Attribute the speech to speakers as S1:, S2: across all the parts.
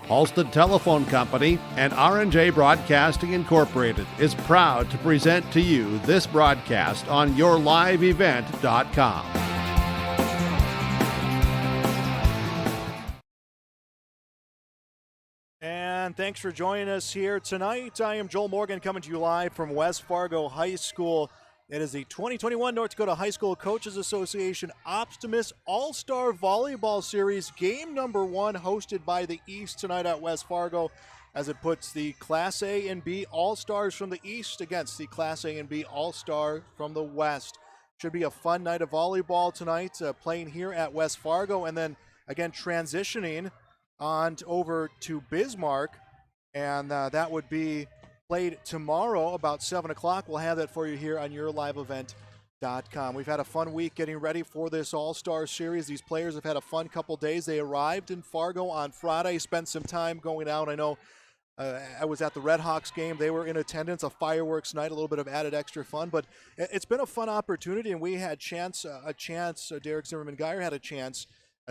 S1: Halstead Telephone Company and R&J Broadcasting Incorporated is proud to present to you this broadcast on yourliveevent.com.
S2: And thanks for joining us here tonight. I am Joel Morgan coming to you live from West Fargo High School. It is the 2021 North Dakota High School Coaches Association Optimist All-Star Volleyball Series, game number 1, hosted by the East tonight at West Fargo, as it puts the Class A and B All-Stars from the East against the Class A and B All-Star from the West. Should be a fun night of volleyball tonight, playing here at West Fargo, and then again transitioning on over to Bismarck, and that would be played tomorrow about 7 o'clock. We'll have that for you here on yourliveevent.com. We've had a fun week getting ready for this All-Star Series. These players have had a fun couple days. They arrived in Fargo on Friday, spent some time going out. I know I was at the Red Hawks game. They were in attendance, a fireworks night, a little bit of added extra fun. But it's been a fun opportunity, and we had a chance, Derek Zimmerman-Geyer had a chance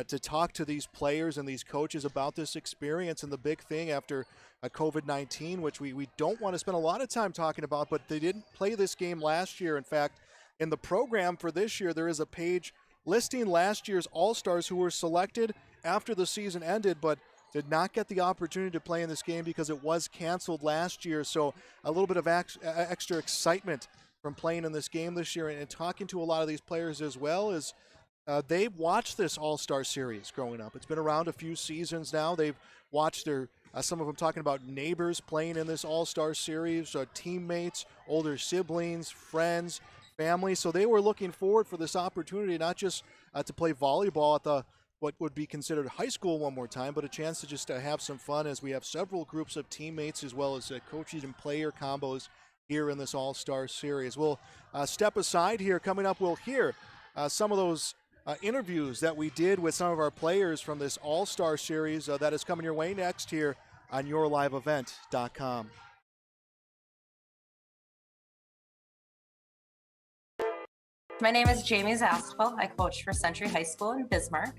S2: to talk to these players and these coaches about this experience. And the big thing after COVID-19, which we don't want to spend a lot of time talking about, but they didn't play this game last year. In fact, in the program for this year, there is a page listing last year's All-Stars who were selected after the season ended, but did not get the opportunity to play in this game because it was canceled last year. So a little bit of extra excitement from playing in this game this year, and talking to a lot of these players as well as they watched this All-Star Series growing up. It's been around a few seasons now. They've watched their some of them talking about neighbors playing in this All-Star Series, teammates, older siblings, friends, family. So they were looking forward for this opportunity, not just to play volleyball at what would be considered high school one more time, but a chance to just have some fun, as we have several groups of teammates as well as coaches and player combos here in this All-Star Series. We'll step aside here. Coming up, we'll hear some of those interviews that we did with some of our players from this All-Star Series that is coming your way next here on yourliveevent.com.
S3: My name is Jamie Zaspel. I coach for Century High School in Bismarck.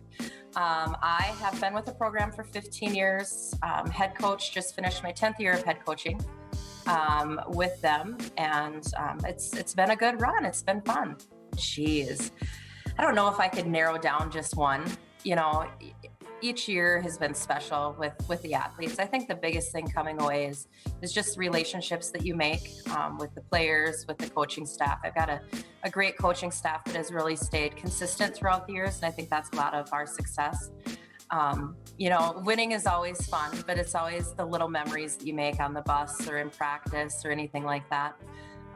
S3: I have been with the program for 15 years. Head coach, just finished my 10th year of head coaching with them, and it's been a good run. It's been fun. Jeez. I don't know if I could narrow down just one. You know, each year has been special with the athletes. I think the biggest thing coming away is just relationships that you make with the players, with the coaching staff. I've got a great coaching staff that has really stayed consistent throughout the years, and I think that's a lot of our success. You know, winning is always fun, but it's always the little memories that you make on the bus or in practice or anything like that.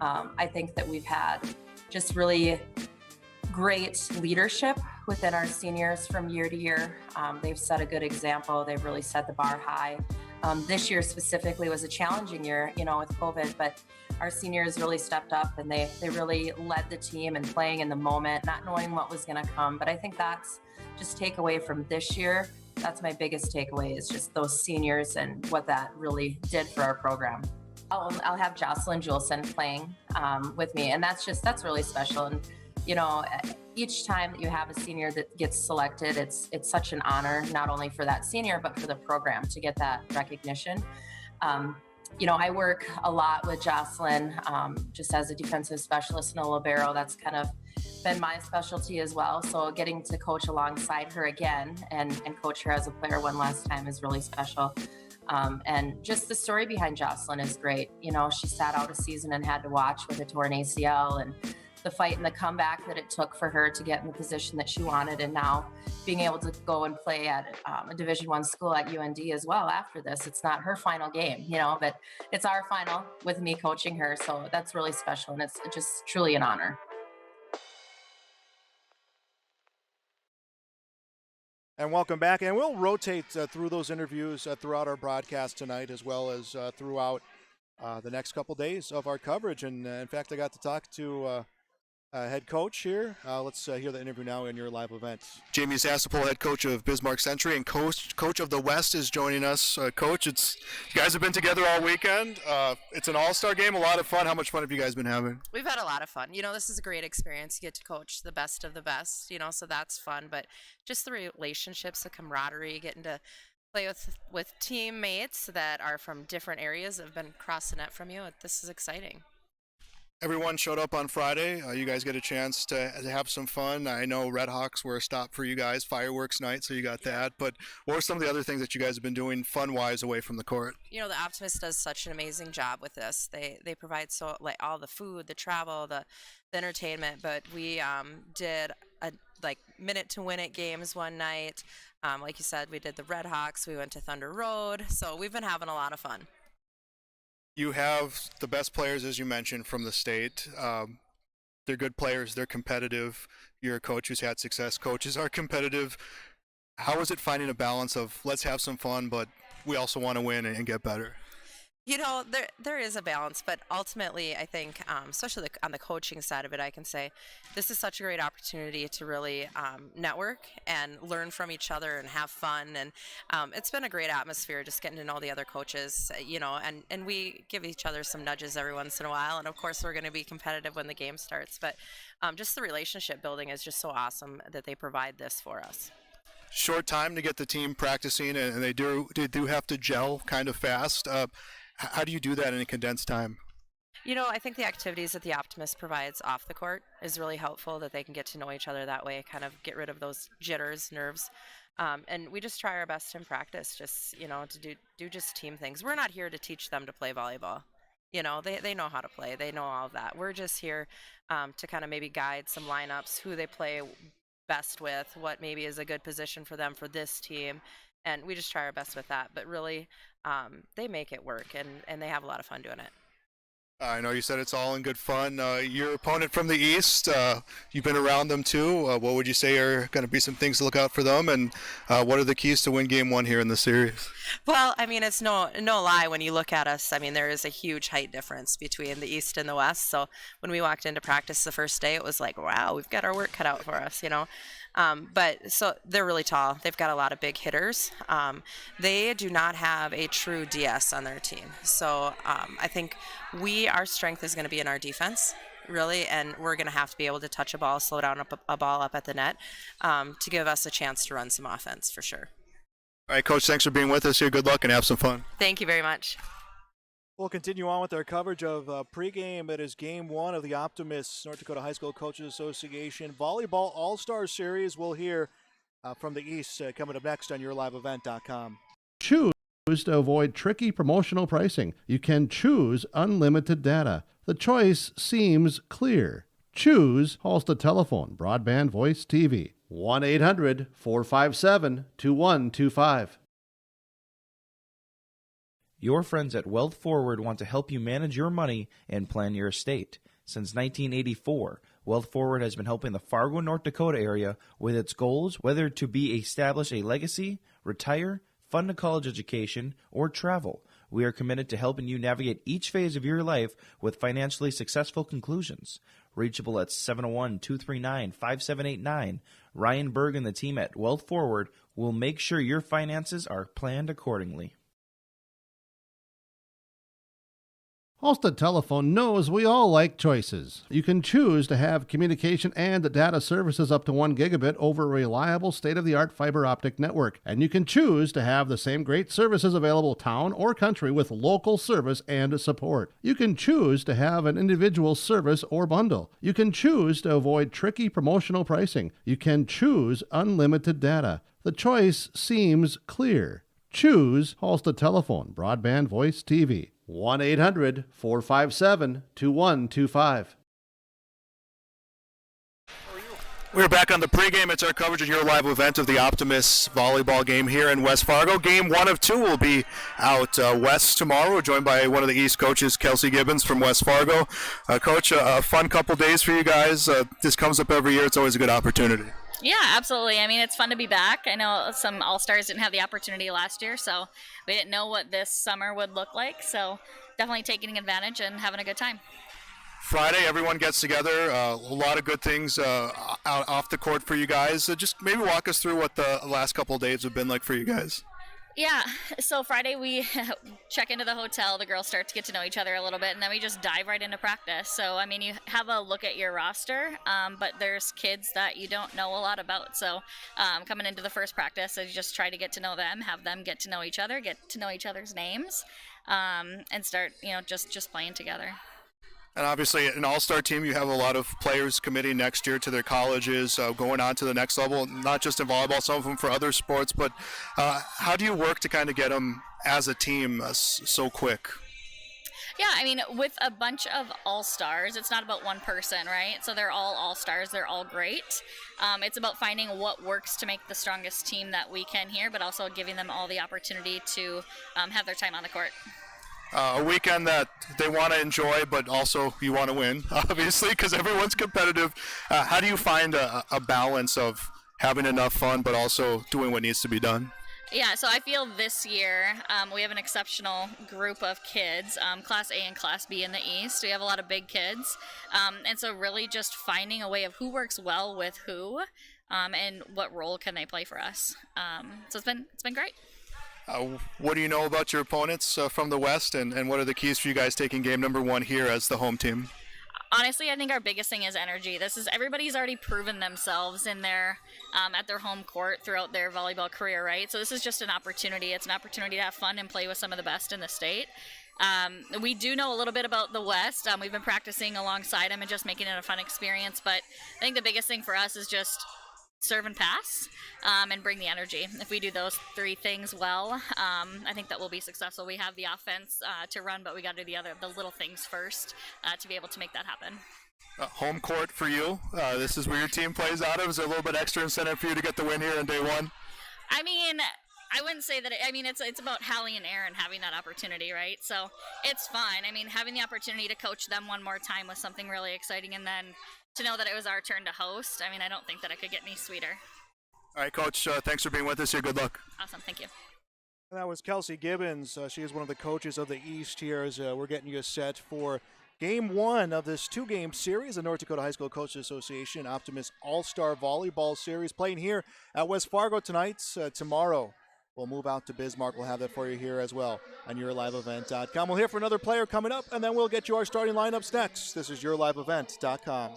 S3: I think that we've had just really great leadership within our seniors from year to year. They've set a good example. They've really set the bar high. This year specifically was a challenging year, you know, with COVID, but our seniors really stepped up, and they really led the team and playing in the moment, not knowing what was going to come. But I think that's just takeaway from this year. That's my biggest takeaway, is just those seniors and what that really did for our program. I'll have Jocelyn Juleson playing with me, and that's really special. And you know, each time that you have a senior that gets selected, it's such an honor, not only for that senior, but for the program to get that recognition. You know, I work a lot with Jocelyn just as a defensive specialist and a libero. That's kind of been my specialty as well. So getting to coach alongside her again and coach her as a player one last time is really special. And just the story behind Jocelyn is great. You know, she sat out a season and had to watch with a torn ACL, and the fight and the comeback that it took for her to get in the position that she wanted, and now being able to go and play at a Division I school at UND as well after this. It's not her final game, you know, but it's our final with me coaching her. So that's really special, and it's just truly an honor.
S2: And welcome back. And we'll rotate through those interviews throughout our broadcast tonight, as well as throughout the next couple days of our coverage. And in fact, I got to talk to head coach here. Let's hear the interview now in your live event.
S4: Jamie Sastapol, head coach of Bismarck Century, and coach of the West is joining us. Coach, you guys have been together all weekend. It's an all-star game, a lot of fun. How much fun have you guys been having?
S5: We've had a lot of fun. This is a great experience. You get to coach the best of the best, so that's fun. But just the relationships, the camaraderie, getting to play with teammates that are from different areas that have been across the net from you. This is exciting.
S4: Everyone showed up on Friday. You guys get a chance to have some fun. I know Red Hawks were a stop for you guys, fireworks night, so you got that. But what are some of the other things that you guys have been doing fun-wise away from the court?
S5: The Optimist does such an amazing job with this. They provide all the food, the travel, the entertainment. But we did minute to win it games one night. Like you said, we did the Red Hawks. We went to Thunder Road. So we've been having a lot of fun.
S4: You have the best players, as you mentioned, from the state. They're good players. They're competitive. You're a coach who's had success. Coaches are competitive. How is it finding a balance of let's have some fun, but we also want to win and get better?
S5: There is a balance, but ultimately, I think, especially on the coaching side of it, I can say this is such a great opportunity to really network and learn from each other and have fun. And it's been a great atmosphere just getting to know the other coaches, and we give each other some nudges every once in a while. And, of course, we're going to be competitive when the game starts. But just the relationship building is just so awesome that they provide this for us.
S4: Short time to get the team practicing, and they do have to gel kind of fast. How do you do that in a condensed time?
S5: I think the activities that the Optimist provides off the court is really helpful, that they can get to know each other that way, kind of get rid of those jitters, nerves. And we just try our best in practice, just, to do just team things. We're not here to teach them to play volleyball. They know how to play. They know all of that. We're just here to kind of maybe guide some lineups, who they play best with, what maybe is a good position for them for this team. And we just try our best with that. But really, they make it work, and they have a lot of fun doing it.
S4: I know you said it's all in good fun. Your opponent from the East, you've been around them too. What would you say are going to be some things to look out for them? And what are the keys to win game one here in the series?
S5: Well, it's no lie when you look at us. There is a huge height difference between the East and the West. So when we walked into practice the first day, it was like, wow, we've got our work cut out for us, But so they're really tall. They've got a lot of big hitters. They do not have a true DS on their team. So I think our strength is going to be in our defense, really, and we're going to have to be able to touch a ball, slow down a ball up at the net to give us a chance to run some offense for sure.
S4: All right, Coach, thanks for being with us here. Good luck and have some fun.
S5: Thank you very much.
S2: We'll continue on with our coverage of pregame. It is game one of the Optimists North Dakota High School Coaches Association Volleyball All-Star Series. We'll hear from the East coming up next on yourliveevent.com.
S1: Choose to avoid tricky promotional pricing. You can choose unlimited data. The choice seems clear. Choose Halstead Telephone, Broadband Voice TV. 1-800-457-2125.
S6: Your friends at Wealth Forward want to help you manage your money and plan your estate. Since 1984, Wealth Forward has been helping the Fargo, North Dakota area with its goals, whether to establish a legacy, retire, fund a college education, or travel. We are committed to helping you navigate each phase of your life with financially successful conclusions. Reachable at 701-239-5789. Ryan Berg and the team at Wealth Forward will make sure your finances are planned accordingly.
S1: Halstead Telephone knows we all like choices. You can choose to have communication and data services up to 1 gigabit over a reliable state-of-the-art fiber optic network. And you can choose to have the same great services available town or country with local service and support. You can choose to have an individual service or bundle. You can choose to avoid tricky promotional pricing. You can choose unlimited data. The choice seems clear. Choose Halstead Telephone, Broadband Voice TV. 1-800-457-2125.
S4: We're back on the pregame. It's our coverage of your live event of the Optimist Volleyball game here in West Fargo. Game 1 of 2 will be out west tomorrow. We're joined by one of the East coaches, Kelsey Gibbons from West Fargo. Coach, a fun couple days for you guys. This comes up every year. It's always a good opportunity.
S7: Yeah, absolutely. It's fun to be back. I know some All-Stars didn't have the opportunity last year, so we didn't know what this summer would look like. So definitely taking advantage and having a good time.
S4: Friday, everyone gets together. A lot of good things out off the court for you guys. Just maybe walk us through what the last couple of days have been like for you guys.
S7: Yeah, so Friday we check into the hotel, the girls start to get to know each other a little bit, and then we just dive right into practice. So, I mean, you have a look at your roster, but there's kids that you don't know a lot about. So, coming into the first practice, I just try to get to know them, have them get to know each other, get to know each other's names, and start, just playing together.
S4: And obviously, an all-star team, you have a lot of players committing next year to their colleges, going on to the next level, not just in volleyball, some of them for other sports. But how do you work to kind of get them as a team so quick?
S7: Yeah, I mean, with a bunch of all-stars, it's not about one person, right? So they're all all-stars, they're all great. It's about finding what works to make the strongest team that we can here, but also giving them all the opportunity to have their time on the court.
S4: A weekend that they want to enjoy, but also you want to win, obviously, because everyone's competitive. How do you find a balance of having enough fun, but also doing what needs to be done?
S7: Yeah, so I feel this year we have an exceptional group of kids, Class A and Class B in the East. We have a lot of big kids, and so really just finding a way of who works well with who, and what role can they play for us. So it's been great.
S4: What do you know about your opponents from the West, and what are the keys for you guys taking game number one here as the home team?
S7: Honestly, I think our biggest thing is energy. Everybody's already proven themselves in their at their home court throughout their volleyball career, right? So this is just an opportunity. It's an opportunity to have fun and play with some of the best in the state. We do know a little bit about the West. We've been practicing alongside them and just making it a fun experience. But I think the biggest thing for us is just serve and pass, and bring the energy. If we do those three things well, I think that we'll be successful. We have the offense to run, but we got to do the little things first to be able to make that happen.
S4: Home court for you. This is where your team plays out of. Is there a little bit extra incentive for you to get the win here on day one?
S7: I mean, I wouldn't say that. It's about Hallie and Aaron having that opportunity, right? So it's fine. I mean, having the opportunity to coach them one more time was something really exciting, and then to know that it was our turn to host, I mean, I don't think that it could get any sweeter.
S4: All right, Coach, thanks for being with us here. Good luck.
S7: Awesome, thank you.
S2: That was Kelsey Gibbons. She is one of the coaches of the East here as we're getting you set for Game 1 of this two-game series, the North Dakota High School Coaches Association Optimist All-Star Volleyball Series, playing here at West Fargo tonight. Tomorrow, we'll move out to Bismarck. We'll have that for you here as well on YourLiveEvent.com. We'll hear from another player coming up, and then we'll get you our starting lineups next. This is YourLiveEvent.com.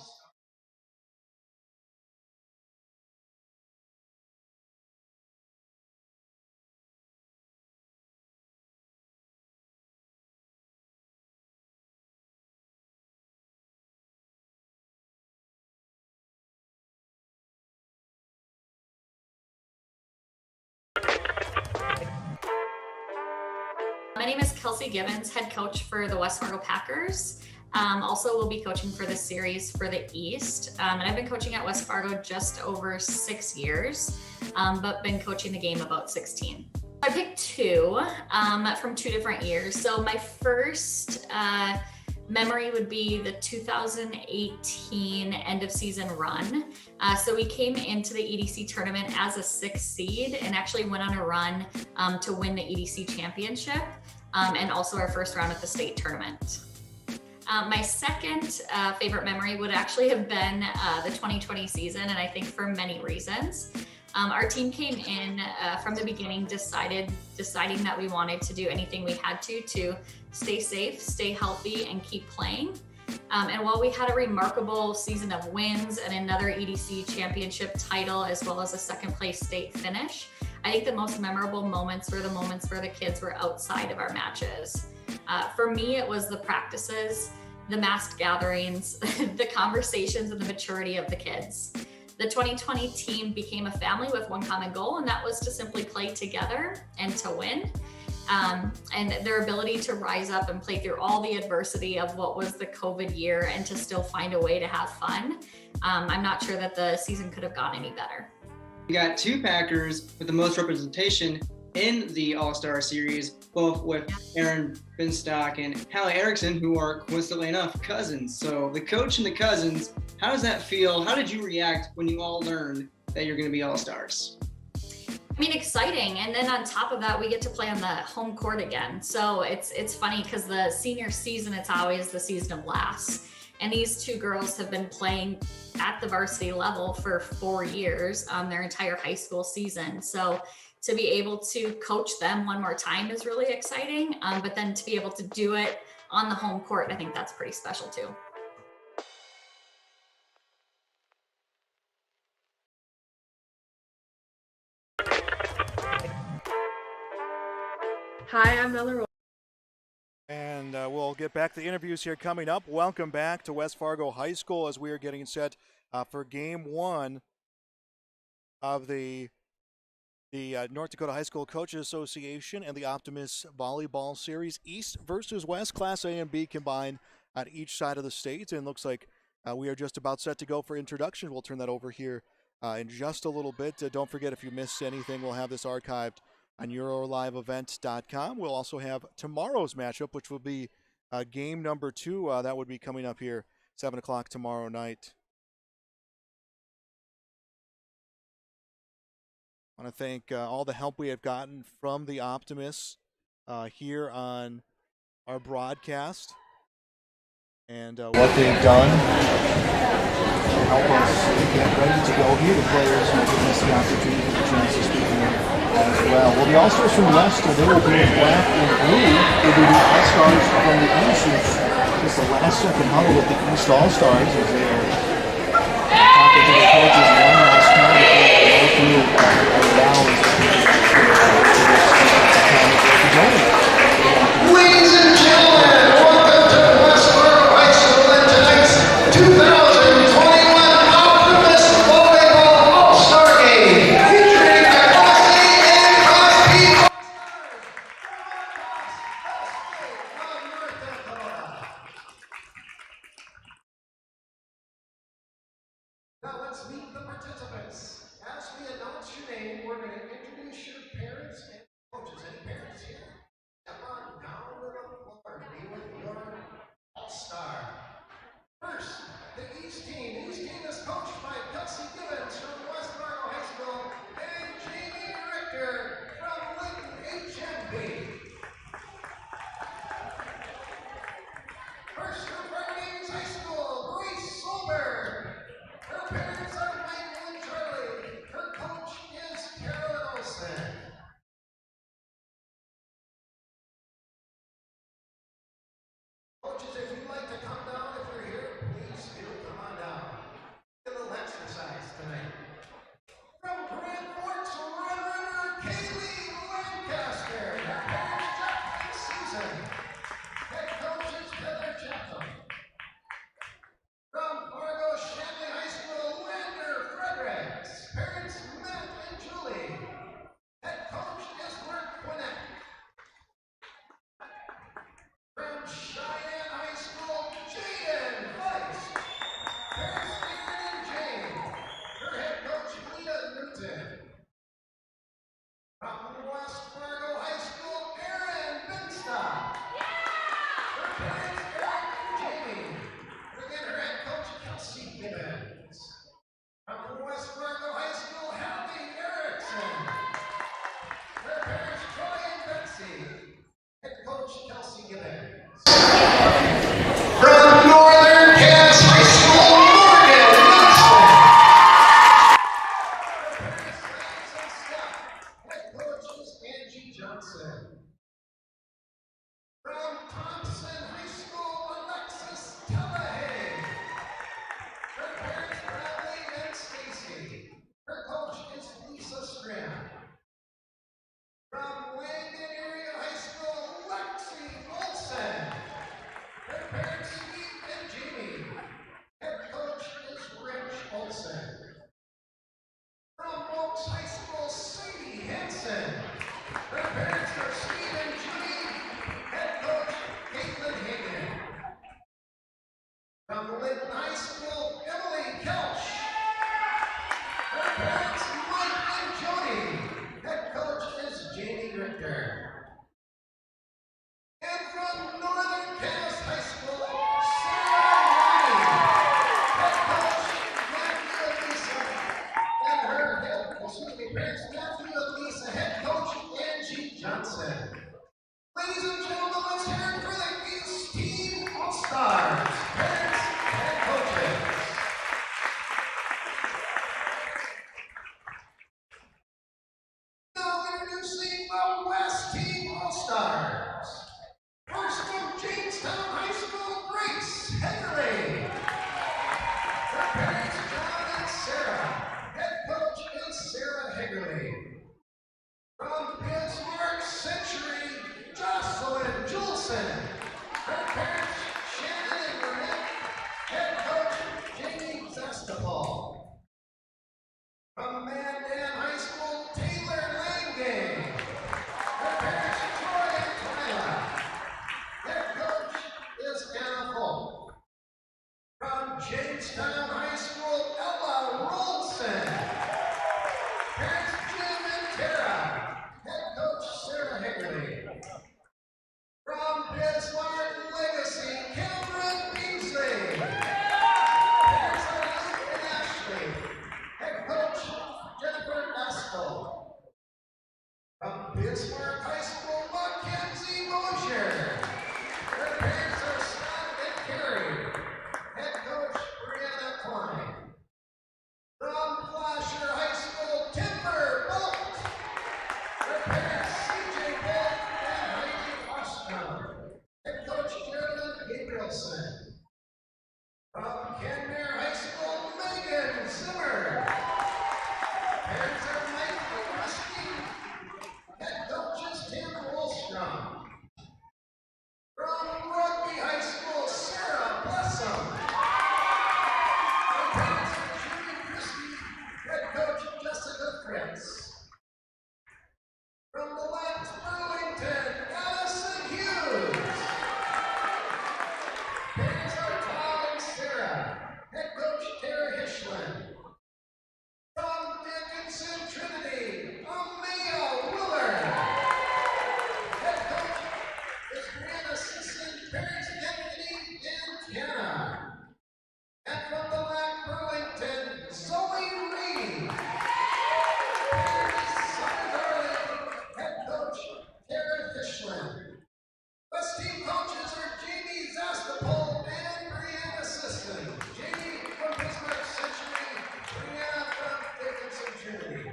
S7: My name is Kelsey Gibbons, head coach for the West Fargo Packers. Also will be coaching for this series for the East. And I've been coaching at West Fargo just over 6 years, but been coaching the game about 16. I picked two from 2 different years. So my first memory would be the 2018 end of season run. So we came into the EDC tournament as a 6th seed and actually went on a run to win the EDC championship and also our first round at the state tournament. My second favorite memory would actually have been the 2020 season, and I think for many reasons. Our team came in from the beginning deciding that we wanted to do anything we had to stay safe, stay healthy, and keep playing. And while we had a remarkable season of wins and another EDC championship title, as well as a second place state finish, I think the most memorable moments were the moments where the kids were outside of our matches. For me, it was the practices, the masked gatherings, the conversations, and the maturity of the kids. The 2020 team became a family with one common goal, and that was to simply play together and to win. And their ability to rise up and play through all the adversity of what was the COVID year and to still find a way to have fun. I'm not sure that the season could have gone any better.
S8: We got two Packers with the most representation in the All-Star Series, both with Aaron Binstock and Hallie Erickson, who are coincidentally enough cousins. So the coach and the cousins, how does that feel? How did you react when you all learned that you're going to be All-Stars?
S7: I mean, exciting. And then on top of that, we get to play on the home court again. So it's funny because the senior season, it's always the season of laughs. And these two girls have been playing at the varsity level for 4 years, their entire high school season. So to be able to coach them one more time is really exciting. But then to be able to do it on the home court, I think that's pretty special too.
S9: Hi, I'm Miller.
S2: And we'll get back to the interviews here coming up. Welcome back to West Fargo High School as we are getting set for Game 1 of the North Dakota High School Coaches Association and the Optimist Volleyball Series. East versus West, Class A and B combined on each side of the state. And looks like we are just about set to go for introduction. We'll turn that over here in just a little bit. Don't forget, if you missed anything, we'll have this archived on EuroLiveEvent.com. We'll also have tomorrow's matchup, which will be game number 2. That would be coming up here 7 o'clock tomorrow night. I want to thank all the help we have gotten from the Optimists here on our broadcast. And
S10: what they've done to help us get ready to go here. The players have given us the opportunity, the chance to speak to them as well. Well, the All-Stars from West, they will be in black and blue. Will be the All-Stars from the East. It's the last second huddle with the East All-Stars as they are talking to the coaches one last time before they go through our rounds.
S11: Ladies and gentlemen, welcome to West Fargo High School and tonight's 2021 Optimist Volleyball All-Star Game, featuring the Class A and Class B Now let's meet the participants. As we announce your name, we're going to introduce your parents and coaches. Any parents here? Come on down to the floor to be with your All-Star. First, the East team. The East team is coached by Kelsey Gibbons from West Fargo High School and Jamie Richter from Lincoln HMP. First from Fairbanks High School, Grace Solberg. Her parents are Michael and Charlie. Her coach is Carolyn Olsen. Coaches, if you'd like to come down, if you're here, please do come on down. A little exercise tonight. From Grand Forks, Red River, Kaylee Lancaster. Her parents, Jeff and Susan. Head coach is Heather Chatham. From Fargo Shanley High School, Lander Fredericks. Parents, Matt and Julie. Head coach is Mark Quinnett. From Cheyenne High School, Jaden Weiss. Parents, Aaron and Jane. Her head coach, Leah Newton. From West Fargo High School, Aaron Benstock. Her parents, Eric and Jamie. Again, her head coach, Kelsey Gibbons. From West Fargo High School, Hallie Erickson. Her parents, Troy and Betsy. Head coach, Kelsey Gibbons. From Northern Cass High School, Morgan Nelson. Her parents, Lance and Steph. Head coach is Angie Johnson. From Thompson High School, Alexis Tellahay. Her parents, Bradley and Stacy. Her coach is Lisa Strand. From Langdon Area High School, Lexi Olsen. Her parents, Steve and Jamie. Head coach is Rich Olsen. From Oaks High School, Sadie Henson. Her parents are Steve and Judy. Head coach, Caitlin Hagan. From Linton High School, Emily Kelch. Her parents, Mike and Jody. Head coach is Jamie Richter. And from Northern Cass High School, Sarah Lonnie. Head coach, Matthew and Lisa. And her parents, Matthew and Lisa. Head coach, Angie Johnson. Ladies and gentlemen, let's hear it for the East Team All-Stars. Parents, the West Team All-Stars. First from Jamestown High School, Grace Henry. Her parents, John and Sarah. Head coach is Sarah Hegerly. From Bismarck Century, Jocelyn Julson. Her parents, Shannon and Renette. Head coach, Jamie Zestapal. From Mandan High School, Taylor Langay. Her parents, Troy and Kyla. Head coach is Anna Folk. From Jamestown High School, Ella Rolson. Parents, Jim and Tara. Head coach, Sarah Hickley. From Bismarck Legacy, Cameron Beasley. Parents, Elizabeth and Ashley. Head coach, Jennifer Eskel. From Bismarck High School, Kenzie Moser. Her parents are Scott and Carrie. Head coach, Brianna Klein. From Flasher High School, Timber Bolt. Her parents, CJ Bolt and Heidi Ostrom. Head coach, Geraldine Gabrielson. From Kenmare High School, Megan Zimmer. Parents are Mike and Rusty. Head coach is Tim Wolstrom. From Rugby High School, Sarah Blessom. Her parents are Judy Christie. Head coach Jessica Fritz. From the Left Burlington, Allison Hughes. Parents are Tom and Sarah. Head coach Tara Hischlin. From Dickinson Trinity, Amaya Willard. Head coach is Brianna Sisson. Parents Anthony and Tiana. And from the Left Burlington, Zoe Reed. Parents Summer Darling. Head coach Tara Fischlin. West team coaches are Jamie Zastapol and Brianna Sisson. Jamie from Bismarck Century, Brianna from Dickinson Trinity.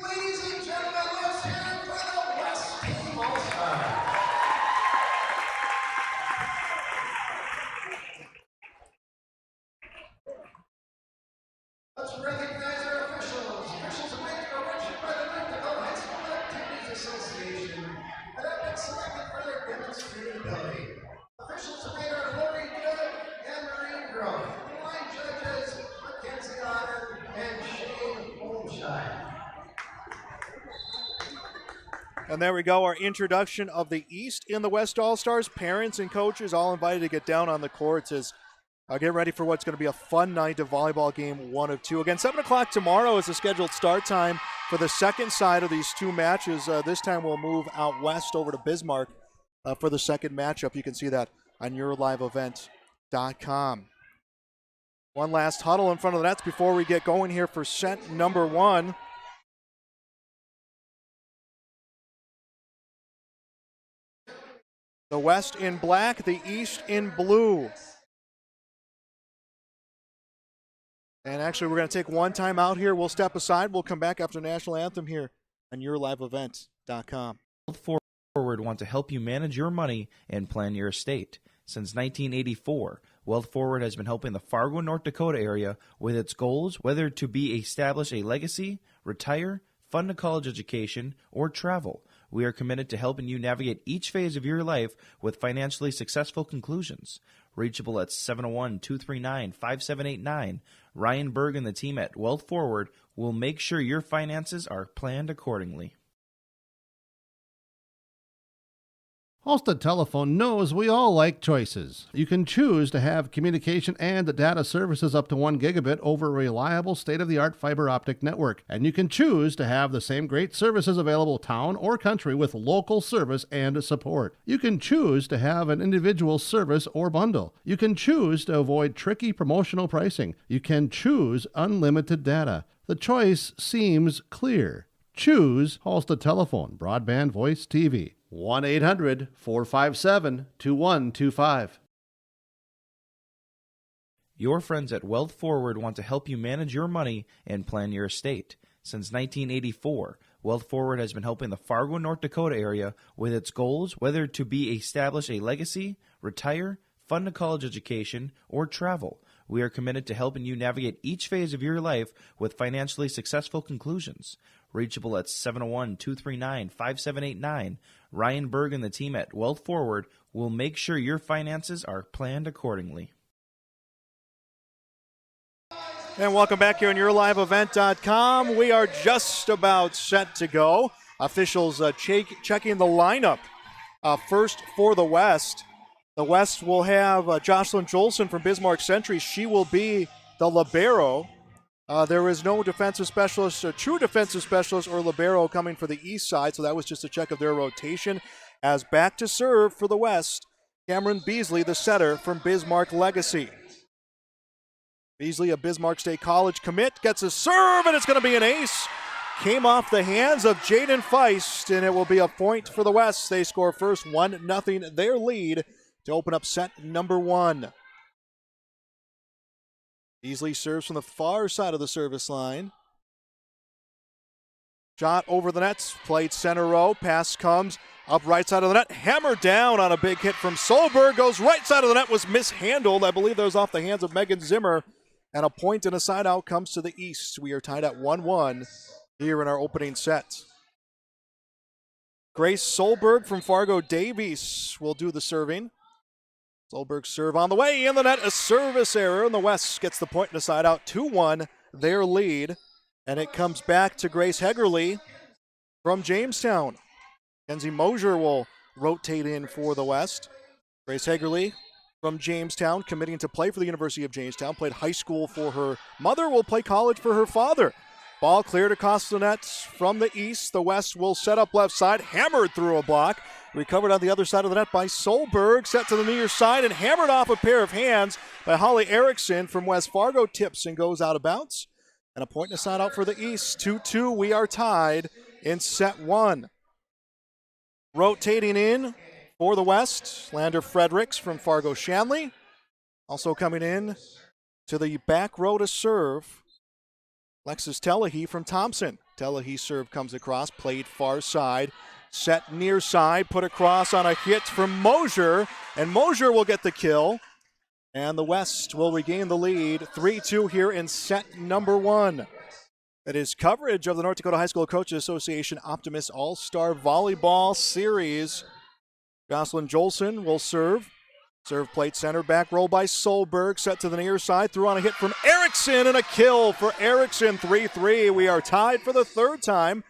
S11: Ladies and gentlemen, let's hear it for the West Team All-Stars. Let's recognize our officials. Officials have made a mention by the North Dakota High School Activities Association and have been selected for their demonstrated ability. Officials have made our Lori Good and Marie Grove. Line judges, Mackenzie Otter and Shane Olmscheid.
S2: And there we go, our introduction of the East in the West All-Stars. Parents and coaches all invited to get down on the courts as get ready for what's going to be a fun night of volleyball game 1 of 2. Again, 7 o'clock tomorrow is the scheduled start time for the second side of these two matches. This time we'll move out west over to Bismarck for the second matchup. You can see that on yourliveevent.com. One last huddle in front of the nets before we get going here for set number 1. The West in black, the East in blue. And actually, we're going to take one time out here. We'll step aside. We'll come back after the national anthem here on yourliveevent.com.
S6: Wealth Forward want to help you manage your money and plan your estate. Since 1984, Wealth Forward has been helping the Fargo, North Dakota area with its goals, whether to be establish a legacy, retire, fund a college education, or travel. We are committed to helping you navigate each phase of your life with financially successful conclusions. Reachable at 701-239-5789. Ryan Berg and the team at Wealth Forward will make sure your finances are planned accordingly.
S1: Halstead Telephone knows we all like choices. You can choose to have communication and data services up to 1 gigabit over a reliable state-of-the-art fiber optic network. And you can choose to have the same great services available town or country with local service and support. You can choose to have an individual service or bundle. You can choose to avoid tricky promotional pricing. You can choose unlimited data. The choice seems clear. Choose Halstead Telephone, broadband voice TV. 1-800-457-2125.
S6: Your friends at Wealth Forward want to help you manage your money and plan your estate. Since 1984, Wealth Forward has been helping the Fargo, North Dakota area with its goals, whether to be establish a legacy, retire, fund a college education, or travel. We are committed to helping you navigate each phase of your life with financially successful conclusions. Reachable at 701-239-5789. Ryan Berg and the team at Wealth Forward will make sure your finances are planned accordingly.
S2: And welcome back here on YourLiveEvent.com. We are just about set to go. Officials checking the lineup. First for the West. The West will have Jocelyn Jolson from Bismarck Century. She will be the libero. There is no defensive specialist, a true defensive specialist or libero coming for the East side, so that was just a check of their rotation. As back to serve for the West, Cameron Beasley, the setter from Bismarck Legacy. Beasley, a Bismarck State College commit, gets a serve, and it's going to be an ace. Came off the hands of Jaden Feist, and it will be a point for the West. They score first, 1-0, their lead to open up set number 1. Beasley serves from the far side of the service line. Shot over the nets, played center row, pass comes up right side of the net, hammered down on a big hit from Solberg, goes right side of the net, was mishandled. I believe that was off the hands of Megan Zimmer. And a point and a side out comes to the East. We are tied at 1-1 here in our opening set. Grace Solberg from Fargo Davies will do the serving. Solberg's serve on the way, in the net, a service error, and the West gets the point and a side out, 2-1, their lead. And it comes back to Grace Hegerly from Jamestown. Kenzie Moser will rotate in for the West. Grace Hegerly from Jamestown, committing to play for the University of Jamestown, played high school for her mother, will play college for her father. Ball cleared across the net from the East. The West will set up left side, hammered through a block. Recovered on the other side of the net by Solberg, set to the near side and hammered off a pair of hands by Holly Erickson from West Fargo. Tips and goes out of bounds. And a point and a side out for the East. 2-2, we are tied in set 1. Rotating in for the West, Lander Fredericks from Fargo Shanley. Also coming in to the back row to serve, Lexus Telehe from Thompson. Telehe serve comes across, played far side, set near side, put across on a hit from Moser, and Moser will get the kill. And the West will regain the lead, 3-2 here in set number 1. That is coverage of the North Dakota High School Coaches Association Optimist All-Star Volleyball Series. Jocelyn Jolson will serve. Serve plate center, back roll by Solberg, set to the near side, threw on a hit from Erickson, and a kill for Erickson, 3-3. We are tied for the third time.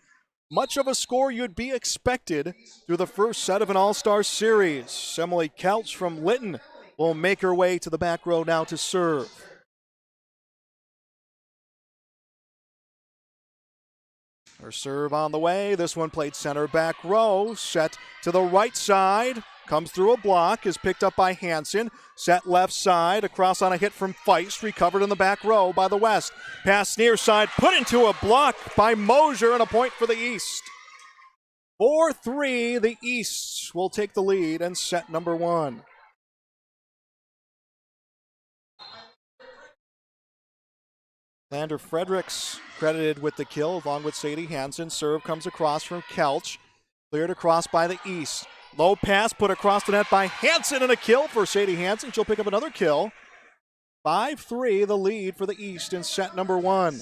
S2: Much of a score you'd be expected through the first set of an All-Star Series. Emily Couch from Lytton will make her way to the back row now to serve. Her serve on the way. This one played center back row. Set to the right side. Comes through a block. Is picked up by Hansen. Set left side. Across on a hit from Feist. Recovered in the back row by the West. Pass near side. Put into a block by Moser, and a point for the East. 4-3. The East will take the lead in set number 1. Lander Fredericks credited with the kill along with Sadie Hansen. Serve comes across from Kelch. Cleared across by the East. Low pass put across the net by Hansen, and a kill for Sadie Hansen. She'll pick up another kill. 5-3 the lead for the East in set number 1.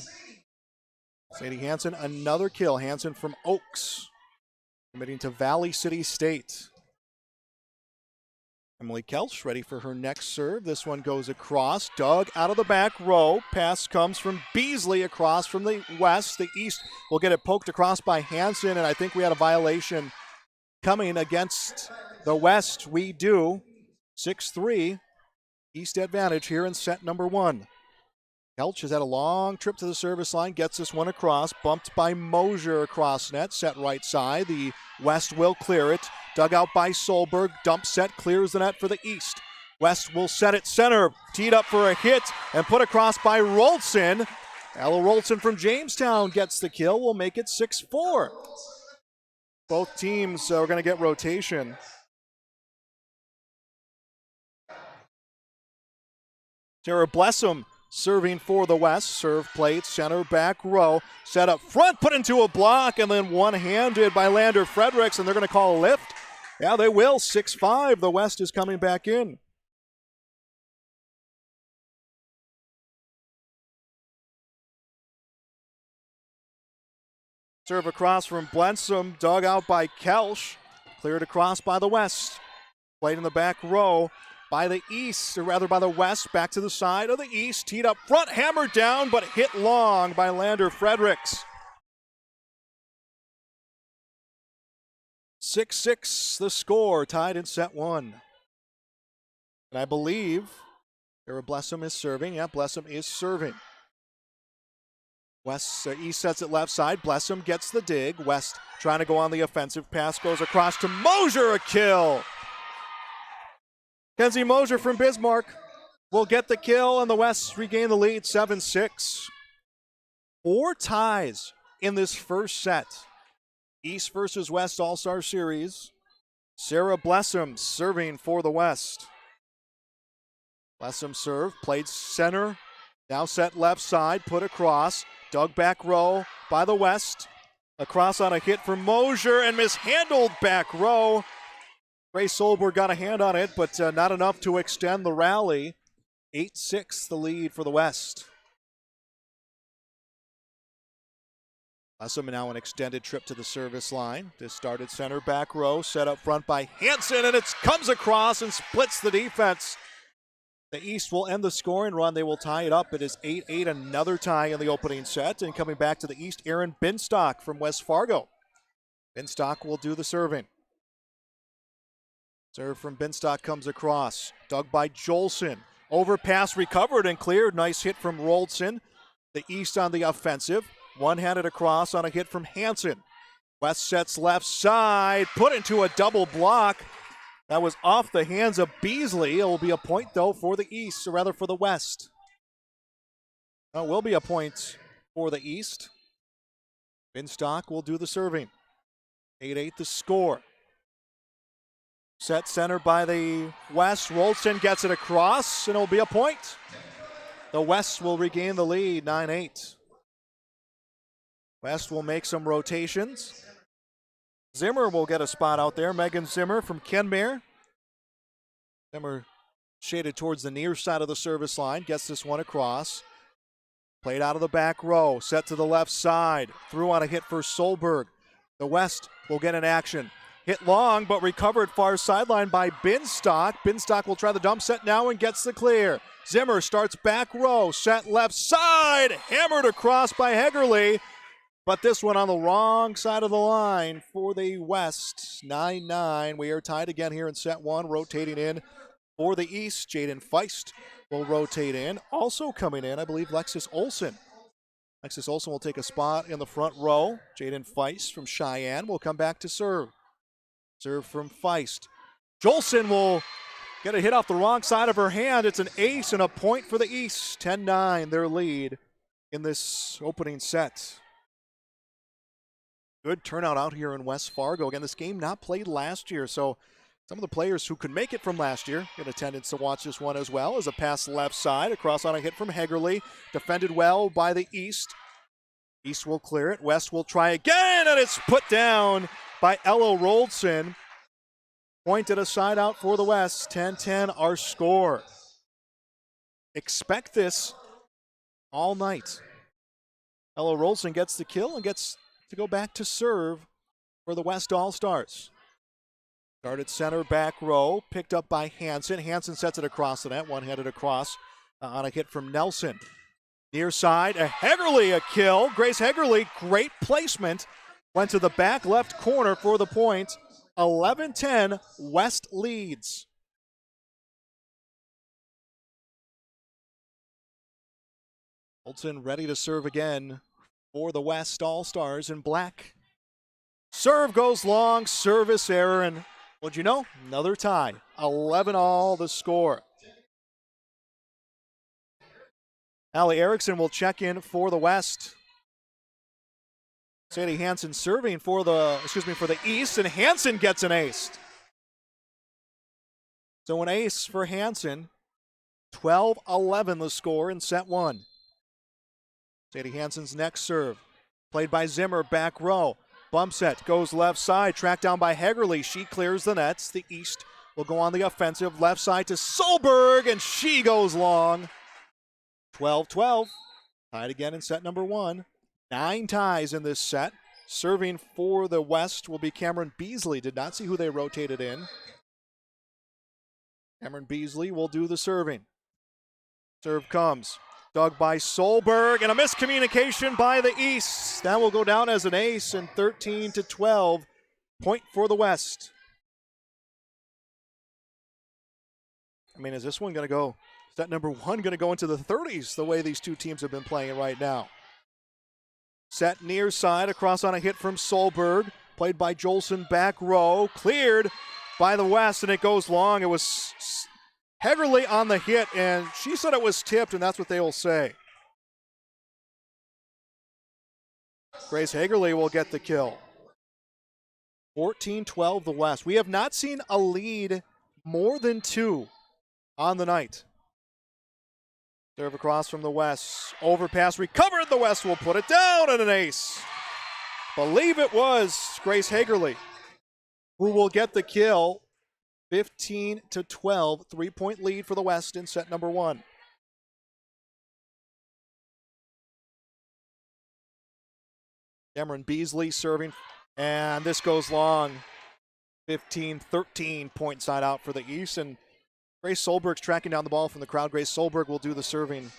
S2: Sadie Hansen another kill. Hansen from Oaks committing to Valley City State. Emily Kelch ready for her next serve. This one goes across. Dug out of the back row. Pass comes from Beasley across from the West. The East will get it poked across by Hansen, and I think we had a violation coming against the West. We do. 6-3. East advantage here in set number 1. Kelch has had a long trip to the service line. Gets this one across. Bumped by Moser across net. Set right side. The West will clear it. Dug out by Solberg. Dump set clears the net for the East. West will set it center. Teed up for a hit and put across by Rolson. Ella Rolson from Jamestown gets the kill. We'll make it 6-4. Both teams are going to get rotation. Sarah Blessum serving for the West. Serve played center back row. Set up front, put into a block, and then one-handed by Lander Fredericks, and they're going to call a lift. Yeah, they will. 6-5. The West is coming back in. Serve across from Blensom, dug out by Kelsch. Cleared across by the West. Played in the back row by the East, or rather by the West, back to the side of the East. Teed up front, hammered down, but hit long by Lander Fredericks. 6-6 the score, tied in set one. And I believe Blessum is serving. Yeah, Blessum is serving. East sets it left side. Blessum gets the dig. West trying to go on the offensive. Pass goes across to Moser, a kill. Kenzie Moser from Bismarck will get the kill, and the West regain the lead, 7-6. 4 ties in this first set. East versus West All-Star Series. Sarah Blessum serving for the West. Blessum serve, played center, now set left side, put across, dug back row by the West. Across on a hit from Moser and mishandled back row. Grace Solberg got a hand on it, but not enough to extend the rally. 8-6 the lead for the West. Blessum now an extended trip to the service line. This started center back row, set up front by Hansen, and it comes across and splits the defense. The East will end the scoring run. They will tie it up. It is 8-8, another tie in the opening set. And coming back to the East, Aaron Binstock from West Fargo. Binstock will do the serving. Serve from Binstock comes across. Dug by Jolson. Overpass recovered and cleared. Nice hit from Roldson. The East on the offensive. One-handed across on a hit from Hansen. West sets left side. Put into a double block. That was off the hands of Beasley. It will be a point, though, for the East, or rather for the West. It will be a point for the East. Binstock will do the serving. 8-8 the score. Set center by the West. Roldson gets it across, and it will be a point. The West will regain the lead, 9-8. West will make some rotations. Zimmer will get a spot out there. Megan Zimmer from Kenmare. Zimmer shaded towards the near side of the service line. Gets this one across. Played out of the back row. Set to the left side. Threw on a hit for Solberg. The West will get an action. Hit long, but recovered far sideline by Binstock. Binstock will try the dump set now and gets the clear. Zimmer starts back row. Set left side. Hammered across by Hegerly. But this one on the wrong side of the line for the West. 9-9. We are tied again here in set one. Rotating in for the East. Jaden Feist will rotate in. Also coming in, I believe, Lexus Olson. Lexus Olson will take a spot in the front row. Jaden Feist from Cheyenne will come back to serve. Serve from Feist. Jolson will get a hit off the wrong side of her hand. It's an ace and a point for the East. 10-9, their lead in this opening set. Good turnout out here in West Fargo. Again, this game not played last year, so some of the players who could make it from last year in attendance to watch this one as well. As a pass left side, across on a hit from Hegerly. Defended well by the East. East will clear it. West will try again, and it's put down by Ella Roldson. Pointed a side out for the West. 10-10 our score. Expect this all night. Ella Roldson gets the kill and gets to go back to serve for the West All-Stars. Started center back row, picked up by Hansen. Hansen sets it across the net, one-handed across on a hit from Nelson. Near side, Hegerly a kill. Grace Hegerly, great placement. Went to the back left corner for the point. 11-10, West leads. Olsen ready to serve again for the West All-Stars in black. Serve goes long, service error, and what'd you know? Another tie. 11-all the score. Allie Erickson will check in for the West. Sadie Hansen serving for the East, and Hansen gets an ace. So an ace for Hansen. 12-11 the score in set one. Sadie Hansen's next serve. Played by Zimmer, back row. Bump set, goes left side, tracked down by Hegerly. She clears the nets. The East will go on the offensive. Left side to Solberg, and she goes long. 12-12. Tied again in set number one. 9 ties in this set. Serving for the West will be Cameron Beasley. Did not see who they rotated in. Cameron Beasley will do the serving. Serve comes. Dug by Solberg, and a miscommunication by the East. That will go down as an ace, and 13-12. Point for the West. I mean, is this one going to go, set number one going to go into the 30s the way these two teams have been playing right now? Set near side, across on a hit from Solberg. Played by Jolson, back row. Cleared by the West, and it goes long. It was Hegerly on the hit, and she said it was tipped, and that's what they will say. Grace Hegerly will get the kill. 14-12 the West. We have not seen a lead more than 2 on the night. Serve across from the West. Overpass recovered. The West will put it down, and an ace. Believe it was Grace Hegerly who will get the kill. 15-12, 3-point lead for the West in set number one. Cameron Beasley serving, and this goes long. 15-13 point side out for the East, and Grace Solberg's tracking down the ball from the crowd. Grace Solberg will do the serving.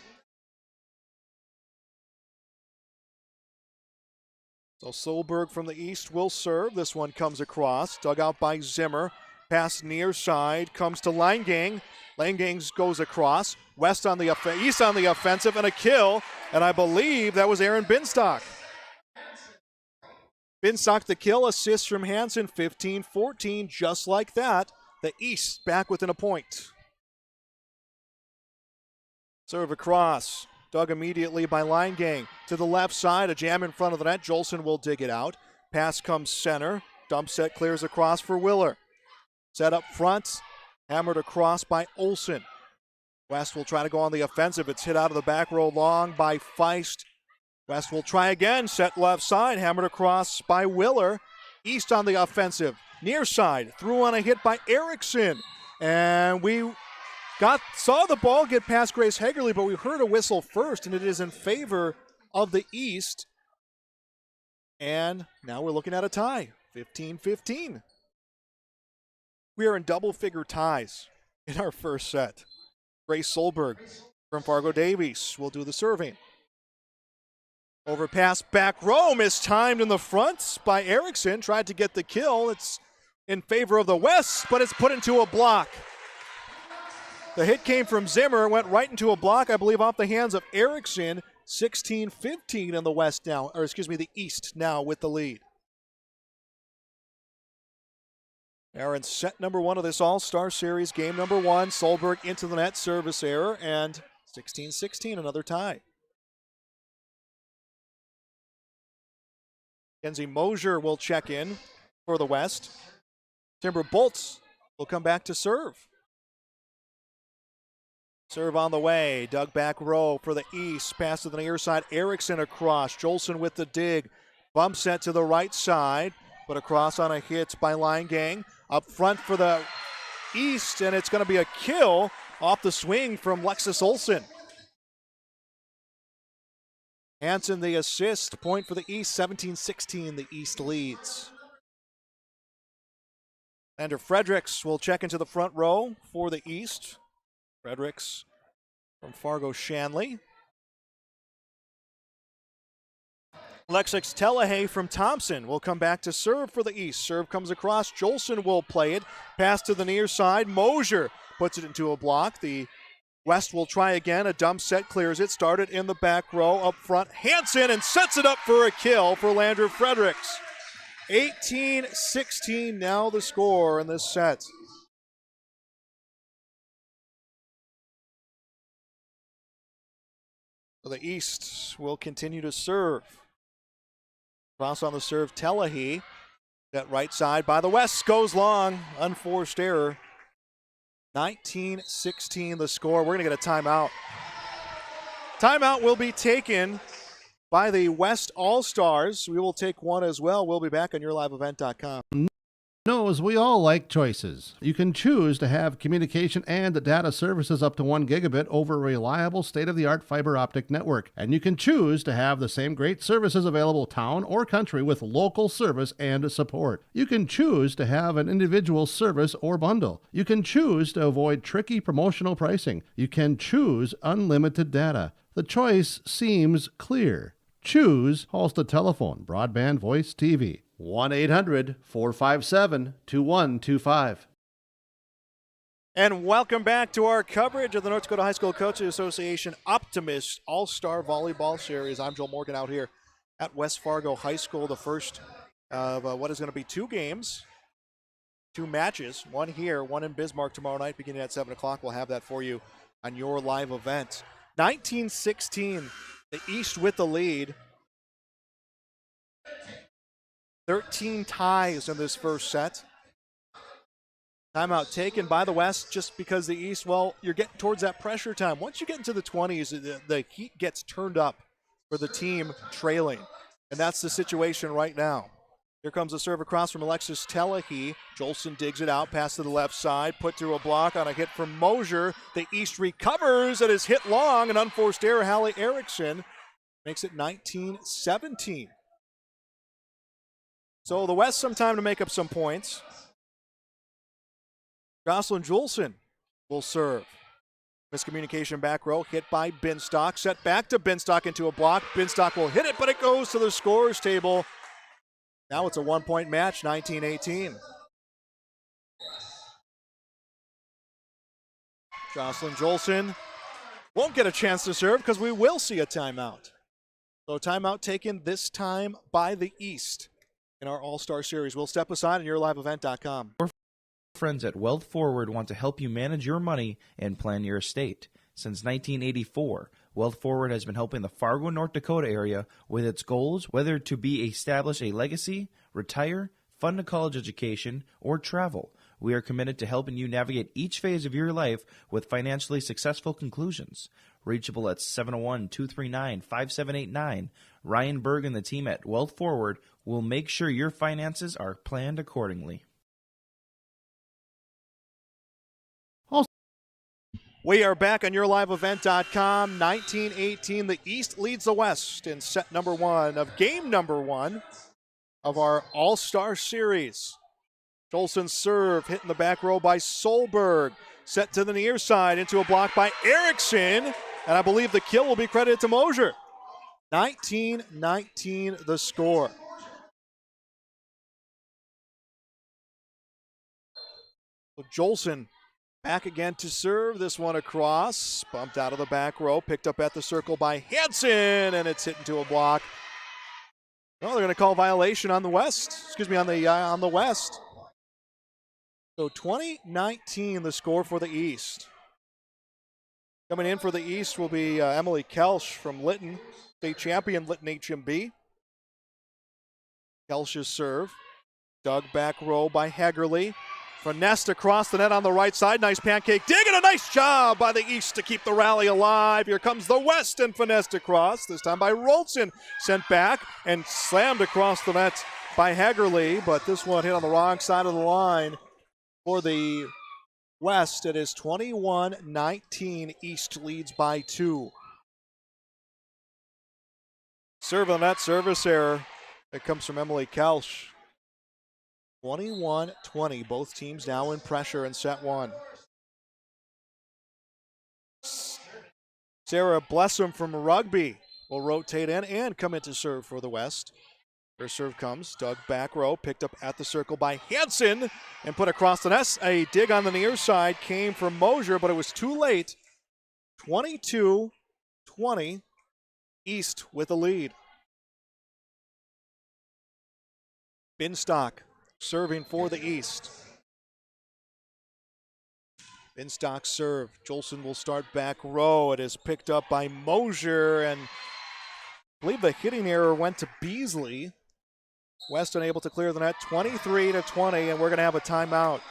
S2: So Solberg from the East will serve. This one comes across, dug out by Zimmer. Pass near side, comes to Langang. Langang goes across. West on the East on the offensive, and a kill. And I believe that was Aaron Binstock. Binstock the kill, assist from Hansen, 15-14. Just like that, the East back within a point. Serve across, dug immediately by Langang. To the left side, a jam in front of the net. Jolson will dig it out. Pass comes center. Dump set clears across for Willer. Set up front, hammered across by Olsen. West will try to go on the offensive. It's hit out of the back row long by Feist. West will try again, set left side, hammered across by Willer. East on the offensive, near side, through on a hit by Erickson. And we saw the ball get past Grace Hegerly, but we heard a whistle first, and it is in favor of the East. And now we're looking at a tie, 15-15. We are in double-figure ties in our first set. Grace Solberg from Fargo Davies will do the serving. Overpass back row, mistimed in the front by Erickson. Tried to get the kill. It's in favor of the West, but it's put into a block. The hit came from Zimmer, went right into a block, I believe, off the hands of Erickson. 16-15 in the West now, or excuse me, the East now with the lead. They're in set number one of this All-Star Series, game number one. Solberg into the net, service error, and 16-16, another tie. Kenzie Moser will check in for the West. Timber Bolts will come back to serve. Serve on the way, dug back row for the East. Pass to the near side, Erickson across. Jolson with the dig. Bump set to the right side, but across on a hit by Langang. Up front for the East, and it's going to be a kill off the swing from Lexus Olsen. Hansen the assist, point for the East, 17-16, the East leads. Lander Fredericks will check into the front row for the East. Fredericks from Fargo Shanley. Alexis Telehay from Thompson will come back to serve for the East. Serve comes across. Jolson will play it. Pass to the near side. Moser puts it into a block. The West will try again. A dump set clears it. Started in the back row up front. Hansen and sets it up for a kill for Lander Fredericks. 18-16 now the score in this set. So the East will continue to serve. Cross on the serve, Telehay. That right side by the West goes long. Unforced error. 19-16 the score. We're going to get a timeout. Timeout will be taken by the West All-Stars. We will take one as well. We'll be back on YourLiveEvent.com.
S1: Knows we all like choices. You can choose to have communication and data services up to 1 gigabit over a reliable state-of-the-art fiber optic network. And you can choose to have the same great services available town or country with local service and support. You can choose to have an individual service or bundle. You can choose to avoid tricky promotional pricing. You can choose unlimited data. The choice seems clear. Choose Halstead Telephone, Broadband Voice TV. 1-800-457-2125.
S2: And welcome back to our coverage of the North Dakota High School Coaches Association Optimist All-Star Volleyball Series. I'm Joel Morgan out here at West Fargo High School, the first of what is going to be 2 games, 2 matches, one here, one in Bismarck tomorrow night beginning at 7 o'clock. We'll have that for you on your live event. 19-16, the East with the lead. 13 ties in this first set. Timeout taken by the West just because the East, well, you're getting towards that pressure time. Once you get into the 20s, the heat gets turned up for the team trailing. And that's the situation right now. Here comes a serve across from Alexis Telehi. Jolson digs it out, pass to the left side, put through a block on a hit from Moser. The East recovers. It is hit long. An unforced error. Hallie Erickson makes it 19-17. So the West some time to make up some points. Jocelyn Julson will serve. Miscommunication back row, hit by Binstock. Set back to Binstock into a block. Binstock will hit it, but it goes to the scorer's table. Now it's a 1-point match, 19-18. Jocelyn Julson won't get a chance to serve because we will see a timeout. So timeout taken this time by the East in our All-Star Series. We'll step aside on YourLiveEvent.com.
S6: Our friends at Wealth Forward want to help you manage your money and plan your estate. Since 1984, Wealth Forward has been helping the Fargo, North Dakota area with its goals, whether to be establish a legacy, retire, fund a college education, or travel. We are committed to helping you navigate each phase of your life with financially successful conclusions. Reachable at 701-239-5789. Ryan Berg and the team at Wealth Forward will make sure your finances are planned accordingly.
S2: We are back on YourLiveEvent.com. 19-18, the East leads the West in set number 1 of game number 1 of our All-Star Series. Jolson's serve hitting the back row by Solberg. Set to the near side into a block by Erickson. And I believe the kill will be credited to Moser. 19-19 the score. So Jolson back again to serve. This one across. Bumped out of the back row. Picked up at the circle by Hansen. And it's hit into a block. No, they're going to call violation on the West. Excuse me, on the West. So 20-19 the score for the East. Coming in for the East will be Emily Kelsch from Lytton, state champion Lytton HMB. Kelsch's serve. Dug back row by Hagerly. Finessed across the net on the right side. Nice pancake dig and a nice job by the East to keep the rally alive. Here comes the West and finessed across. This time by Rolson. Sent back and slammed across the net by Hagerly. But this one hit on the wrong side of the line for the West. It is 21-19. East leads by 2. Serve on that service error. It comes from Emily Kelsch. 21-20. Both teams now in pressure in set 1. Sarah Blessum from Rugby will rotate in and come in to serve for the West. Her serve comes, dug back row, picked up at the circle by Hansen and put across the net. A dig on the near side came from Moser, but it was too late. 22-20, East with the lead. Binstock serving for the East. Binstock serve. Jolson will start back row. It is picked up by Moser, and I believe the hitting error went to Beasley. West unable to clear the net, 23-20, and we're going to have a timeout.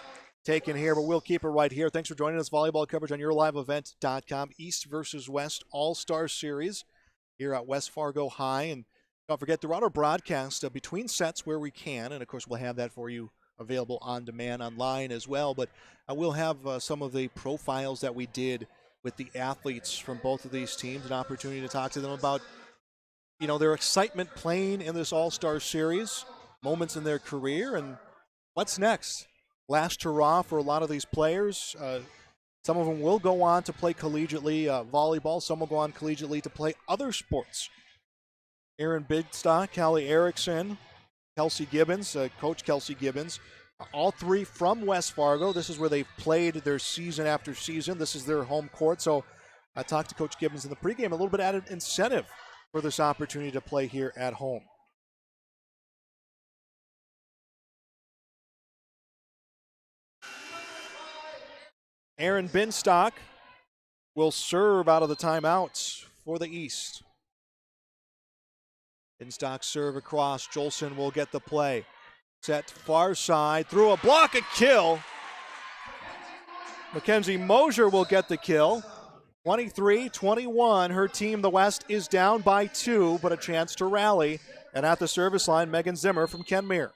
S2: taken here, but we'll keep it right here. Thanks for joining us. Volleyball coverage on yourliveevent.com. East versus West All-Star Series here at West Fargo High. And don't forget, throughout our broadcast, between sets where we can, and of course we'll have that for you available on demand online as well, but we'll have some of the profiles that we did with the athletes from both of these teams, an opportunity to talk to them about, you know, their excitement playing in this All-Star Series, moments in their career, and what's next. Last hurrah for a lot of these players. Some of them will go on to play collegiately volleyball. Some will go on collegiately to play other sports. Aaron Bigstock, Callie Erickson, Kelsey Gibbons, Coach Kelsey Gibbons, all three from West Fargo. This is where they've played their season after season. This is their home court. So I talked to Coach Gibbons in the pregame, a little bit added incentive for this opportunity to play here at home. Aaron Binstock will serve out of the timeouts for the East. Binstock serve across. Jolson will get the play. Set far side, through a block, a kill. Kenzie Moser will get the kill. 23-21. Her team, the West, is down by 2, but a chance to rally. And at the service line, Megan Zimmer from Kenmere.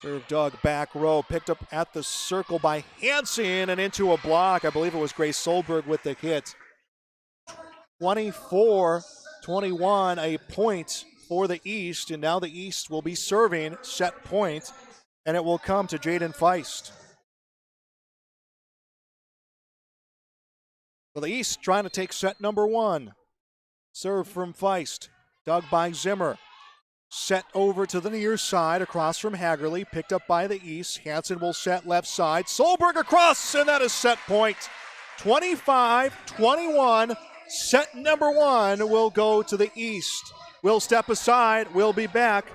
S2: Serve dug back row, picked up at the circle by Hansen and into a block. I believe it was Grace Solberg with the hit. 24-21, a point for the East, and now the East will be serving set point, and it will come to Jaden Feist. So the East trying to take set number 1. Serve from Feist, dug by Zimmer. Set over to the near side, across from Hagerly, picked up by the East. Hansen will set left side. Solberg across, and that is set point. 25-21. Set number 1 will go to the East. We'll step aside. We'll be back.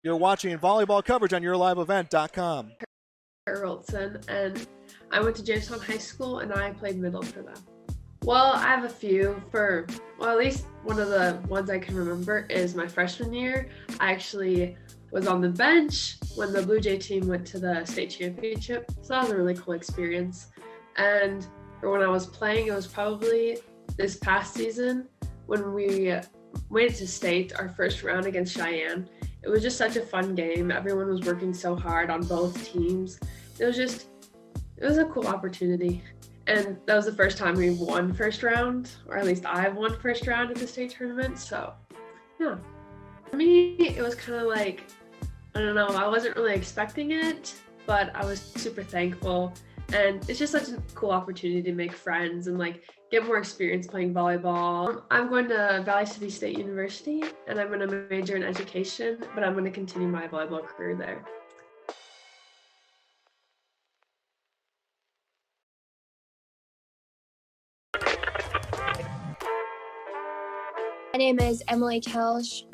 S2: You're watching volleyball coverage on yourliveevent.com.
S9: Haroldson, and I went to Jamestown High School, and I played middle for them. Well, I have a few at least one of the ones I can remember is my freshman year. I actually was on the bench when the Blue Jay team went to the state championship, so that was a really cool experience. And for when I was playing, it was probably this past season when we went to state, our first round against Cheyenne. It was just such a fun game. Everyone was working so hard on both teams. It was a cool opportunity. And that was the first time we won first round, or at least I've won first round at the state tournament. So, yeah. For me, it was kind of like, I don't know, I wasn't really expecting it, but I was super thankful. And it's just such a cool opportunity to make friends and like get more experience playing volleyball. I'm going to Valley City State University, and I'm going to major in education, but I'm going to continue my volleyball career there.
S12: My name is Emily Kelsch.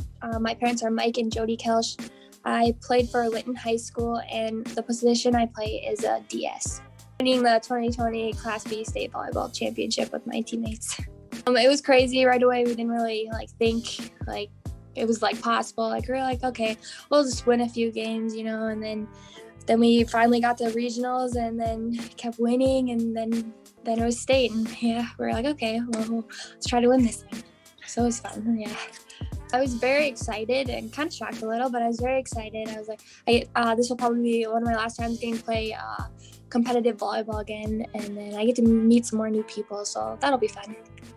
S12: My parents are Mike and Jody Kelsch. I played for Linton High School, and the position I play is a DS. Winning the 2020 Class B State Volleyball Championship with my teammates. It was crazy right away. We didn't really think it was possible. We were okay, we'll just win a few games, and then we finally got to regionals, and then kept winning, and then it was state, and yeah, we were okay, well, let's try to win this thing. So it was fun, yeah. I was very excited and kind of shocked a little, but I was very excited. I was this will probably be one of my last times getting to play competitive volleyball again, and then I get to meet some more new people, so that'll be fun.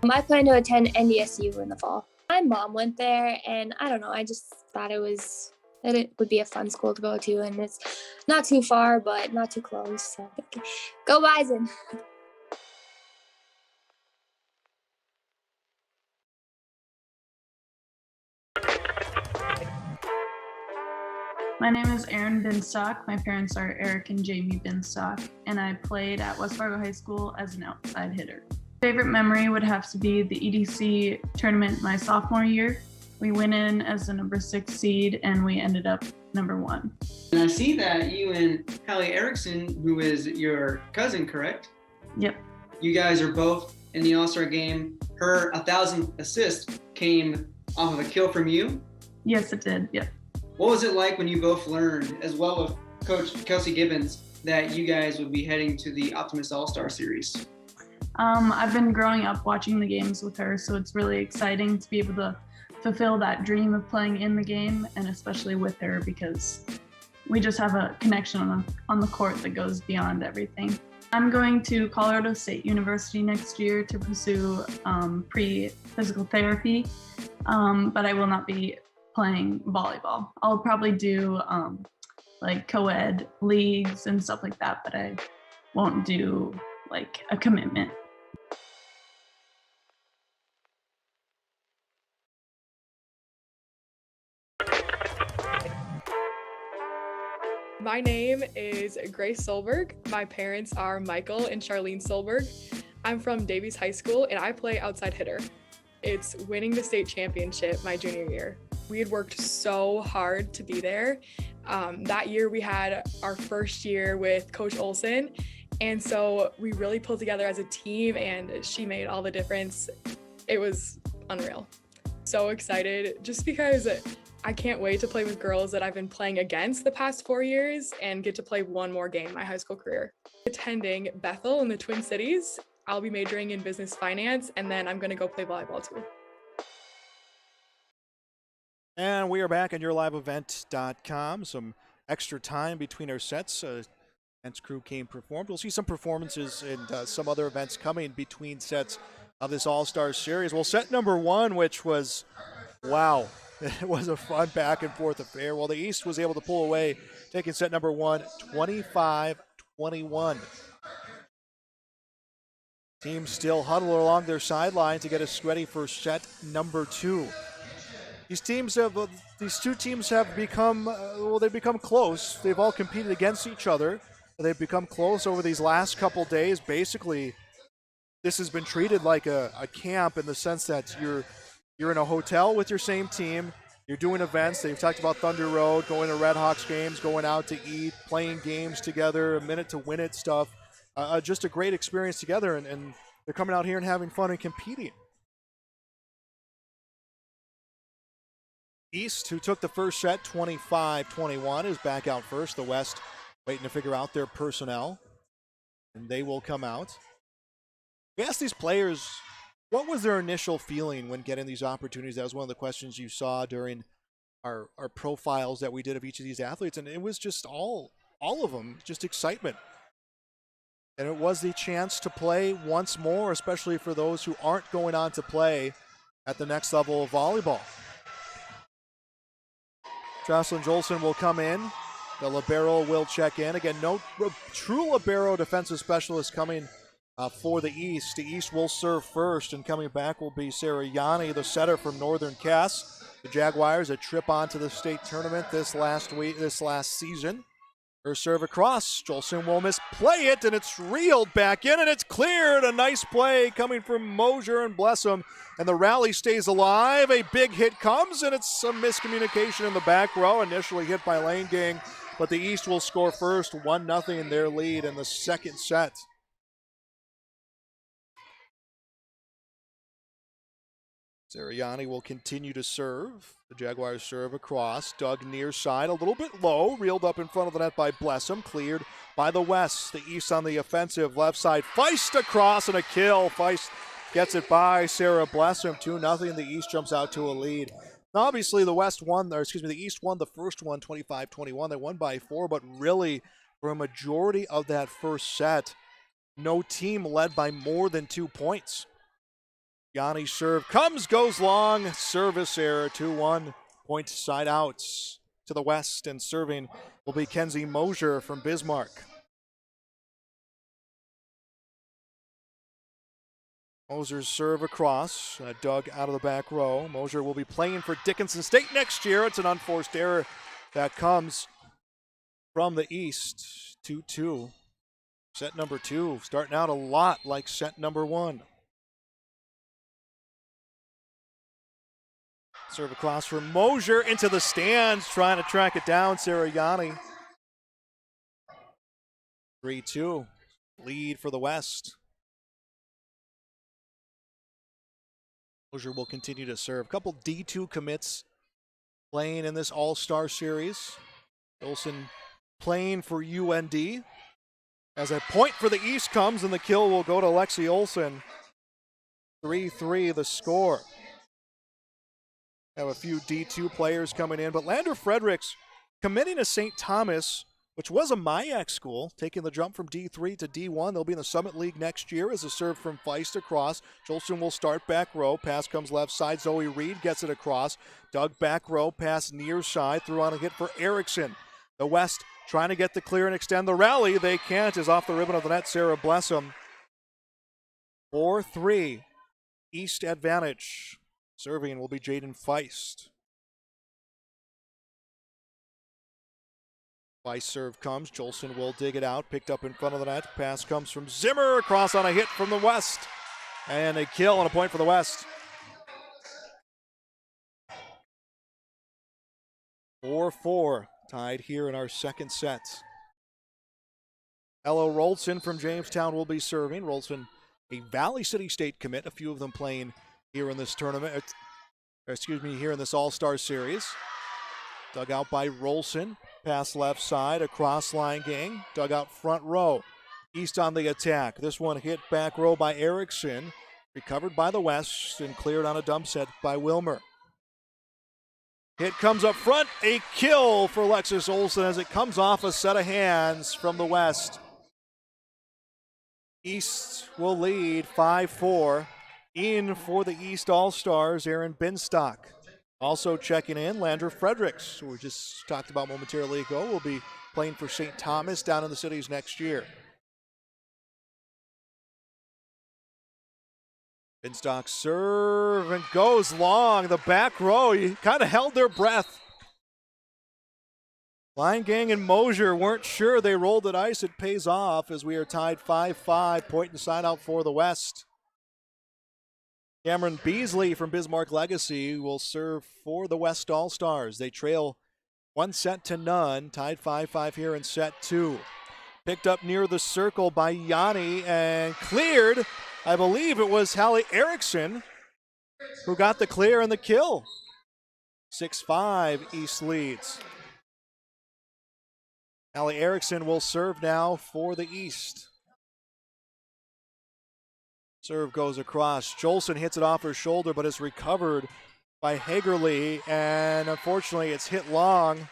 S12: I plan to attend NDSU in the fall. My mom went there, and I don't know, I just thought it would be a fun school to go to, and it's not too far, but not too close, so go Bison!
S13: My name is Erin Binstock. My parents are Eric and Jamie Binstock, and I played at West Fargo High School as an outside hitter. Favorite memory would have to be the EDC tournament my sophomore year. We went in as the number 6 seed, and we ended up number 1.
S8: And I see that you and Callie Erickson, who is your cousin, correct?
S13: Yep.
S8: You guys are both in the All-Star game. Her 1,000 assists came off of a kill from you?
S13: Yes, it did. Yep.
S8: What was it like when you both learned, as well with Coach Kelsey Gibbons, that you guys would be heading to the Optimist All-Star Series?
S13: I've been growing up watching the games with her, so it's really exciting to be able to fulfill that dream of playing in the game, and especially with her, because we just have a connection on the court that goes beyond everything. I'm going to Colorado State University next year to pursue pre-physical therapy, but I will not be playing volleyball. I'll probably do like co-ed leagues and stuff like that, but I won't do like a commitment.
S14: My name is Grace Solberg. My parents are Michael and Charlene Solberg. I'm from Davies High School and I play outside hitter. It's winning the state championship my junior year. We had worked so hard to be there. That year we had our first year with Coach Olson, and so we really pulled together as a team and she made all the difference. It was unreal. So excited just because I can't wait to play with girls that I've been playing against the past 4 years and get to play one more game my high school career. Attending Bethel in the Twin Cities, I'll be majoring in business finance, and then I'm gonna go play volleyball too.
S2: And we are back at yourliveevent.com. Some extra time between our sets. Events crew came performed. We'll see some performances and some other events coming between sets of this All-Star Series. Well, set number one, which was, wow, it was a fun back and forth affair. Well, the East was able to pull away, taking set number one, 25-21. Teams still huddle along their sideline to get us ready for set number two. These two teams have become, they've become close. They've all competed against each other. They've become close over these last couple days. Basically, this has been treated like a camp in the sense that you're in a hotel with your same team. You're doing events. They've talked about Thunder Road, going to Red Hawks games, going out to eat, playing games together, a minute to win it stuff. Just a great experience together, and they're coming out here and having fun and competing. East, who took the first set 25-21, is back out first. The West waiting to figure out their personnel, and they will come out. We asked these players, what was their initial feeling when getting these opportunities? That was one of the questions you saw during our profiles that we did of each of these athletes, and it was just all of them, just excitement. And it was the chance to play once more, especially for those who aren't going on to play at the next level of volleyball. Jocelyn Jolson will come in. The libero will check in. Again, no true libero defensive specialist coming for the East. The East will serve first, and coming back will be Sarah Yanni, the setter from Northern Cass. The Jaguars, a trip onto the state tournament this last season. Her serve across. Jolson will misplay it, and it's reeled back in, and it's cleared. A nice play coming from Moser and Blessum, and the rally stays alive. A big hit comes, and it's some miscommunication in the back row. Initially hit by Lane Gang, but the East will score first, 1-0 in their lead in the second set. Sariani will continue to serve. The Jaguars serve across. Dug near side, a little bit low. Reeled up in front of the net by Blessum. Cleared by the West. The East on the offensive. Left side. Feist across and a kill. Feist gets it by Sarah Blessum. 2-0. The East jumps out to a lead. Obviously, the East won the first one, 25-21. They won by 4, but really, for a majority of that first set, no team led by more than 2 points. Yanni's serve comes, goes long, service error, 2-1, point side outs to the West, and serving will be Kenzie Moser from Bismarck. Moser's serve across, dug out of the back row. Moser will be playing for Dickinson State next year. It's an unforced error that comes from the East, 2-2. Set number 2, starting out a lot like set number 1. Serve across from Moser into the stands, trying to track it down, Sarah Yanni. 3-2, lead for the West. Moser will continue to serve. A couple D2 commits playing in this All-Star Series. Wilson playing for UND. As a point for the East comes, and the kill will go to Lexi Olsen. 3-3 the score. Have a few D2 players coming in, but Lander Fredericks committing to St. Thomas, which was a MIAC school, taking the jump from D3 to D1. They'll be in the Summit League next year as a serve from Feist across. Jolson will start back row. Pass comes left side. Zoe Reed gets it across. Doug back row. Pass near side. Threw on a hit for Erickson. The West trying to get the clear and extend the rally. They can't. Is off the ribbon of the net. Sarah Blessum. 4-3. East advantage. Serving will be Jaden Feist. Feist serve comes. Jolson will dig it out. Picked up in front of the net. Pass comes from Zimmer. Across on a hit from the West. And a kill and a point for the West. 4-4. Tied here in our second set. Ella Rolson from Jamestown will be serving. Rolson, a Valley City State commit. A few of them playing here in this tournament. Here in this All-Star Series. Dug out by Rolson. Pass left side. Across line gang. Dug out front row. East on the attack. This one hit back row by Erickson. Recovered by the West and cleared on a dump set by Wilmer. Hit comes up front. A kill for Lexus Olsen as it comes off a set of hands from the West. East will lead 5-4. In for the East All-Stars, Aaron Binstock. Also checking in, Landra Fredericks, who we just talked about momentarily ago, will be playing for St. Thomas down in the cities next year. Binstock serve and goes long. The back row, you kind of held their breath. Line Gang and Moser weren't sure. They rolled it ice. It pays off as we are tied 5-5. Point and side out for the West. Cameron Beasley from Bismarck Legacy will serve for the West All-Stars. They trail 1-0, tied 5-5 here in set 2. Picked up near the circle by Yanni and cleared. I believe it was Hallie Erickson who got the clear and the kill. 6-5, East leads. Hallie Erickson will serve now for the East. Serve goes across. Jolson hits it off her shoulder, but is recovered by Hagerly, and unfortunately it's hit long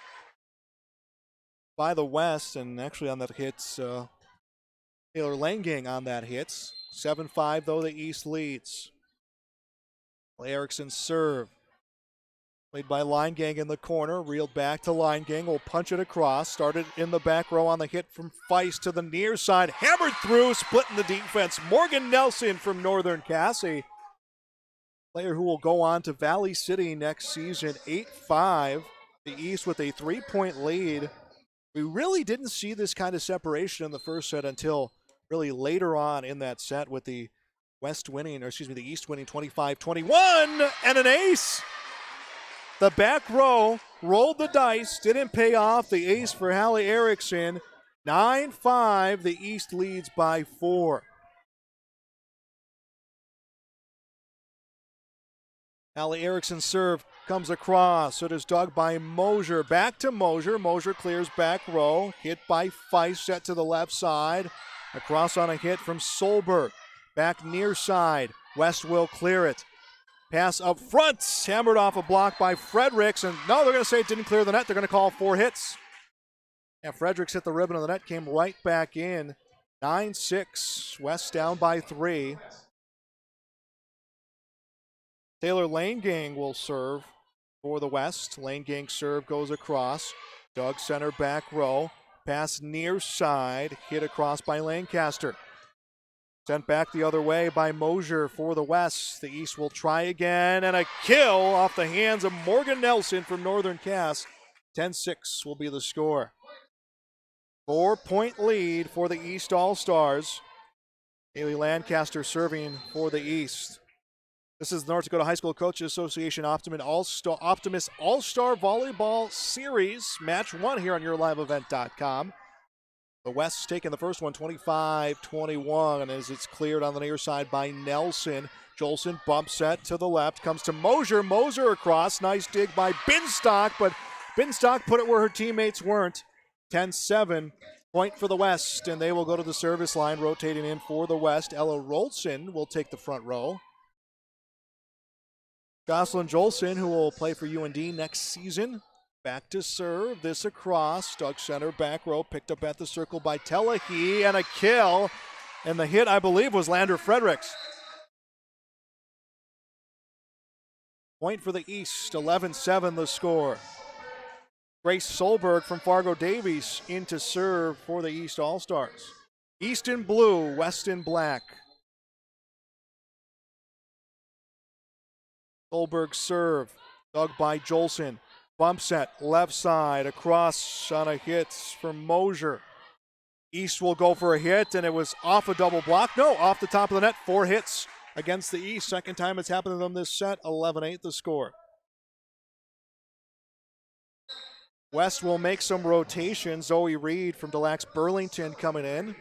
S2: by the West, and actually on that hits Taylor Langang on that hits. 7-5 though, the East leads. Erickson's serve. Played by Langang in the corner, reeled back to Langang, will punch it across. Started in the back row on the hit from Feist to the near side. Hammered through, splitting the defense. Morgan Nelson from Northern Cassie. Player who will go on to Valley City next season. 8-5, the East with a 3-point lead. We really didn't see this kind of separation in the first set until really later on in that set with the East winning 25-21 and an ace. The back row rolled the dice, didn't pay off. The ace for Hallie Erickson. 9-5, the East leads by 4. Hallie Erickson's serve comes across. It is dug by Moser. Back to Moser. Moser clears back row. Hit by Feist, set to the left side. Across on a hit from Solberg. Back near side. West will clear it. Pass up front, hammered off a block by Fredericks, and no, they're going to say it didn't clear the net. They're going to call 4 hits. And Fredericks hit the ribbon of the net, came right back in. 9-6, West down by 3. Taylor Langang will serve for the West. Langang serve goes across. Doug center back row. Pass near side, hit across by Lancaster. Sent back the other way by Moser for the West. The East will try again, and a kill off the hands of Morgan Nelson from Northern Cass. 10-6 will be the score. 4-point lead for the East All-Stars. Haley Lancaster serving for the East. This is the North Dakota High School Coaches Association Optimist All-Star Volleyball Series, Match 1 here on YourLiveEvent.com. The West's taking the first one, 25-21, as it's cleared on the near side by Nelson. Jolson bump set to the left, comes to Moser. Moser across, nice dig by Binstock, but Binstock put it where her teammates weren't. 10-7, point for the West, and they will go to the service line, rotating in for the West. Ella Rolson will take the front row. Jocelyn Jolson, who will play for UND next season. Back to serve, this across, dug center, back row, picked up at the circle by Telehi, and a kill. And the hit, I believe, was Lander Fredericks. Point for the East, 11-7 the score. Grace Solberg from Fargo Davies in to serve for the East All-Stars. East in blue, West in black. Solberg serve, dug by Jolson. Bump set, left side, across on a hit from Moser. East will go for a hit, and it was off a double block. No, off the top of the net, 4 hits against the East. Second time it's happened to them this set, 11-8 the score. West will make some rotations. Zoe Reed from Delax Burlington coming in.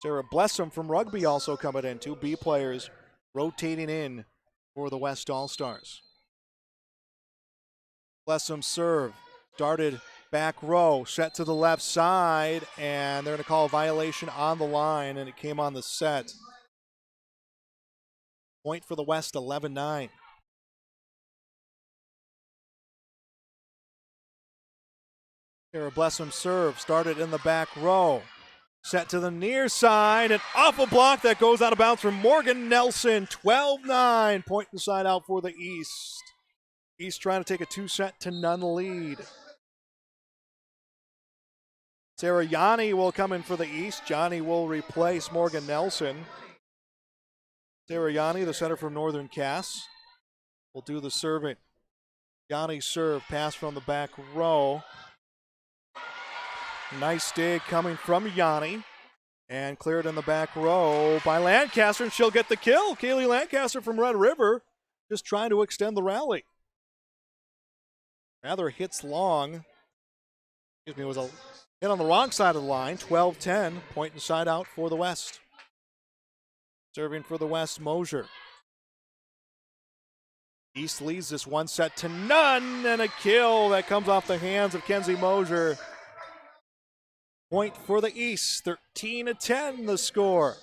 S2: Sarah Blessum from Rugby also coming in. 2 B players rotating in for the West All-Stars. Blessum serve, started back row, set to the left side, and they're going to call a violation on the line, and it came on the set. Point for the West, 11-9. Sarah Blessum serve, started in the back row, set to the near side, and off a block that goes out of bounds from Morgan Nelson, 12-9, point inside out for the East. East trying to take a 2-0 lead. Sarah Yanni will come in for the East. Johnny will replace Morgan Nelson. Sarah Yanni, the center from Northern Cass, will do the serving. Yanni serve, pass from the back row. Nice dig coming from Yanni. And cleared in the back row by Lancaster, and she'll get the kill. Kaylee Lancaster from Red River just trying to extend the rally. Rather hits long. Excuse me, it was a hit on the wrong side of the line. 12-10, point inside out for the West. Serving for the West, Moser. East leads this 1-0, and a kill that comes off the hands of Kenzie Moser. Point for the East, 13-10 the score.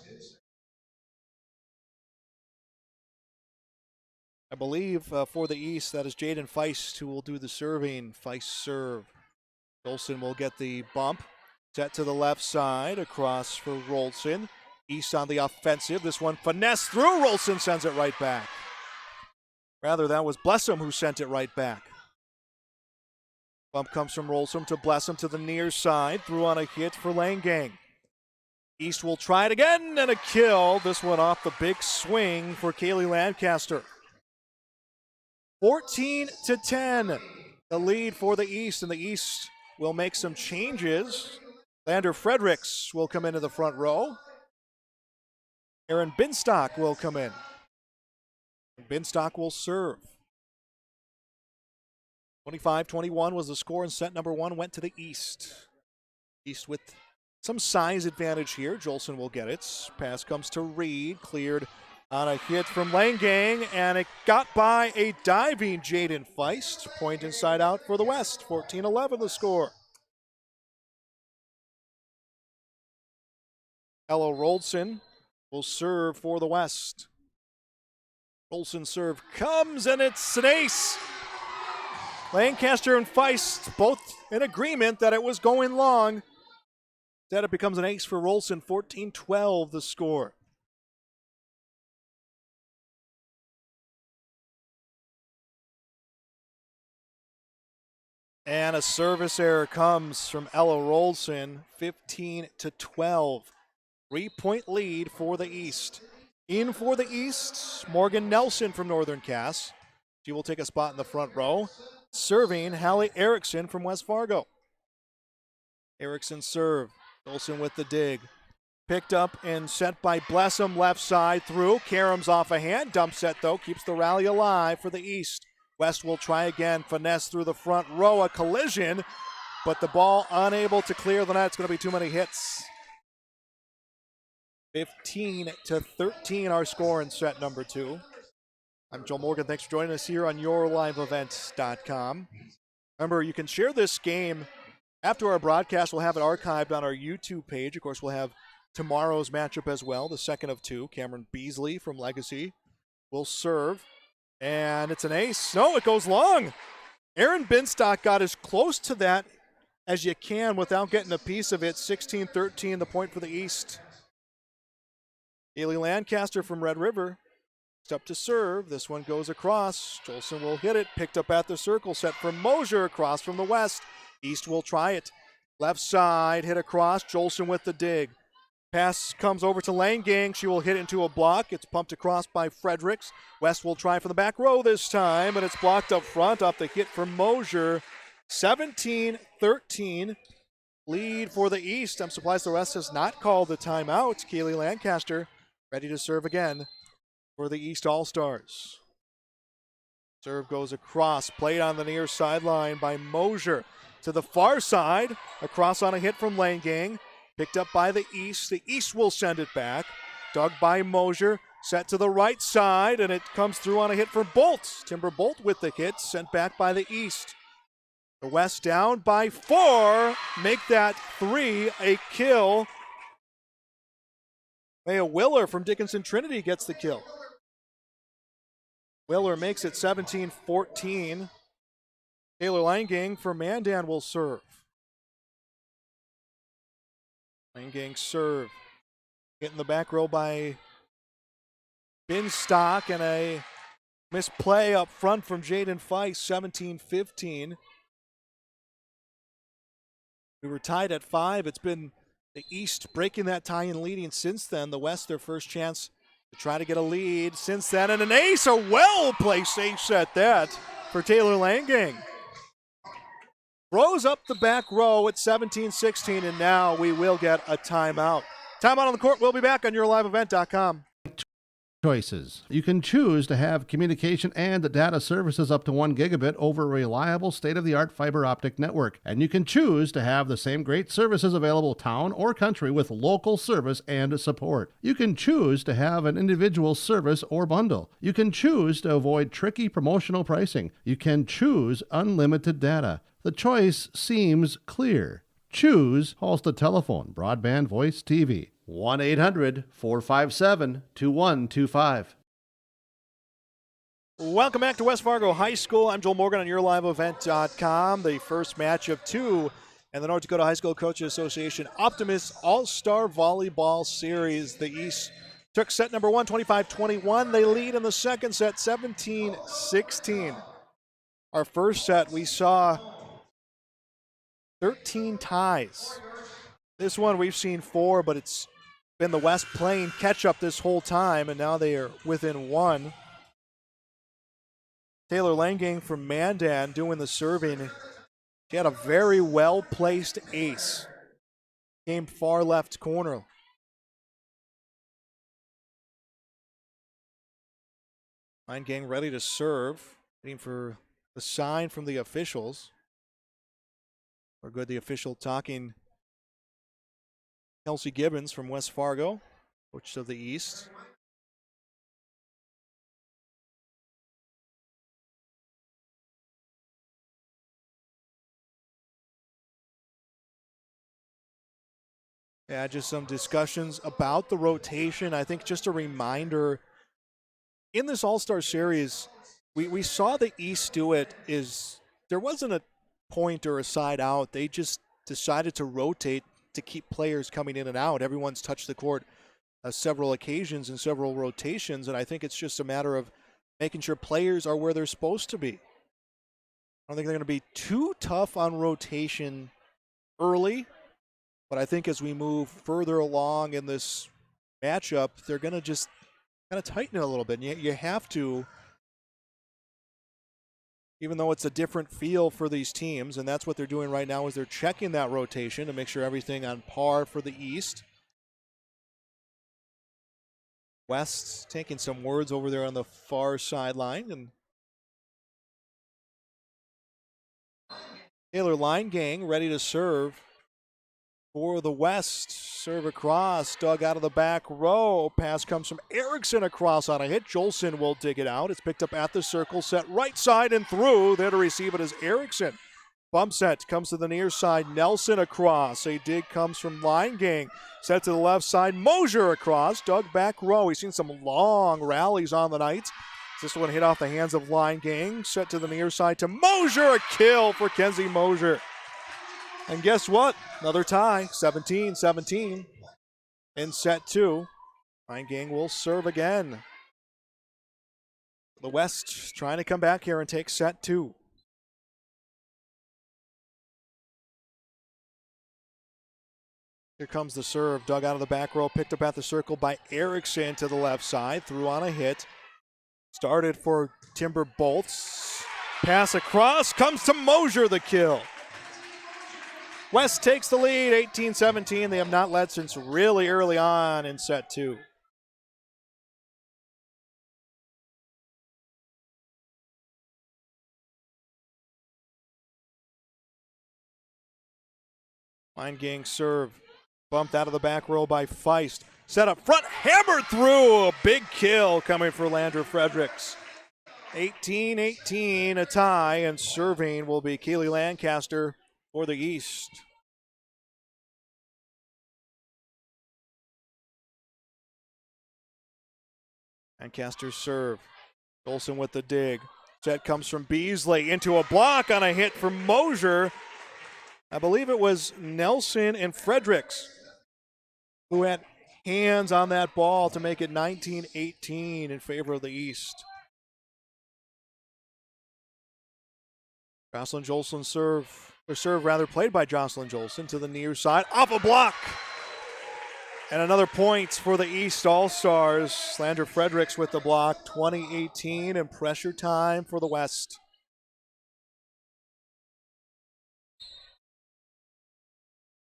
S2: I believe for the East, that is Jaden Feist who will do the serving. Feist serve. Rolson will get the bump. Set to the left side, across for Rolson. East on the offensive. This one finesse through. Rolson sends it right back. Rather, that was Blessum who sent it right back. Bump comes from Rolson to Blessum to the near side. Through on a hit for Langang. East will try it again, and a kill. This one off the big swing for Kaylee Lancaster. 14-10, the lead for the East, and the East will make some changes. Lander Fredericks will come into the front row. Aaron Binstock will come in. Binstock will serve. 25-21 was the score, and set number 1 went to the East. East with some size advantage here. Jolson will get it. Pass comes to Reed, cleared on a hit from Langang, and it got by a diving Jaden Feist. Point inside out for the West. 14-11 the score. Ella Rolson will serve for the West. Rolson serve comes, and it's an ace. Lancaster and Feist both in agreement that it was going long. Instead, it becomes an ace for Rolson. 14-12 the score. And a service error comes from Ella Rolson, 15-12. 3-point lead for the East. In for the East, Morgan Nelson from Northern Cass. She will take a spot in the front row. Serving, Hallie Erickson from West Fargo. Erickson serve. Olsen with the dig. Picked up and sent by Blessum, left side through. Karams off a hand. Dump set, though, keeps the rally alive for the East. West will try again. Finesse through the front row. A collision. but the ball unable to clear the net. It's going to be too many hits. 15-13 our score in set number 2. I'm Joel Morgan. Thanks for joining us here on yourliveevents.com. Remember, you can share this game after our broadcast. We'll have it archived on our YouTube page. Of course, we'll have tomorrow's matchup as well, the second of 2. Cameron Beasley from Legacy will serve, and it's an ace. No, it goes long. Aaron Binstock got as close to that as you can without getting a piece of it. 16-13, the point for the East. Haley Lancaster from Red River is up to serve. This one goes across. Jolson will hit it. Picked up at the circle. Set for Moser across from the West. East will try it. Left side, hit across. Jolson with the dig. Pass comes over to Langang. She will hit into a block. It's pumped across by Fredericks. West will try from the back row this time, and it's blocked up front off the hit from Moser. 17-13. Lead for the East. I'm surprised the West has not called the timeout. Keely Lancaster ready to serve again for the East All-Stars. Serve goes across. Played on the near sideline by Moser. To the far side. Across on a hit from Langang. Picked up by the East. The East will send it back. Dug by Moser. Set to the right side, and it comes through on a hit from Bolt. Timber Bolt with the hit. Sent back by the East. The West down by 4. Make that 3 a kill. Maya Willer from Dickinson Trinity gets the kill. Willer makes it 17-14. Taylor Langang for Mandan will serve. Langang serve. Getting the back row by Binstock, and a misplay up front from Jaden Feist, 17-15. We were tied at 5. It's been the East breaking that tie and leading since then. The West, their first chance to try to get a lead since then. And an ace, a well-placed ace at that for Taylor Langang. Throws up the back row at 17-16, and now we will get a timeout. Timeout on the court. We'll be back on yourliveevent.com.
S1: Choices. You can choose to have communication and data services up to 1 gigabit over a reliable state-of-the-art fiber optic network. And you can choose to have the same great services available town or country with local service and support. You can choose to have an individual service or bundle. You can choose to avoid tricky promotional pricing. You can choose unlimited data. The choice seems clear. Choose Halstead Telephone, Broadband Voice TV. 1-800-457-2125.
S2: Welcome back to West Fargo High School. I'm Joel Morgan on yourliveevent.com. The first match of 2 in the North Dakota High School Coaches Association Optimist All-Star Volleyball Series. The East took set number 1, 25-21. They lead in the second set, 17-16. Our first set, we saw 13 ties. This one we've seen 4, but it's been the West playing catch-up this whole time, and now they are within 1. Taylor Langang from Mandan doing the serving. She had a very well-placed ace. Came far left corner. Langang ready to serve. Waiting for the sign from the officials. We're good, the official talking Kelsey Gibbons from West Fargo, coach of the East. Yeah, just some discussions about the rotation. I think just a reminder, in this All-Star Series, we saw the East do it. There wasn't a point or a side out. They just decided to rotate to keep players coming in and out. Everyone's touched the court several occasions and several rotations, and I think it's just a matter of making sure players are where they're supposed to be. I don't think they're going to be too tough on rotation early, but I think as we move further along in this matchup, they're going to just kind of tighten it a little bit. And you have to, even though it's a different feel for these teams, and that's what they're doing right now is they're checking that rotation to make sure everything on par for the East. West taking some words over there on the far sideline, and Taylor Line Gang ready to serve for the West. Serve across, dug out of the back row. Pass comes from Erickson across on a hit. Jolson will dig it out. It's picked up at the circle, set right side and through. There to receive it is Erickson. Bump set comes to the near side. Nelson across. A dig comes from Line Gang. Set to the left side. Moser across. Dug back row. We've seen some long rallies on the night. This one hit off the hands of Line Gang. Set to the near side to Moser. A kill for Kenzie Moser. And guess what? Another tie. 17-17 in set 2. Line Gang will serve again. The West trying to come back here and take set 2. Here comes the serve, dug out of the back row, picked up at the circle by Erickson to the left side, threw on a hit. Started for Timber Bolts. Pass across, comes to Moser, the kill. West takes the lead, 18-17. They have not led since really early on in set 2. Line Gang serve. Bumped out of the back row by Feist. Set up front, hammered through. A big kill coming for Landra Fredericks. 18-18, a tie, and serving will be Keely Lancaster for the East. Lancaster serve. Olsen with the dig. Set comes from Beasley into a block on a hit from Moser. I believe it was Nelson and Fredericks who had hands on that ball to make it 19-18 in favor of the East. Jocelyn Jolson serve played by Jocelyn Jolson to the near side, off a block. And another point for the East All-Stars. Landra Fredericks with the block, 20-18, and pressure time for the West.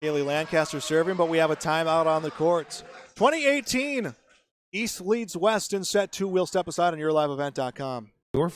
S2: Keely Lancaster serving, but we have a timeout on the courts. 20-18, East leads West in set 2. We'll step aside on YourLiveEvent.com.
S6: Your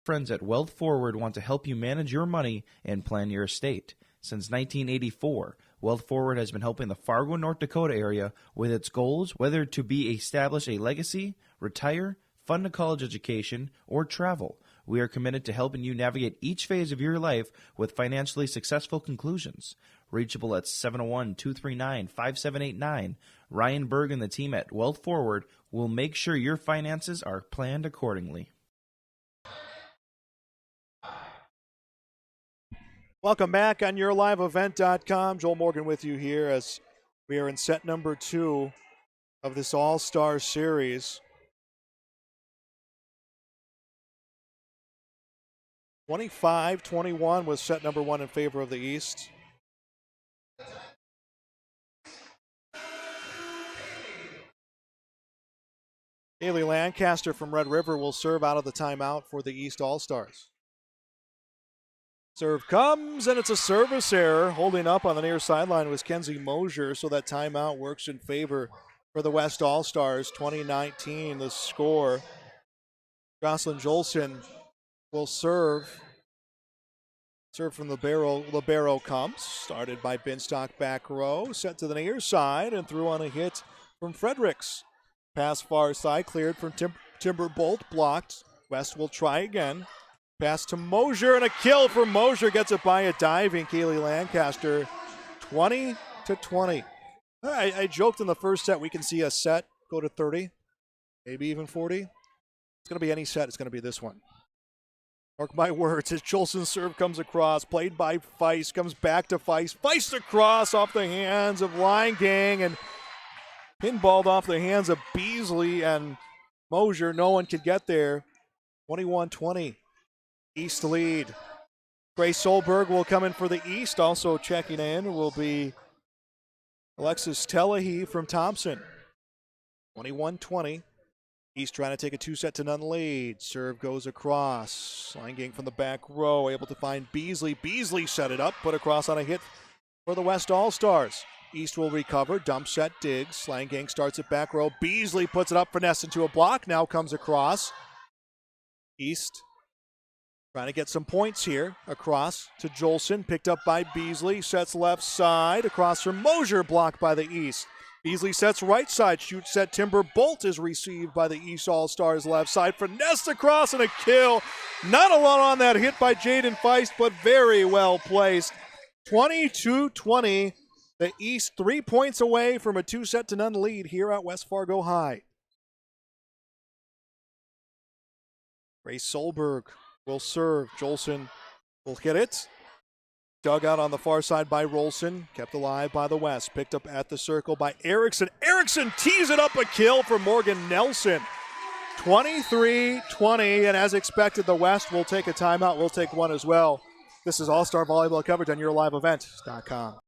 S6: friends at Wealth Forward want to help you manage your money and plan your estate. Since 1984, Wealth Forward has been helping the Fargo, North Dakota area with its goals, whether to be establish a legacy, retire, fund a college education, or travel. We are committed to helping you navigate each phase of your life with financially successful conclusions. Reachable at 701-239-5789. Ryan Berg and the team at Wealth Forward will make sure your finances are planned accordingly.
S2: Welcome back on YourLiveEvent.com. Joel Morgan with you here as we are in set number 2 of this All-Star Series. 25-21 was set number 1 in favor of the East. Keely Lancaster from Red River will serve out of the timeout for the East All-Stars. Serve comes, and it's a service error. Holding up on the near sideline was Kenzie Moser, so that timeout works in favor for the West All-Stars. 2019, the score. Jocelyn Jolson will serve. Serve from the barrel. Libero comes. Started by Binstock back row. Set to the near side and threw on a hit from Fredericks. Pass far side cleared from Timber Bolt. Blocked. West will try again. Pass to Moser and a kill for Moser. Gets it by a diving Keely Lancaster. 20-20. I joked in the first set we can see a set go to 30. Maybe even 40. It's going to be any set. It's going to be this one. Mark my words, as Jolson's serve comes across, played by Feist, comes back to Feist. Feist across off the hands of Line Gang and pinballed off the hands of Beasley and Moser. No one could get there. 21-20, East lead. Grace Solberg will come in for the East. Also checking in will be Alexis Telehi from Thompson. 21-20. East trying to take a 2-set-to-none lead. Serve goes across. Line Gang from the back row, able to find Beasley. Beasley set it up, put across on a hit for the West All-Stars. East will recover, dump set, digs. Line Gang starts at back row. Beasley puts it up, finesse into a block, now comes across. East Trying to get some points here. Across to Jolson, picked up by Beasley. Sets left side. Across from Moser, blocked by the East. Beasley sets right side. Shoots set Timber. Bolt is received by the East All-Stars left side. Finesse across and a kill. Not a lot on that hit by Jaden Feist, but very well placed. 22-20. The East 3 points away from a 2-0 lead here at West Fargo High. Grace Solberg will serve. Jolson will hit it. Dug out on the far side by Rolson. Kept alive by the West. Picked up at the circle by Erickson. Erickson tees it up, a kill for Morgan Nelson. 23-20, and as expected, the West will take a timeout. We'll take one as well. This is All-Star Volleyball coverage on YourLiveEvent.com.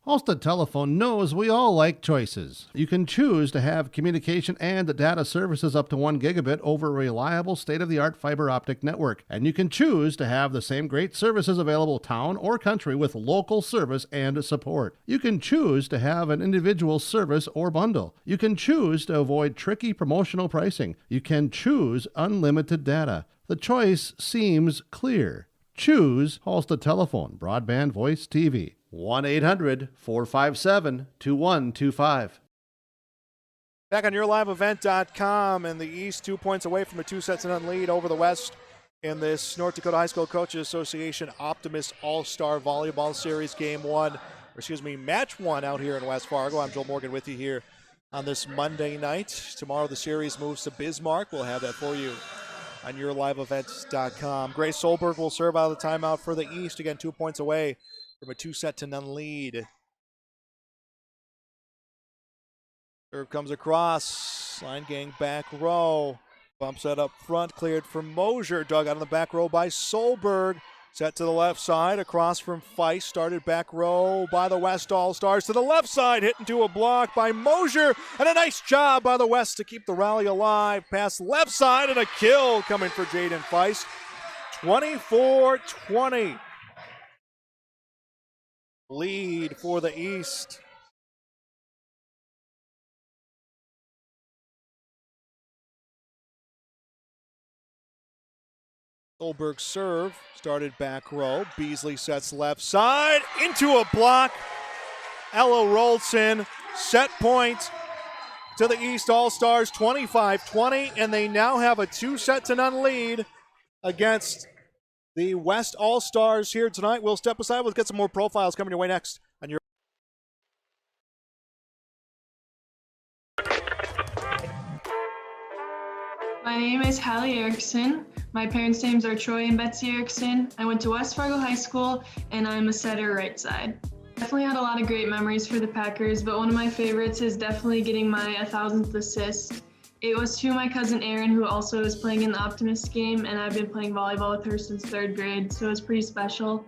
S1: Halstead Telephone knows we all like choices. You can choose to have communication and data services up to 1 gigabit over a reliable state-of-the-art fiber optic network. And you can choose to have the same great services available town or country with local service and support. You can choose to have an individual service or bundle. You can choose to avoid tricky promotional pricing. You can choose unlimited data. The choice seems clear. Choose Halstead Telephone, broadband voice TV. 1-800-457-2125.
S2: Back on YourLiveEvent.com, and the East 2 points away from a 2-0 lead over the West in this North Dakota High School Coaches Association Optimist All-Star Volleyball Series Match 1 out here in West Fargo. I'm Joel Morgan with you here on this Monday night. Tomorrow the series moves to Bismarck. We'll have that for you on YourLiveEvent.com. Grace Solberg will serve out of the timeout for the East. Again, 2 points away from a 2-0 lead. Serve comes across. Line gang back row. Bumps that up front. Cleared for Moser. Dug out on the back row by Solberg. Set to the left side. Across from Feist. Started back row by the West All-Stars. To the left side. Hit into a block by Moser. And a nice job by the West to keep the rally alive. Pass left side and a kill coming for Jaden Feist. 24-20. Lead for the East. Solberg serve, started back row. Beasley sets left side, into a block. Ella Rolson, set point to the East All-Stars, 25-20, and they now have a 2-0 lead against the West All-Stars here tonight. We'll step aside. We'll get some more profiles coming your way next on your.
S13: My name is Hallie Erickson. My parents' names are Troy and Betsy Erickson. I went to West Fargo High School, and I'm a setter right side. Definitely had a lot of great memories for the Packers, but one of my favorites is definitely getting my 1,000th assist. It was to my cousin Erin, who also is playing in the Optimist game, and I've been playing volleyball with her since 3rd grade, so it's pretty special.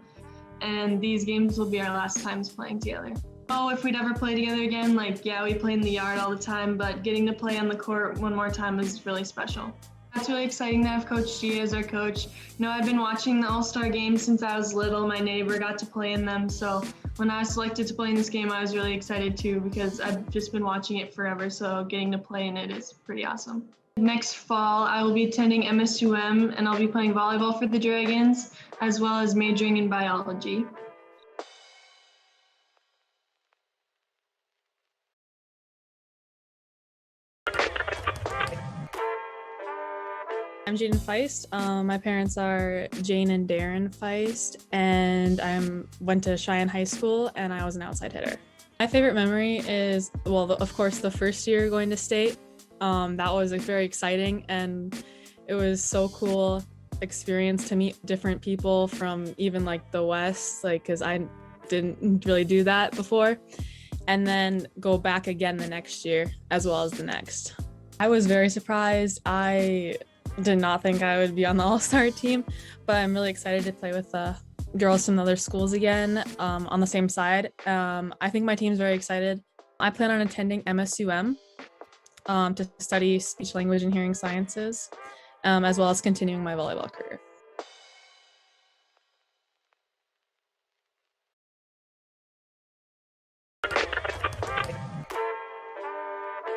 S13: And these games will be our last times playing together. Oh, if we'd ever play together again, we play in the yard all the time, but getting to play on the court one more time is really special. It's really exciting to have Coach G as our coach. I've been watching the All-Star games since I was little. My neighbor got to play in them, so when I was selected to play in this game, I was really excited too because I've just been watching it forever, so getting to play in it is pretty awesome. Next fall, I will be attending MSUM, and I'll be playing volleyball for the Dragons, as well as majoring in biology.
S15: I'm Jaden Feist. My parents are Jane and Darren Feist, and I went to Cheyenne High School, and I was an outside hitter. My favorite memory is, of course, the first year going to state. That was very exciting, and it was so cool experience to meet different people from even the West, because I didn't really do that before, and then go back again the next year as well as the next. I was very surprised. I did not think I would be on the All-Star team, but I'm really excited to play with the girls from the other schools again on the same side. I think my team's very excited. I plan on attending MSUM to study speech, language, and hearing sciences, as well as continuing my volleyball career.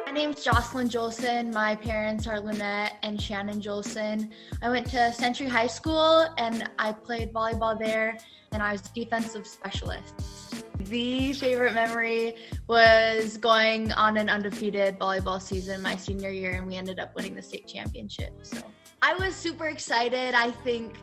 S16: My name's Jocelyn Jolson. My parents are Lynette and Shannon Jolson. I went to Century High School and I played volleyball there, and I was a defensive specialist. The favorite memory was going on an undefeated volleyball season my senior year, and we ended up winning the state championship. So I was super excited. I think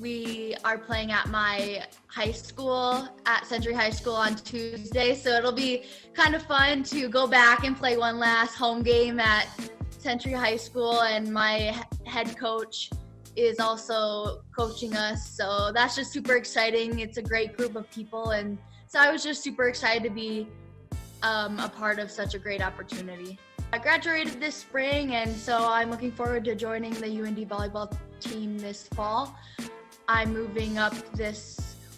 S16: we are playing at my high school, at Century High School, on Tuesday, so it'll be kind of fun to go back and play one last home game at Century High School, and my head coach is also coaching us, so that's just super exciting. It's a great group of people, and so I was just super excited to be a part of such a great opportunity. I graduated this spring, and so I'm looking forward to joining the UND volleyball team this fall. I'm moving up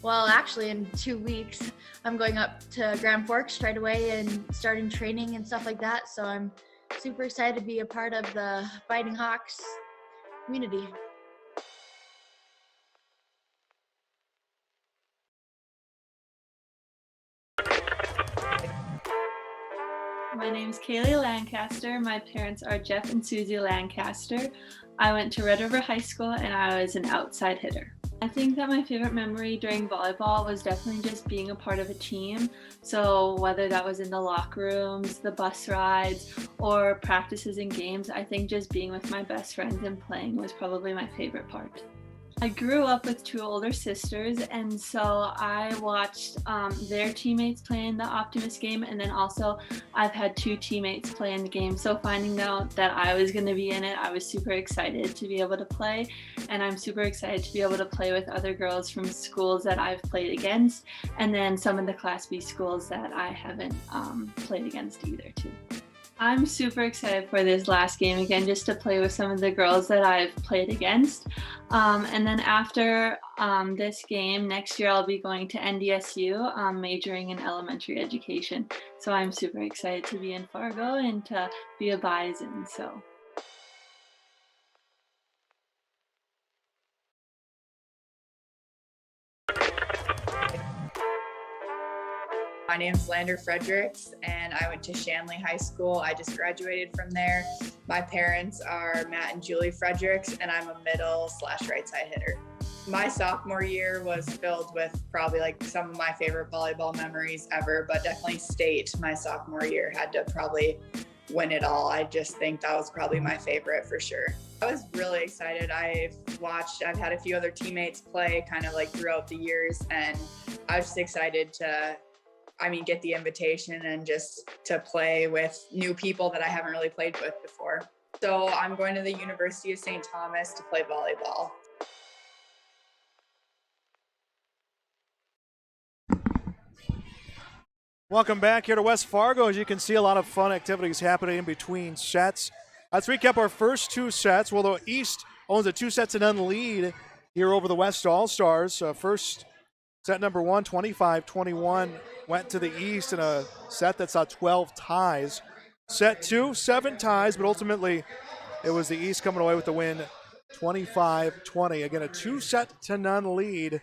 S16: actually in 2 weeks. I'm going up to Grand Forks right away and starting training and stuff like that, so I'm super excited to be a part of the Fighting Hawks community.
S17: My name's Kaylee Lancaster. My parents are Jeff and Susie Lancaster. I went to Red River High School and I was an outside hitter. I think that my favorite memory during volleyball was definitely just being a part of a team. So whether that was in the locker rooms, the bus rides, or practices and games, I think just being with my best friends and playing was probably my favorite part. I grew up with 2 older sisters, and so I watched their teammates play in the Optimist game, and then also I've had 2 teammates play in the game. So finding out that I was going to be in it, I was super excited to be able to play, and I'm super excited to be able to play with other girls from schools that I've played against, and then some of the Class B schools that I haven't played against either too. I'm super excited for this last game again, just to play with some of the girls that I've played against. And then after this game, next year I'll be going to NDSU, majoring in elementary education. So I'm super excited to be in Fargo and to be a Bison. So.
S18: My name's Lander Fredericks, and I went to Shanley High School. I just graduated from there. My parents are Matt and Julie Fredericks, and I'm a middle/right side hitter. My sophomore year was filled with probably like some of my favorite volleyball memories ever, but definitely state my sophomore year had to probably win it all. I just think that was probably my favorite for sure. I was really excited. I've had a few other teammates play kind of like throughout the years, and I was just excited to get the invitation and just to play with new people that I haven't really played with before. So I'm going to the University of St. Thomas to play volleyball.
S2: Welcome back here to West Fargo. As you can see, a lot of fun activities happening in between sets. Let's recap our first 2 sets. Well, the East owns a 2-0 lead here over the West All-Stars. First set number 1, 25-21, went to the East in a set that saw 12 ties. Set 2, 7 ties, but ultimately it was the East coming away with the win, 25-20. Again, a 2-0 lead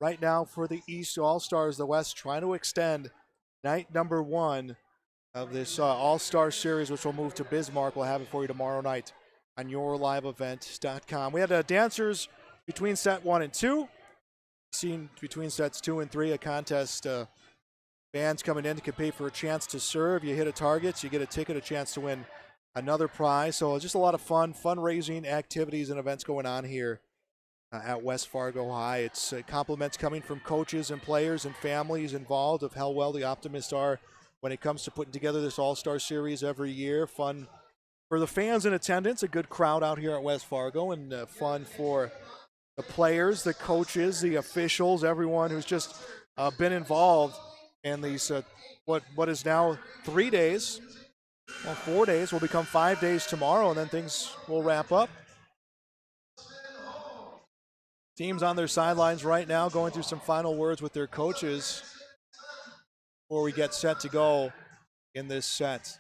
S2: right now for the East All-Stars. The West trying to extend night number 1 of this All-Star Series, which will move to Bismarck. We'll have it for you tomorrow night on yourliveevent.com. We had dancers between set 1 and 2. Seen between sets 2 and 3, a contest. Fans coming in to compete for a chance to serve. You hit a target, you get a ticket, a chance to win another prize. So just a lot of fundraising activities and events going on here at West Fargo High. It's compliments coming from coaches and players and families involved of how well the Optimists are when it comes to putting together this All-Star Series every year. Fun for the fans in attendance, a good crowd out here at West Fargo, and fun for the players, the coaches, the officials, everyone who's just been involved in these, what is now 3 days, 4 days, will become 5 days tomorrow, and then things will wrap up. Teams on their sidelines right now going through some final words with their coaches before we get set to go in this set.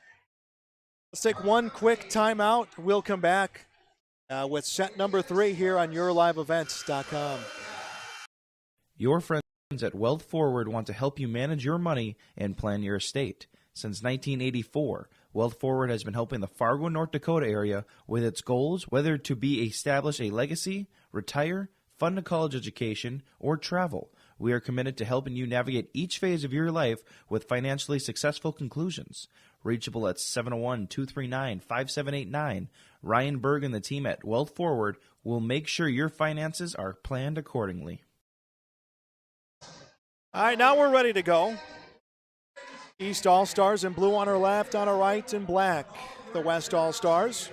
S2: Let's take one quick timeout. We'll come back with set number 3 here on yourliveevents.com.
S6: Your friends at Wealth Forward want to help you manage your money and plan your estate. Since 1984, Wealth Forward has been helping the Fargo, North Dakota area with its goals, whether to be establish a legacy, retire, fund a college education, or travel. We are committed to helping you navigate each phase of your life with financially successful conclusions. Reachable at 701-239-5789. Ryan Berg and the team at Wealth Forward will make sure your finances are planned accordingly.
S2: All right, now we're ready to go. East All-Stars in blue on our left, on our right in black. The West All-Stars.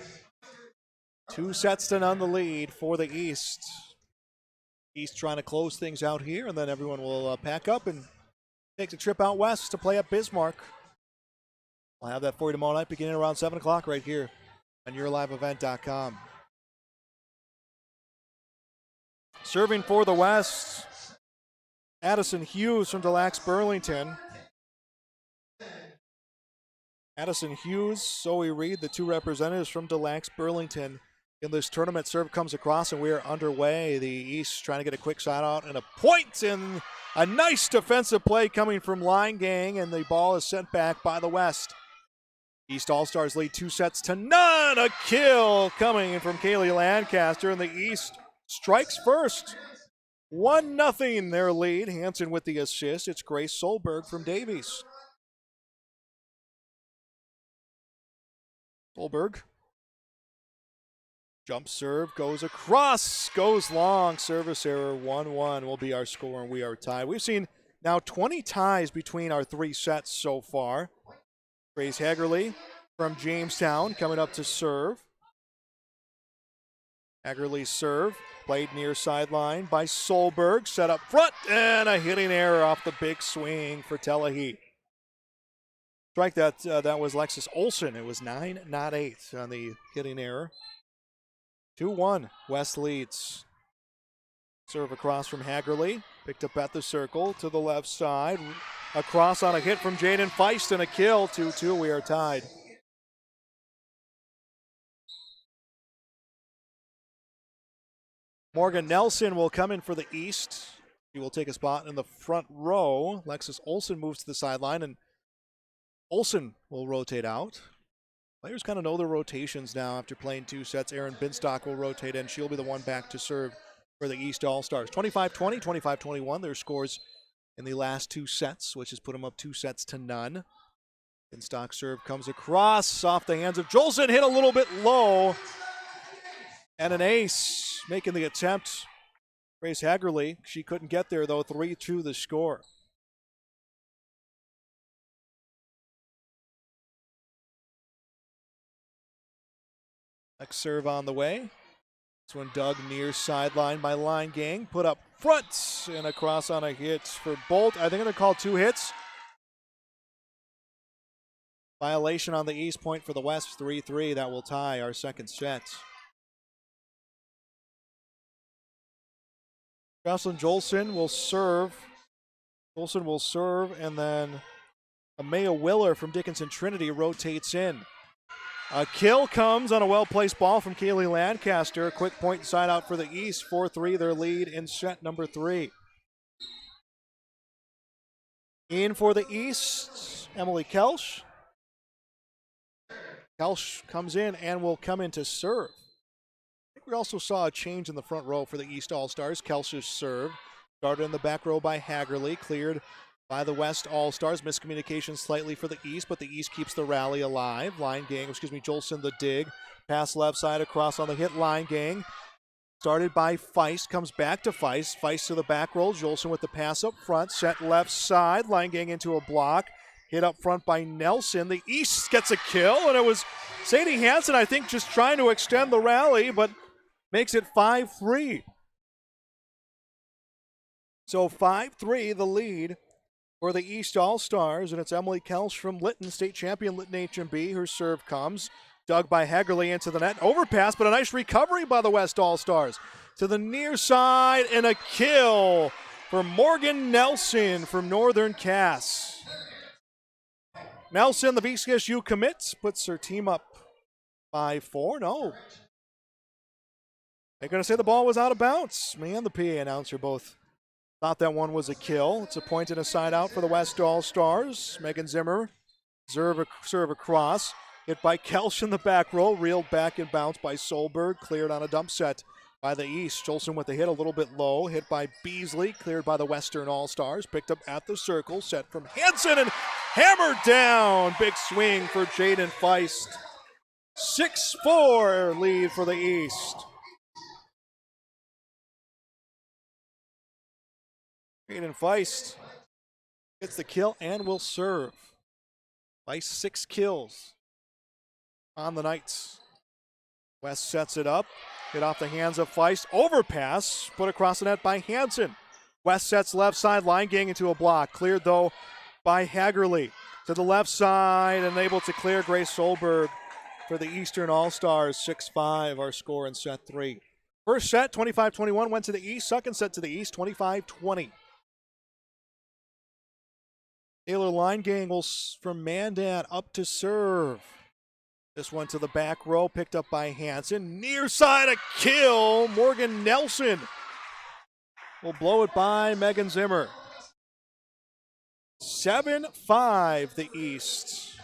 S2: 2 sets to none the lead for the East. East trying to close things out here, and then everyone will pack up and take the trip out west to play at Bismarck. We'll have that for you tomorrow night beginning around 7 o'clock right here on yourliveevent.com. Serving for the West, Addison Hughes from Delax Burlington. Addison Hughes, Zoe Reed, the 2 representatives from Delax Burlington in this tournament. Serve comes across and we are underway. The East trying to get a quick shot out and a point, and a nice defensive play coming from Line Gang, and the ball is sent back by the West. East All-Stars lead 2 sets to none. A kill coming from Kaylee Lancaster, and the East strikes first. 1-0 their lead. Hansen with the assist. It's Grace Solberg from Davies. Solberg. Jump serve, goes across, goes long. Service error, 1-1 will be our score, and we are tied. We've seen now 20 ties between our 3 sets so far. Grace Hagerly from Jamestown coming up to serve. Hagerly's serve, played near sideline by Solberg, set up front, and a hitting error off the big swing for Teleheat. Strike that was Lexus Olsen. It was 9, not 8 on the hitting error. 2-1, West leads. Serve across from Hagerly, picked up at the circle to the left side. Across on a hit from Jaden Feist and a kill. 2-2, we are tied. Morgan Nelson will come in for the East. He will take a spot in the front row. Lexus Olsen moves to the sideline, and Olsen will rotate out. Players kind of know their rotations now after playing 2 sets. Erin Binstock will rotate in. She'll be the one back to serve for the East All-Stars. 25-20, 25-21, their scores in the last 2 sets, which has put them up 2 sets to none. Binstock serve comes across off the hands of Jolson, hit a little bit low. And an ace making the attempt. Grace Hagerly, she couldn't get there though. 3-2 the score. Next serve on the way. This one dug near sideline by Line Gang. Put up front and across on a hit for Bolt. I think they're called 2 hits. Violation on the East, point for the West. 3-3. That will tie our second set. Jocelyn Jolson will serve. Jolson will serve, and then Amaya Willer from Dickinson Trinity rotates in. A kill comes on a well-placed ball from Kaylee Lancaster. Quick point and side out for the East. 4-3, their lead in set number 3. In for the East, Emily Kelsch. Kelsch comes in and will come in to serve. I think we also saw a change in the front row for the East All-Stars. Kelsch's serve. Started in the back row by Hagerly. Cleared by the West All-Stars. Miscommunication slightly for the East, but the East keeps the rally alive. Jolson the dig. Pass left side across on the hit. Line Gang. Started by Feist. Comes back to Feist. Feist to the back roll. Jolson with the pass up front. Set left side. Line Gang into a block. Hit up front by Nelson. The East gets a kill, and it was Sadie Hansen, I think, just trying to extend the rally, but makes it 5-3. So 5-3, the lead for the East All-Stars, and it's Emily Kelsch from Lytton, state champion Lytton H&B. Her serve comes, dug by Hagerly into the net. Overpass, but a nice recovery by the West All-Stars. To the near side, and a kill for Morgan Nelson from Northern Cass. Nelson, the VCSU commits, puts her team up 5-4. No. They're going to say the ball was out of bounds. Me and the PA announcer both thought that one was a kill. It's a point and a side out for the West All-Stars. Megan Zimmer, serve across. Hit by Kelsch in the back row, reeled back and bounced by Solberg, cleared on a dump set by the East. Jolson with the hit a little bit low, hit by Beasley, cleared by the Western All-Stars, picked up at the circle, set from Hansen and hammered down. Big swing for Jaden Feist. 6-4 lead for the East. Jaden Feist gets the kill and will serve. Feist 6 kills on the Knights. West sets it up. Hit off the hands of Feist. Overpass put across the net by Hansen. West sets left side, line gang into a block. Cleared though by Hagerly. To the left side and able to clear Grace Solberg for the Eastern All-Stars. 6-5 our score in set 3. First set 25-21 went to the East. Second set to the East 25-20. Taylor Line-Gang will from Mandan up to serve. This one to the back row, picked up by Hansen. Near side, a kill. Morgan Nelson will blow it by Megan Zimmer. 7-5 the East.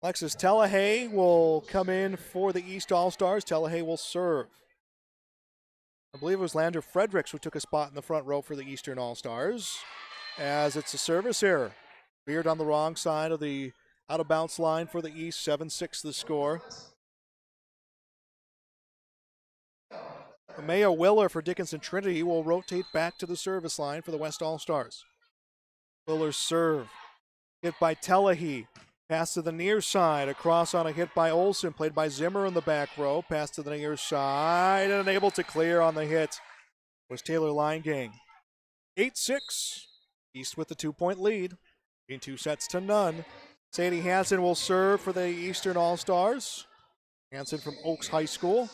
S2: Alexis Telehay will come in for the East All-Stars. Telehay will serve. I believe it was Lander Fredericks who took a spot in the front row for the Eastern All-Stars, as it's a service error. Veered on the wrong side of the out-of-bounds line for the East. 7-6 the score. Maya Willer for Dickinson Trinity will rotate back to the service line for the West All-Stars. Willer's serve. Hit by Telehay. Pass to the near side. Across on a hit by Olsen. Played by Zimmer in the back row. Pass to the near side. And unable to clear on the hit was Taylor Line-Gang. 8-6. East with the 2-point lead. In 2 sets to none. Sadie Hansen will serve for the Eastern All-Stars. Hansen from Oaks High School.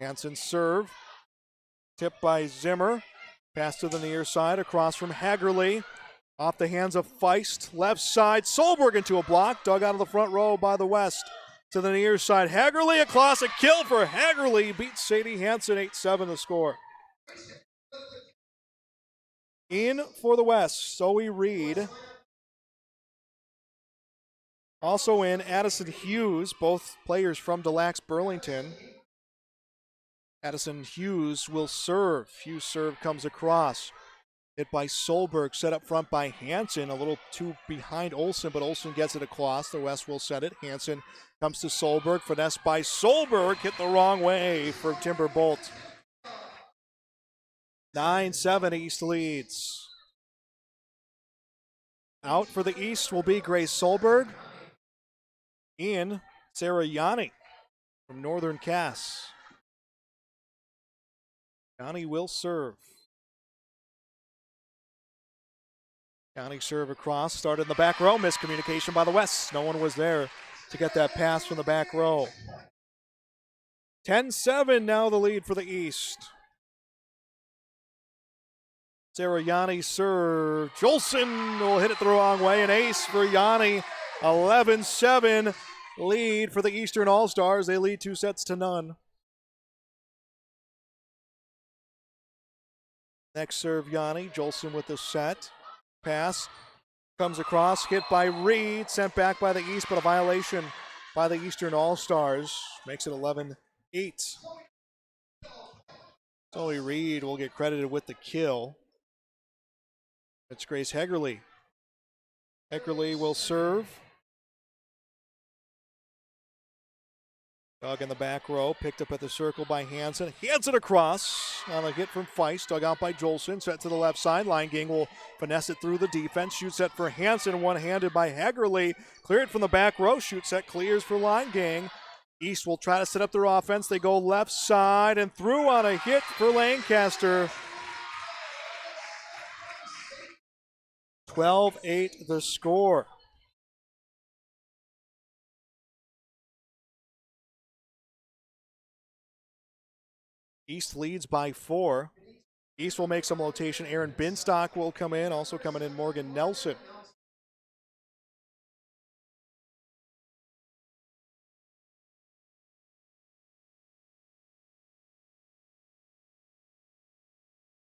S2: Hansen serve. Tipped by Zimmer. Pass to the near side. Across from Hagerly. Off the hands of Feist. Left side. Solberg into a block. Dug out of the front row by the West. To the near side. Hagerly. A classic kill for Hagerly. Beats Sadie Hansen. 8-7 the score. In for the West, Zoe Reed. Also in, Addison Hughes, both players from Des Lacs Burlington. Addison Hughes will serve. Hughes' serve comes across. Hit by Solberg, set up front by Hansen. A little too behind Olsen, but Olsen gets it across. The West will set it. Hansen comes to Solberg. Finesse by Solberg. Hit the wrong way for Timber Bolt. 9-7 East leads. Out for the East will be Grace Solberg. In, Sarah Yanni from Northern Cass. Yanni will serve. Yanni serve across, started in the back row, miscommunication by the West. No one was there to get that pass from the back row. 10-7 now the lead for the East. Sarah Yanni serve. Jolson will hit it the wrong way. An ace for Yanni. 11-7 lead for the Eastern All-Stars. They lead 2 sets to none. Next serve Yanni. Jolson with the set. Pass. Comes across. Hit by Reed. Sent back by the East, but a violation by the Eastern All-Stars. Makes it 11-8. Zoe Reed will get credited with the kill. It's Grace Hagerly. Hagerly will serve. Dug in the back row, picked up at the circle by Hansen. Hands it across on a hit from Feist, dug out by Jolson. Set to the left side. Line-Gang will finesse it through the defense. Shoot set for Hansen, one-handed by Hagerly. Clear it from the back row. Shoot set clears for Line-Gang. East will try to set up their offense. They go left side and through on a hit for Lancaster. 12-8 the score. East leads by 4. East will make some rotation. Aaron Binstock will come in. Also coming in Morgan Nelson.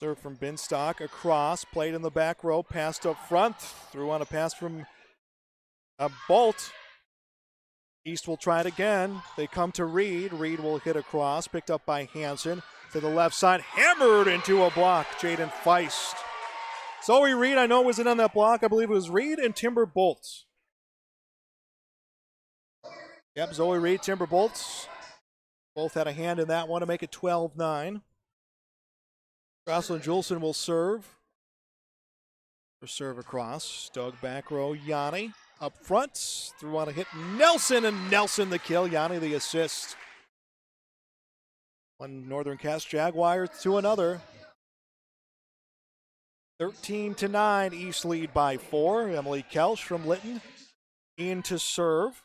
S2: Serve from Binstock across, played in the back row, passed up front, threw on a pass from Bolt. East will try it again. They come to Reed. Reed will hit across, picked up by Hansen to the left side, hammered into a block. Jaden Feist. Zoe Reed, I know, was in on that block. I believe it was Reed and Timber Bolt. Yep, Zoe Reed, Timber Bolt. Both had a hand in that one to make it 12-9. Jocelyn Juleson will serve. Or serve across. Doug back row, Yanni. Up front, threw on a hit, Nelson, and Nelson the kill. Yanni the assist. One Northern Cass Jaguar to another. 13-9, East lead by 4. Emily Kelsch from Lytton in to serve.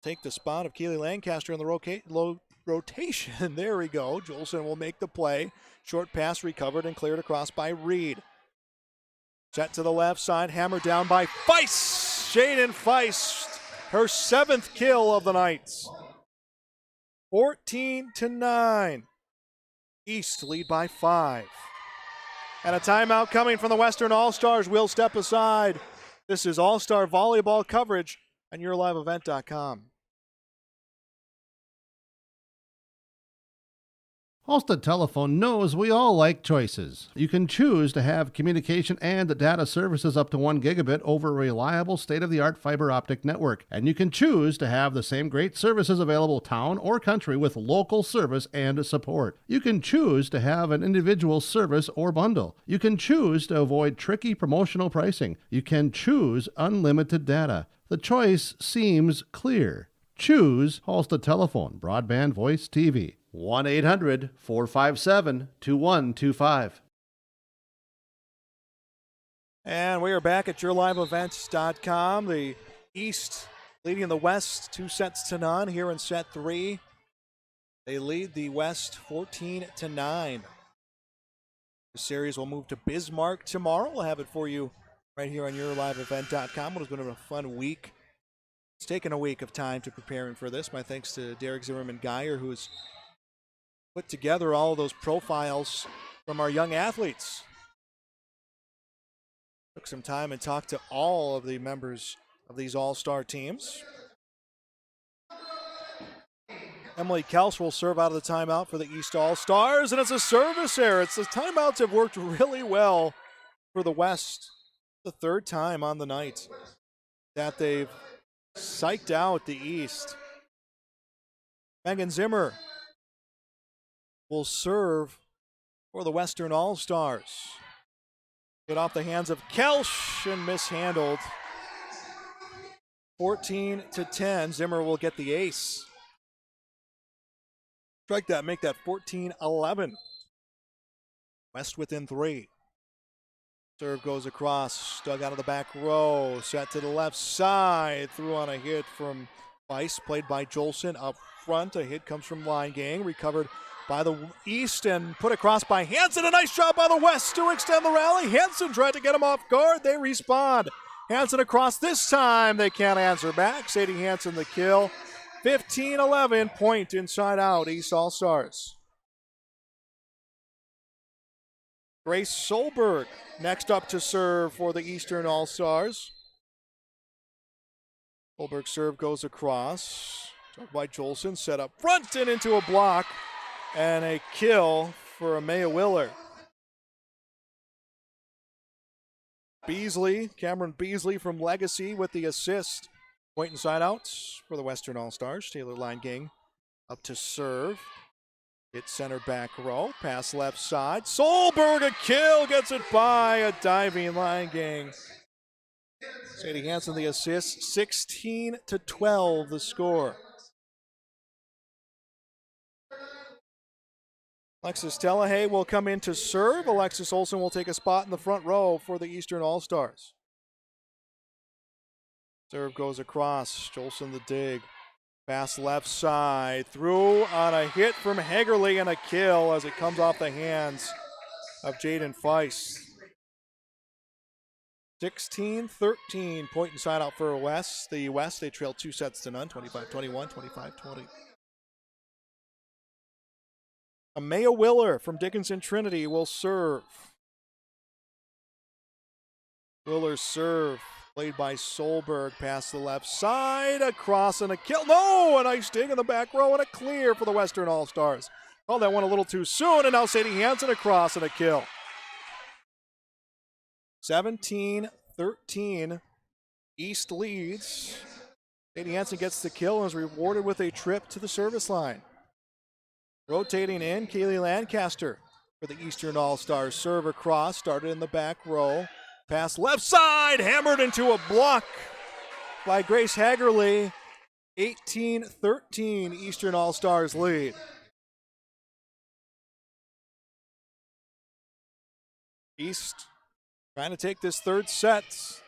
S2: Take the spot of Keely Lancaster in the rotation. There we go. Juleson will make the play. Short pass recovered and cleared across by Reed. Set to the left side, hammered down by Feist. Jaden Feist, her 7th kill of the night. 14-9. East lead by 5. And a timeout coming from the Western All-Stars. We'll step aside. This is All-Star Volleyball coverage on YourLiveEvent.com.
S1: Halstead Telephone knows we all like choices. You can choose to have communication and data services up to 1 gigabit over a reliable state-of-the-art fiber optic network. And you can choose to have the same great services available town or country with local service and support. You can choose to have an individual service or bundle. You can choose to avoid tricky promotional pricing. You can choose unlimited data. The choice seems clear. Choose Halstead Telephone, broadband voice TV. 1-800-457-2125.
S2: And we are back at YourLiveEvents.com. The East leading the West 2-0 here in set 3. They lead the West 14-9. The series will move to Bismarck tomorrow. We'll have it for you right here on YourLiveEvent.com. It has been a fun week. It's taken a week of time to preparing for this. My thanks to Derek Zimmerman Geyer, who's put together all of those profiles from our young athletes. Took some time and talked to all of the members of these all-star teams. Emily Kels will serve out of the timeout for the East All-Stars, and it's a service error. The timeouts have worked really well for the West. The 3rd time on the night that they've psyched out the East. Megan Zimmer will serve for the Western All-Stars. Get off the hands of Kelsch and mishandled. 14-10. Zimmer will get the ace. Strike that, make that 14-11. West within 3. Serve goes across, dug out of the back row, set to the left side, threw on a hit from Weiss, played by Jolson up front. A hit comes from Line Gang, recovered by the East and put across by Hansen. A nice job by the West to extend the rally. Hansen tried to get him off guard. They respond. Hansen across this time. They can't answer back. Sadie Hansen the kill. 15-11, point inside out, East All-Stars. Grace Solberg next up to serve for the Eastern All-Stars. Solberg's serve goes across. By Jolson, set up front and into a block. And a kill for Amaya Willer. Beasley, Cameron Beasley from Legacy with the assist. Point inside out for the Western All-Stars. Taylor Line Gang up to serve. Hit center back row. Pass left side. Solberg a kill. Gets it by a diving Line Gang. Sadie Hansen the assist. 16-12 the score. Alexis Delahaye will come in to serve. Alexis Olsen will take a spot in the front row for the Eastern All-Stars. Serve goes across. Jolson the dig. Pass left side. Through on a hit from Hagerly and a kill as it comes off the hands of Jaden Feist. 16-13. Point inside out for West. The West, they trail 2-0, 25-21, 25-20. Amaya Willer from Dickinson Trinity will serve. Willer's serve, played by Solberg, past the left side, across and a kill. No, a nice dig in the back row and a clear for the Western All-Stars. Oh, that one a little too soon, and now Sadie Hansen across and a kill. 17-13, East leads. Sadie Hansen gets the kill and is rewarded with a trip to the service line. Rotating in, Kaylee Lancaster for the Eastern All-Stars. Serve across, started in the back row. Pass left side, hammered into a block by Grace Hagerly. 18-13, Eastern All-Stars lead. East trying to take this third set.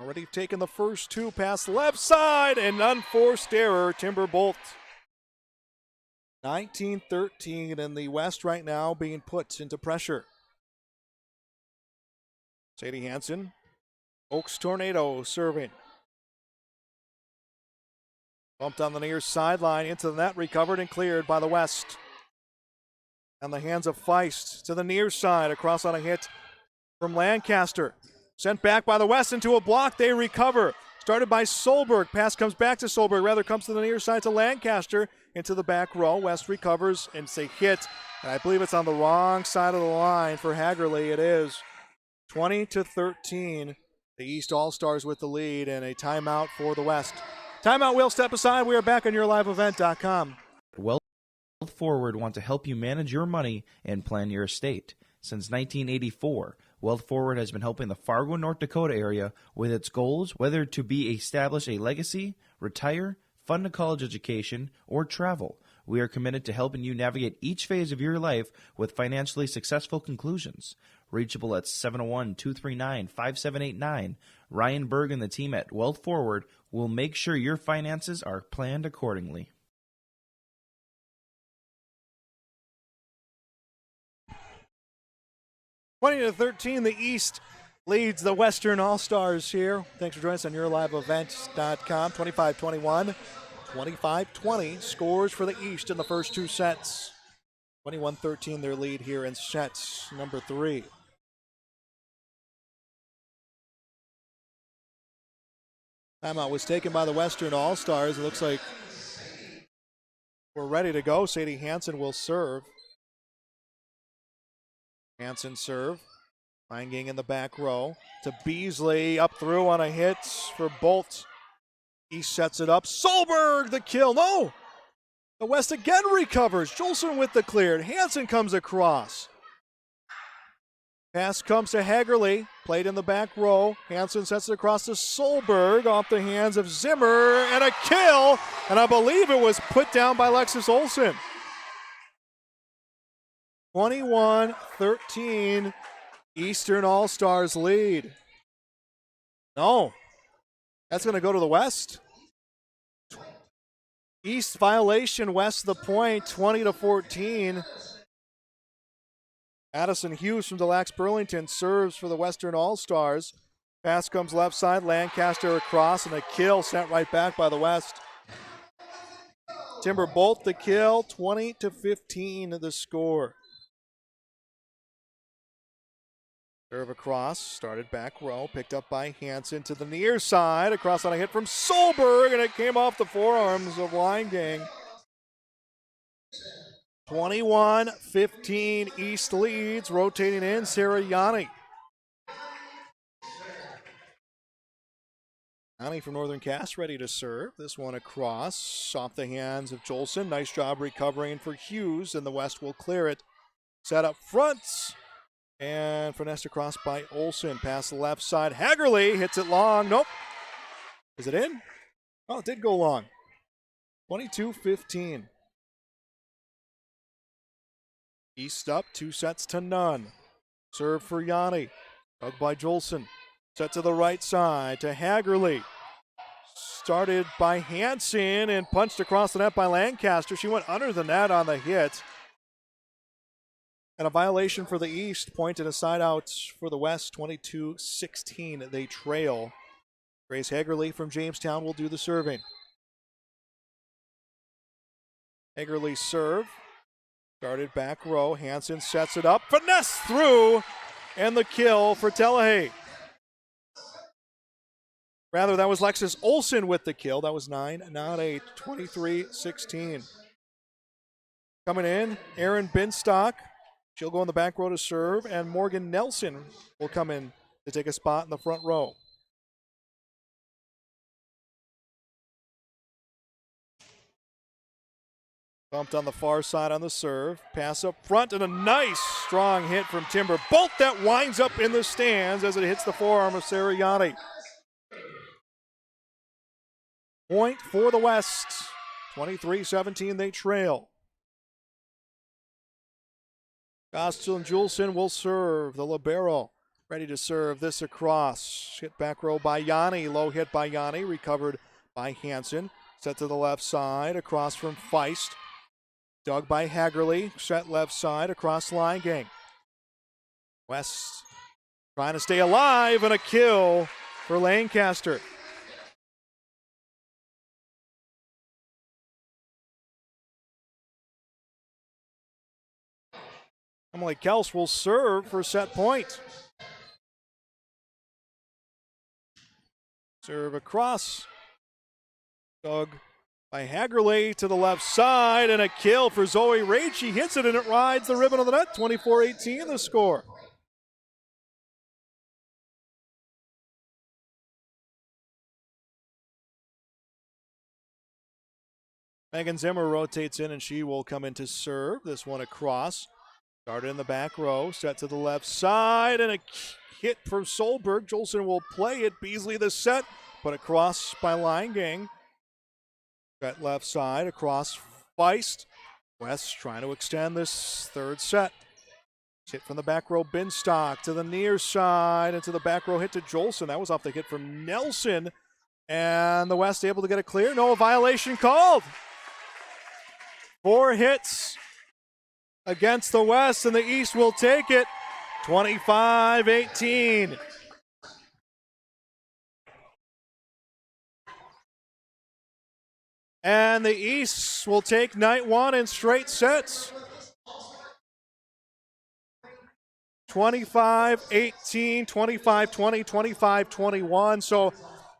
S2: Already taken the first two, pass left side, and unforced error, Timber Bolt. 19-13, and the West right now being put into pressure. Sadie Hansen, Oaks Tornado serving. Bumped on the near sideline into the net, recovered and cleared by the West. On the hands of Feist to the near side, across on a hit from Lancaster. Sent back by the West into a block, they recover. Started by Solberg, pass comes back to Solberg, rather comes to the near side to Lancaster, into the back row. West recovers and it's a hit, and I believe it's on the wrong side of the line for Hagerly. It is. 20-13, the East All-Stars with the lead, and a timeout for the West. Timeout will step aside. We are back on YourLiveEvent.com.
S6: Wealth Forward want to help you manage your money and plan your estate. Since 1984, Wealth Forward has been helping the Fargo, North Dakota area with its goals, whether to establish a legacy, retire, fund a college education, or travel. We are committed to helping you navigate each phase of your life with financially successful conclusions. Reachable at 701-239-5789. Ryan Berg and the team at Wealth Forward will make sure your finances are planned accordingly.
S2: Twenty to 13, the East leads the Western All-Stars here. Thanks for joining us on YourLiveEvent.com. 25-21, 25-20 scores for the East in the first two sets. 21-13 their lead here in sets number 3. Timeout was taken by the Western All-Stars. It looks like we're ready to go. Sadie Hansen will serve. Hansen serve. Finding in the back row to Beasley. Up through on a hit for Bolt. He sets it up. Solberg, the kill. No! The West again recovers. Jolson with the cleared. Hansen comes across. Pass comes to Hagerly. Played in the back row. Hansen sets it across to Solberg off the hands of Zimmer. And a kill. And I believe it was put down by Lexus Olsen. 21-13. Eastern All-Stars lead. No. That's going to go to the West. East violation, West the point, 20-14. Addison Hughes from Delax Burlington serves for the Western All-Stars. Pass comes left side, Lancaster across, and a kill sent right back by the West. Timber Bolt the kill, 20-15 the score. Serve across, started back row, picked up by Hansen to the near side, across on a hit from Solberg, and it came off the forearms of Line Gang. 21-15, East leads, rotating in, Sarah Yanni. Yanni from Northern Cass ready to serve. This one across, off the hands of Jolson. Nice job recovering for Hughes, and the West will clear it. Set up front. And finessed across by Olsen. Past the left side. Hagerly hits it long. Nope. Is it in? Oh, it did go long. 22-15. East up, 2-0. Serve for Yanni. Dug by Jolson. Set to the right side to Hagerly. Started by Hansen and punched across the net by Lancaster. She went under the net on the hit. And a violation for the East, point and a side out for the West, 22-16. They trail. Grace Hagerly from Jamestown will do the serving. Hagerly serve. Started back row. Hansen sets it up. Finesse through. And the kill for Telahay. Rather, that was Lexus Olsen with the kill. That was 9, not 8. 23-16. Coming in, Erin Binstock. She'll go in the back row to serve. And Morgan Nelson will come in to take a spot in the front row. Bumped on the far side on the serve. Pass up front and a nice strong hit from Timber. Bolt that winds up in the stands as it hits the forearm of Sarah Yanni. Point for the West. 23-17 they trail. Gostel and Julesen will serve. The libero ready to serve this across. Hit back row by Yanni. Low hit by Yanni. Recovered by Hansen. Set to the left side. Across from Feist. Dug by Hagerly, set left side across line gang. West trying to stay alive, and a kill for Lancaster. Emily Kels will serve for set point. Serve across. Dug by Hagerly to the left side, and a kill for Zoe Rage. She hits it and it rides the ribbon of the net. 24-18 the score. Megan Zimmer rotates in and she will come in to serve. This one across. Started in the back row, set to the left side, and a hit from Solberg. Jolson will play it. Beasley the set, but across by Line Gang. Set left side, across Feist. West trying to extend this third set. Hit from the back row, Binstock to the near side, and to the back row hit to Jolson. That was off the hit from Nelson. And the West able to get it clear. No violation called. 4 hits against the West, and the East will take it. 25-18. And the East will take night one in straight sets. 25-18, 25-20, 25-21. So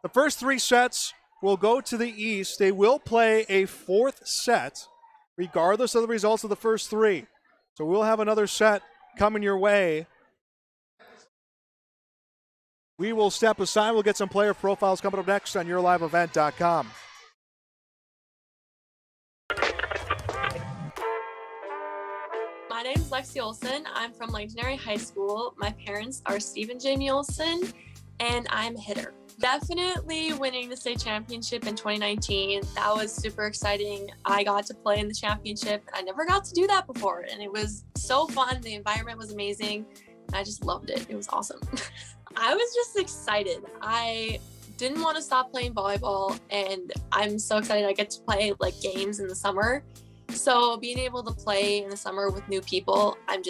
S2: the first 3 sets will go to the East. They will play a 4th set, regardless of the results of the first 3. So we'll have another set coming your way. We will step aside. We'll get some player profiles coming up next on YourLiveEvent.com.
S19: My name is Lexi Olsen. I'm from Langtonary High School. My parents are Steve and Jamie Olsen, and I'm a hitter. Definitely winning the state championship in 2019. That was super exciting. I got to play in the championship. I never got to do that before, and it was so fun. The environment was amazing. I just loved it. It was awesome. I was just excited. I didn't want to stop playing volleyball, and I'm so excited I get to play like games in the summer. So being able to play in the summer with new people, I'm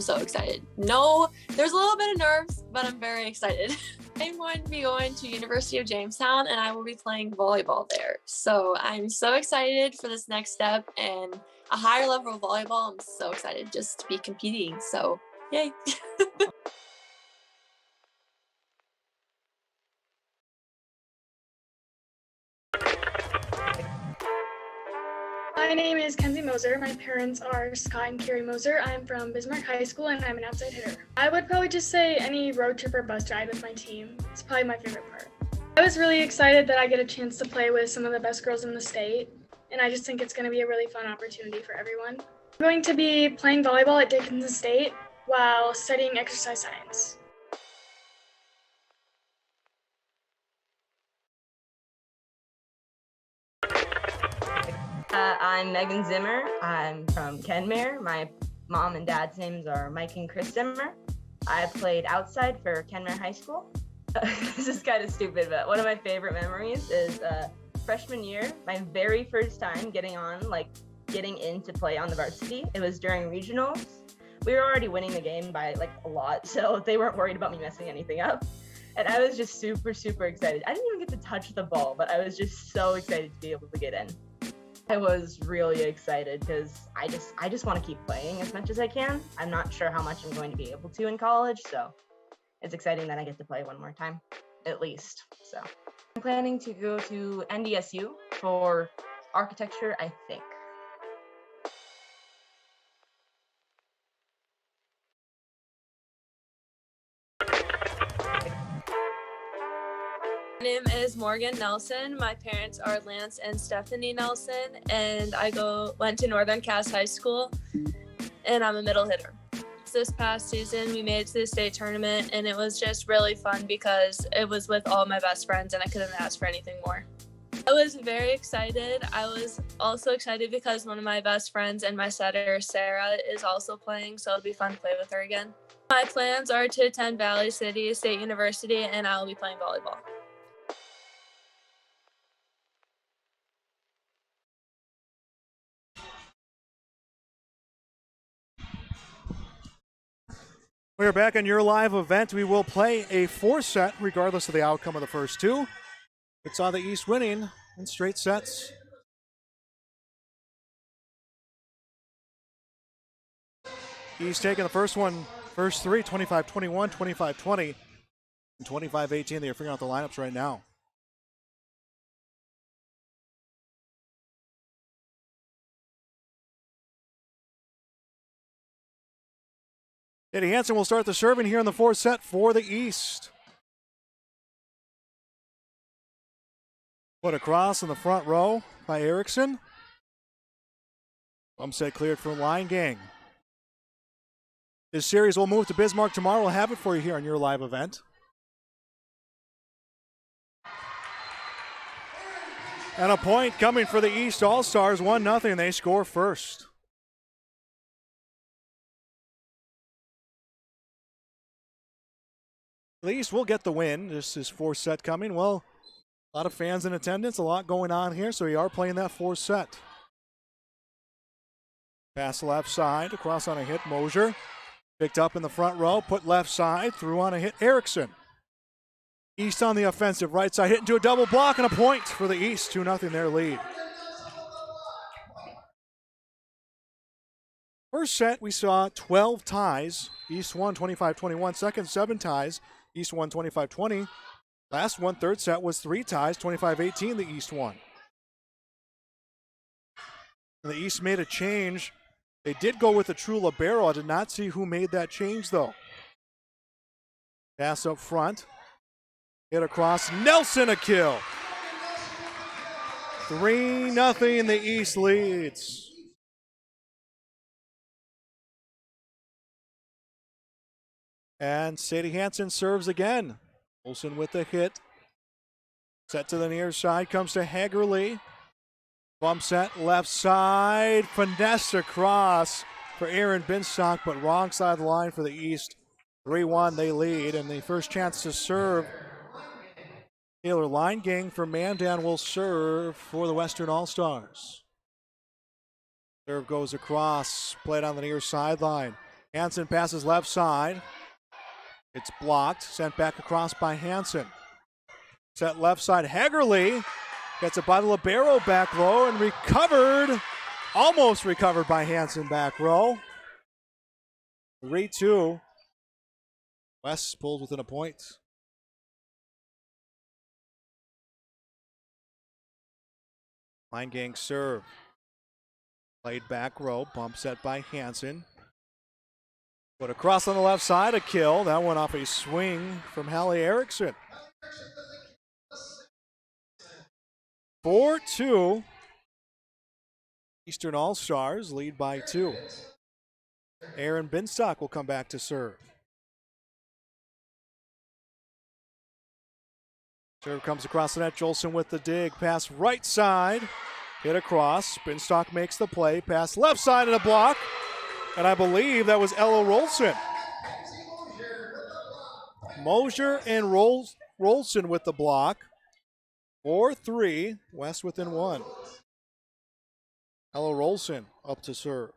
S19: so excited. No, there's a little bit of nerves, but I'm very excited. I'm going to be going to University of Jamestown, and I will be playing volleyball there. So I'm so excited for this next step and a higher level of volleyball. I'm so excited just to be competing. So yay.
S20: My name is Kenzie Moser. My parents are Scott and Carrie Moser. I'm from Bismarck High School and I'm an outside hitter. I would probably just say any road trip or bus ride with my team. It's probably my favorite part. I was really excited that I get a chance to play with some of the best girls in the state, and I just think it's going to be a really fun opportunity for everyone. I'm going to be playing volleyball at Dickinson State while studying exercise science.
S21: I'm Megan Zimmer. I'm from Kenmare. My mom and dad's names are Mike and Chris Zimmer. I played outside for Kenmare High School. This is kind of stupid, but one of my favorite memories is freshman year, my very first time getting in to play on the varsity. It was during regionals. We were already winning the game by a lot, so they weren't worried about me messing anything up. And I was just super, super excited. I didn't even get to touch the ball, but I was just so excited to be able to get in. I was really excited because I just want to keep playing as much as I can. I'm not sure how much I'm going to be able to in college, so it's exciting that I get to play one more time, at least. So I'm planning to go to NDSU for architecture, I think.
S19: My name is Morgan Nelson. My parents are Lance and Stephanie Nelson, and I went to Northern Cass High School, and I'm a middle hitter. This past season, we made it to the state tournament, and it was just really fun because it was with all my best friends, and I couldn't ask for anything more. I was very excited. I was also excited because one of my best friends and my setter, Sarah, is also playing, so it'll be fun to play with her again. My plans are to attend Valley City State University, and I'll be playing volleyball.
S2: We are back on your live event. We will play a 4-set regardless of the outcome of the first two. It saw the East winning in straight sets. East taking the first three, 25-21, 25-20, and 25-18. They're figuring out the lineups right now. Eddie Hansen will start the serving here in the 4th set for the East. Put across in the front row by Erickson. Bump set cleared for Line Gang. This series will move to Bismarck tomorrow. We'll have it for you here on your live event. And a point coming for the East All-Stars, 1-0. They score first. The East will get the win. This is 4th set coming. Well, a lot of fans in attendance, a lot going on here, so we are playing that 4th set. Pass left side, across on a hit, Moser. Picked up in the front row, put left side, threw on a hit, Erickson. East on the offensive, right side, hit into a double block, and a point for the East, 2-0 their lead. First set, we saw 12 ties. East won 25-21. Second, 7 ties. East won 25-20. Last one, third set, was 3 ties. 25-18, the East won. And the East made a change. They did go with a true libero. I did not see who made that change, though. Pass up front. Hit across. Nelson, a kill. 3-0, the East leads. And Sadie Hansen serves again. Olsen with the hit. Set to the near side, comes to Hagerly. Bump set, left side, finesse across for Aaron Binstock, but wrong side of the line for the East. 3-1, they lead, and the first chance to serve. Taylor Line Gang for Mandan will serve for the Western All-Stars. Serve goes across, played on the near sideline. Hansen passes left side. It's blocked, sent back across by Hansen. Set left side, Hagerly gets it by the libero back low and recovered, almost recovered by Hansen back row. 3-2. West pulls within a point. Line Gang serve. Played back row, bump set by Hansen. Put across on the left side, a kill. That went off a swing from Hallie Erickson. 4-2. Eastern All-Stars lead by 2. Aaron Binstock will come back to serve. Serve comes across the net. Jolson with the dig. Pass right side. Hit across. Binstock makes the play. Pass left side and a block. And I believe that was Ella Rolson. Moser and Rolson with the block. 4-3. West within 1. Ella Rolson up to serve.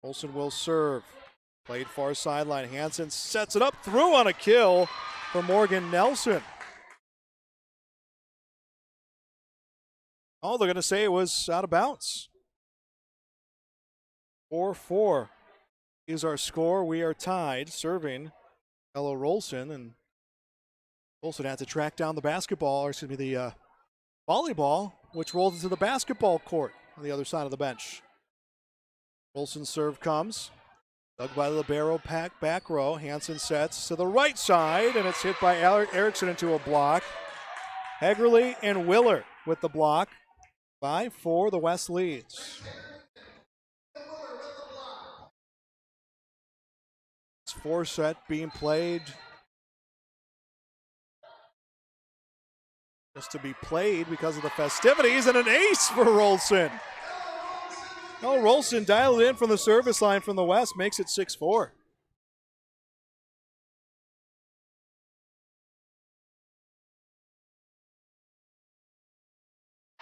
S2: Rolson will serve. Played far sideline. Hansen sets it up. Through on a kill for Morgan Nelson. Oh, they're going to say it was out of bounds. 4-4 is our score. We are tied. Serving Ella Rolson, and Rolson had to track down the basketball, or excuse me, the volleyball, which rolled into the basketball court on the other side of the bench. Rolson's serve comes. Dug by the libero back row. Hansen sets to the right side, and it's hit by Erickson into a block. Hegerly and Willer with the block. 5-4, the West leads. It's 4 set being played. Just to be played because of the festivities, and an ace for Rolson. Oh, Rolson dialed in from the service line from the West, makes it 6-4.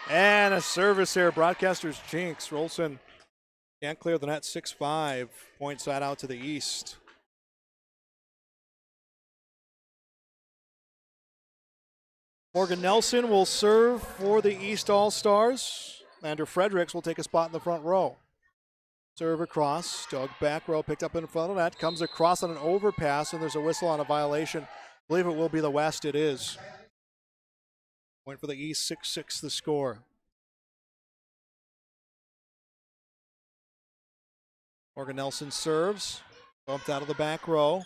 S2: And a service here, broadcaster's jinx. Rolson can't clear the net, 6-5. Point side out to the east. Morgan Nelson will serve for the East All-Stars. Lander Fredericks will take a spot in the front row. Serve across, dug back row, picked up in front of that, comes across on an overpass, and there's a whistle on a violation. I believe it will be the West, it is. Point for the East, 6-6 the score. Morgan Nelson serves, bumped out of the back row.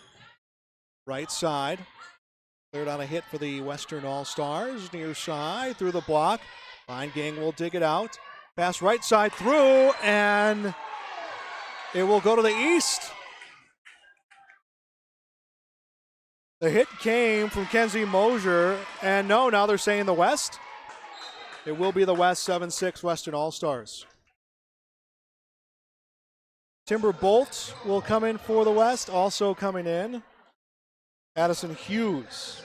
S2: Right side. Cleared on a hit for the Western All-Stars. Near side, through the block. Fine Gang will dig it out. Pass right side through, and it will go to the East. The hit came from Kenzie Moser, and no, now they're saying the West. It will be the West, 7-6 Western All-Stars. Timber Bolt will come in for the West, also coming in. Addison Hughes.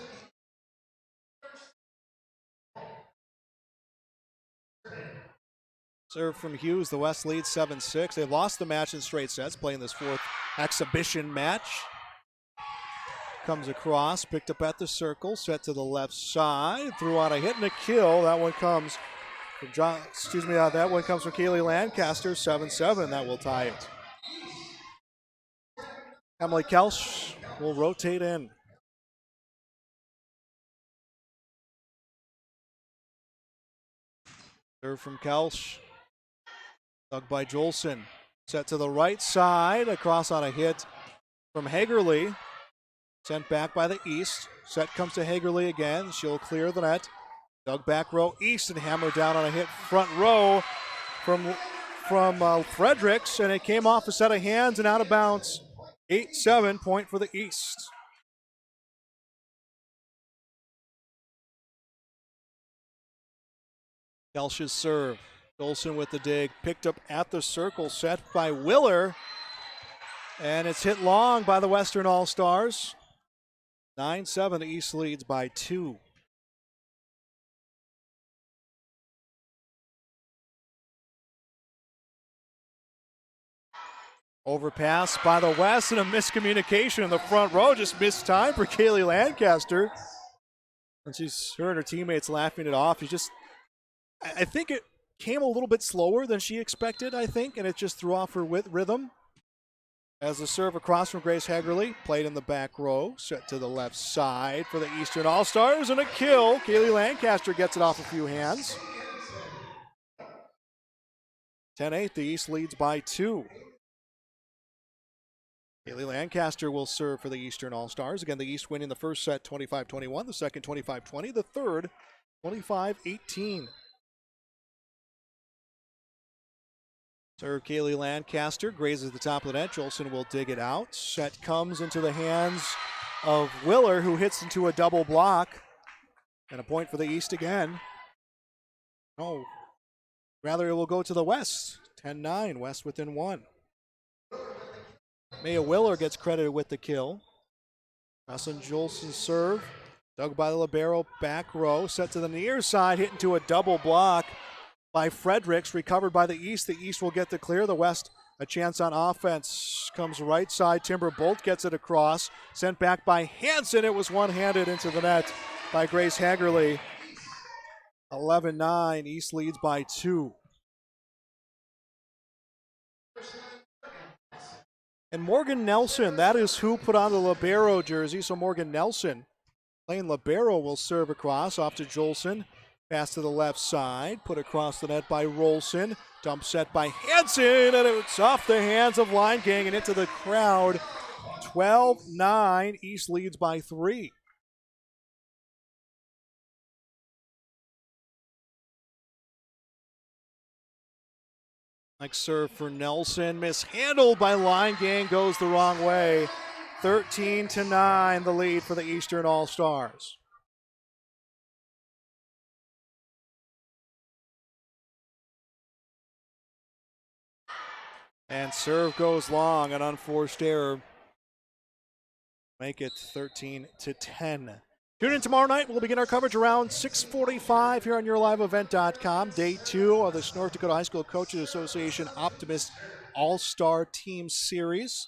S2: Serve from Hughes. The West leads 7-6. They've lost the match in straight sets, playing this 4th exhibition match. Comes across, picked up at the circle, set to the left side, threw out a hit and a kill. That one comes from that one comes from Kaylee Lancaster, 7-7. That will tie it. Emily Kelsch will rotate in. Serve from Kelsch. Dug by Jolson. Set to the right side. Across on a hit from Hagerly. Sent back by the East. Set comes to Hagerly again. She'll clear the net. Dug back row East and hammered down on a hit front row from Fredericks. And it came off a set of hands and out of bounds. 8-7, point for the East. Kelsch's serve. Jolson with the dig. Picked up at the circle. Set by Willer. And it's hit long by the Western All-Stars. 9-7, the East leads by 2. Overpass by the West and a miscommunication in the front row. Just missed time for Kaylee Lancaster. And her and her teammates laughing it off. I think it came a little bit slower than she expected, and it just threw off her rhythm. As the serve across from Grace Hagerly, played in the back row, set to the left side for the Eastern All-Stars, and a kill. Kaylee Lancaster gets it off a few hands. 10-8, the East leads by 2. Kaylee Lancaster will serve for the Eastern All-Stars. Again, the East winning the first set 25-21, the second 25-20, the third 25-18. Serve Kaylee Lancaster, grazes the top of the net. Jolson will dig it out. Set comes into the hands of Willer, who hits into a double block. And a point for the East again. Oh, rather it will go to the West. 10-9, West within 1. Maya Willer gets credited with the kill. Jocelyn Jolson serve. Dug by the libero, back row. Set to the near side, hit into a double block by Fredericks, recovered by the East. The East will get the clear. The West a chance on offense. Comes right side. Timber Bolt gets it across. Sent back by Hansen. It was one-handed into the net by Grace Hagerly. 11-9. East leads by 2. And Morgan Nelson, that is who put on the libero jersey. So Morgan Nelson, playing libero, will serve across off to Jolson. Pass to the left side, put across the net by Rolson. Dump set by Hansen, and it's off the hands of Line Gang and into the crowd. 12-9. East leads by 3. Next serve for Nelson, mishandled by Line Gang, goes the wrong way. 13-9, the lead for the Eastern All-Stars. And serve goes long, an unforced error. Make it 13-10. Tune in tomorrow night. We'll begin our coverage around 6:45 here on YourLiveEvent.com. Day 2 of the North Dakota High School Coaches Association Optimist All-Star Team Series.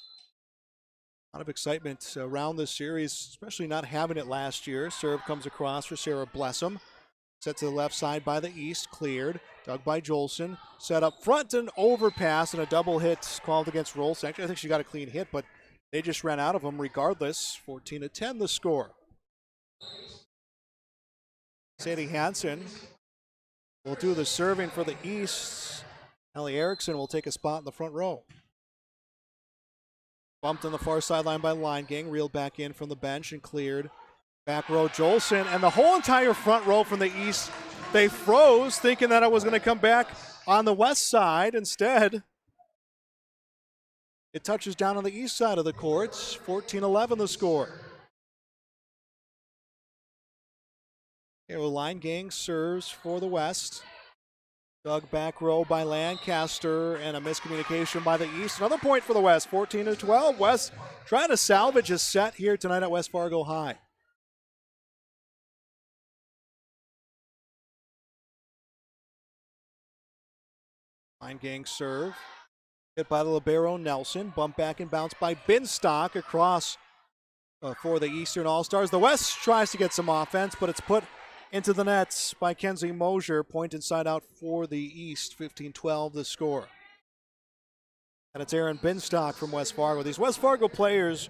S2: A lot of excitement around this series, especially not having it last year. Serve comes across for Sarah Blessum. Set to the left side by the East, cleared. Dug by Jolson. Set up front, and overpass, and a double hit called against Rolls. Actually, I think she got a clean hit, but they just ran out of them regardless. 14-10 the score. Sadie Hansen will do the serving for the East. Ellie Erickson will take a spot in the front row. Bumped on the far sideline by Line Gang. Reeled back in from the bench and cleared. Back row Jolson, and the whole entire front row from the East, they froze thinking that it was going to come back on the west side. Instead, it touches down on the east side of the courts. 14-11 the score. Here, Line Gang serves for the West. Dug back row by Lancaster, and a miscommunication by the East. Another point for the West, 14-12. West trying to salvage a set here tonight at West Fargo High. Line Gang serve. Hit by the libero Nelson. Bump back and bounce by Binstock across for the Eastern All-Stars. The West tries to get some offense, but it's put into the nets by Kenzie Moser. Point inside out for the East. 15-12 the score. And it's Aaron Binstock from West Fargo. These West Fargo players,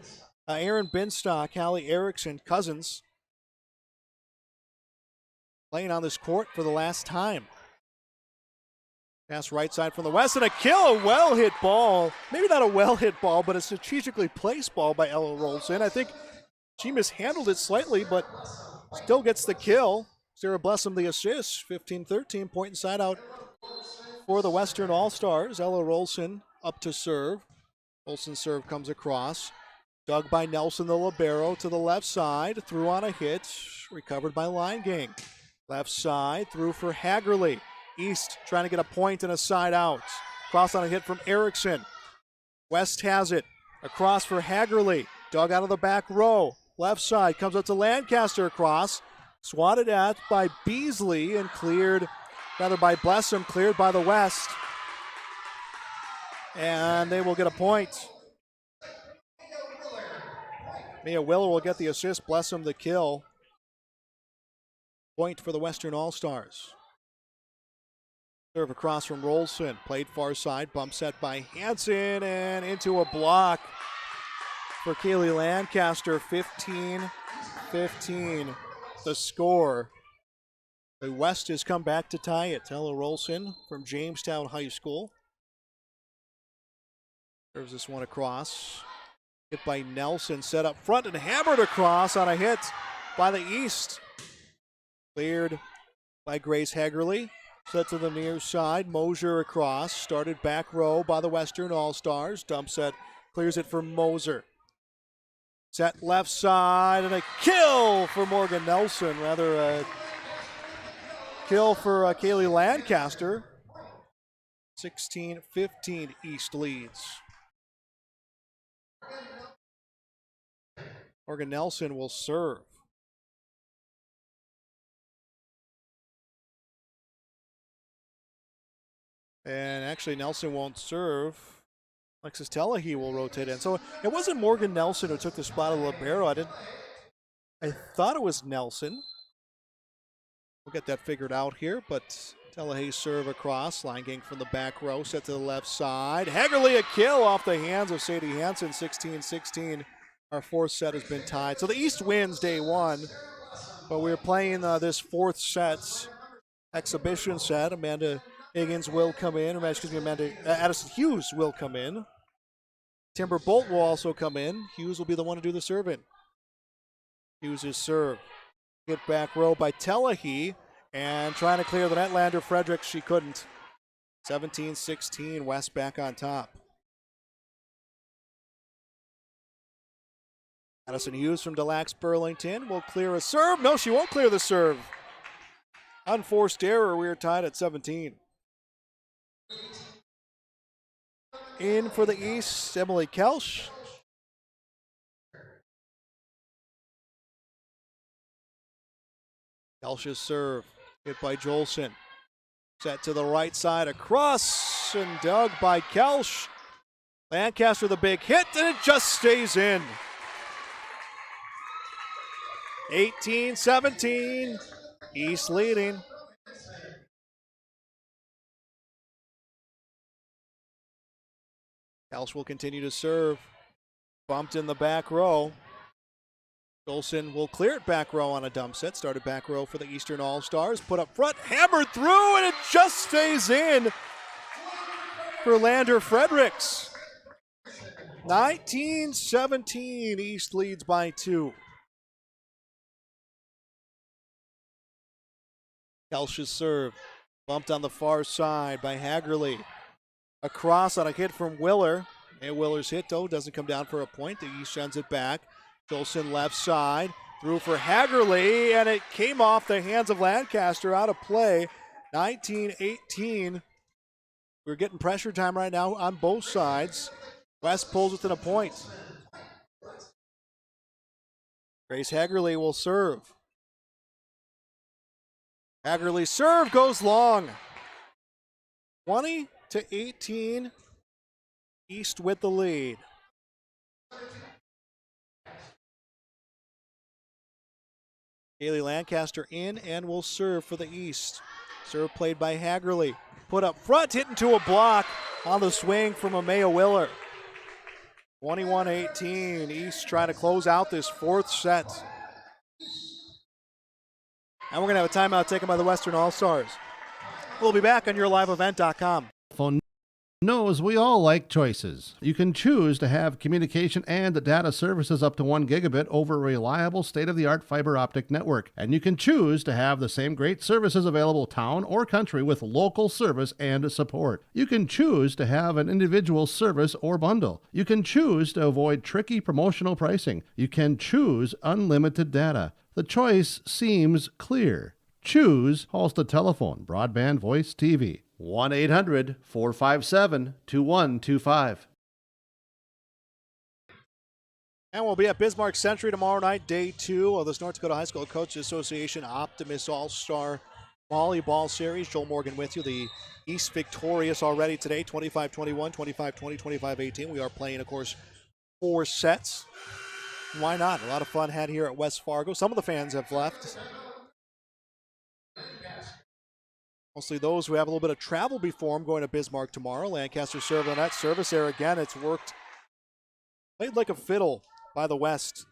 S2: Aaron Binstock, Hallie Erickson, cousins, playing on this court for the last time. Pass right side from the West, and a kill, a well-hit ball. Maybe not a well-hit ball, but a strategically placed ball by Ella Rolson. I think she mishandled it slightly, but still gets the kill. Sarah Blessum the assist, 15-13, point inside out for the Western All-Stars. Ella Rolson up to serve. Rolson's serve comes across. Dug by Nelson, the libero, to the left side. Through on a hit, recovered by Line Gang. Left side, through for Hagerly. East trying to get a point and a side out. Cross on a hit from Erickson. West has it. Across for Hagerly. Dug out of the back row. Left side comes up to Lancaster across. Swatted at by Beasley and cleared, rather by Blessum, cleared by the West. And they will get a point. Mia Willer will get the assist. Blessum the kill. Point for the Western All-Stars. Serve across from Rolson, played far side, bump set by Hansen, and into a block for Kaylee Lancaster. 15-15 the score. The West has come back to tie it. Ella Rolson from Jamestown High School. Serves this one across. Hit by Nelson, set up front and hammered across on a hit by the East. Cleared by Grace Hagerly. Set to the near side, Moser across. Started back row by the Western All-Stars. Dump set, clears it for Moser. Set left side, and a kill for Morgan Nelson. Rather a kill for Kaylee Lancaster. 16-15 East leads. Morgan Nelson will serve. And actually, Nelson won't serve. Alexis Telehi will rotate in. So it wasn't Morgan Nelson who took the spot of libero. I thought it was Nelson. We'll get that figured out here, but Delahaye serve across. Line gang from the back row, set to the left side. Hagerly a kill off the hands of Sadie Hansen, 16-16. Our fourth set has been tied. So the East wins day one, but we're playing this fourth set, exhibition set. Amanda Higgins will come in, Addison Hughes will come in. Timber Bolt will also come in. Hughes will be the one to do the serving. Hughes' serve. Hit back row by Delahaye, and trying to clear the net. Lander Fredericks, she couldn't. 17-16, West back on top. Addison Hughes from Delax Burlington will clear a serve. No, she won't clear the serve. Unforced error, we are tied at 17. In for the East, Emily Kelsch. Kelsch's serve, hit by Jolson. Set to the right side, across, and dug by Kelsch. Lancaster the big hit, and it just stays in. 18-17, East leading. Kelsch will continue to serve. Bumped in the back row. Jolson will clear it back row on a dump set. Started back row for the Eastern All-Stars. Put up front, hammered through, and it just stays in for Lander Fredericks. 19-17, East leads by 2. Kelsch's serve, bumped on the far side by Hagerly. Across on a hit from Willer. And Willer's hit, though, doesn't come down for a point. The East sends it back. Jolson left side, through for Hagerly, and it came off the hands of Lancaster, out of play. 19-18. We're getting pressure time right now on both sides. West pulls within a point. Grace Hagerly will serve. Hagerly's serve goes long. 20-18. East with the lead. Kaylee Lancaster in and will serve for the East. Serve played by Hagerly. Put up front, hit into a block on the swing from Amaya Willer. 21-18. East trying to close out this fourth set. And we're going to have a timeout taken by the Western All-Stars. We'll be back on YourLiveEvent.com.
S1: Phone knows we all like choices. You can choose to have communication and data services up to 1 gigabit over a reliable state-of-the-art fiber optic network. And you can choose to have the same great services available town or country with local service and support. You can choose to have an individual service or bundle. You can choose to avoid tricky promotional pricing. You can choose unlimited data. The choice seems clear. Choose Halstead Telephone, Broadband Voice TV. 1-800-457-2125.
S2: And we'll be at Bismarck Century tomorrow night, day 2 of this North Dakota High School Coaches Association Optimist All-Star Volleyball Series. Joel Morgan with you. The East victorious already today, 25-21, 25-20, 25-18. We are playing, of course, 4 sets. Why not? A lot of fun had here at West Fargo. Some of the fans have left. Mostly those who have a little bit of travel before them going to Bismarck tomorrow. Lancaster serve on that service there again. It's worked. Played like a fiddle by the West.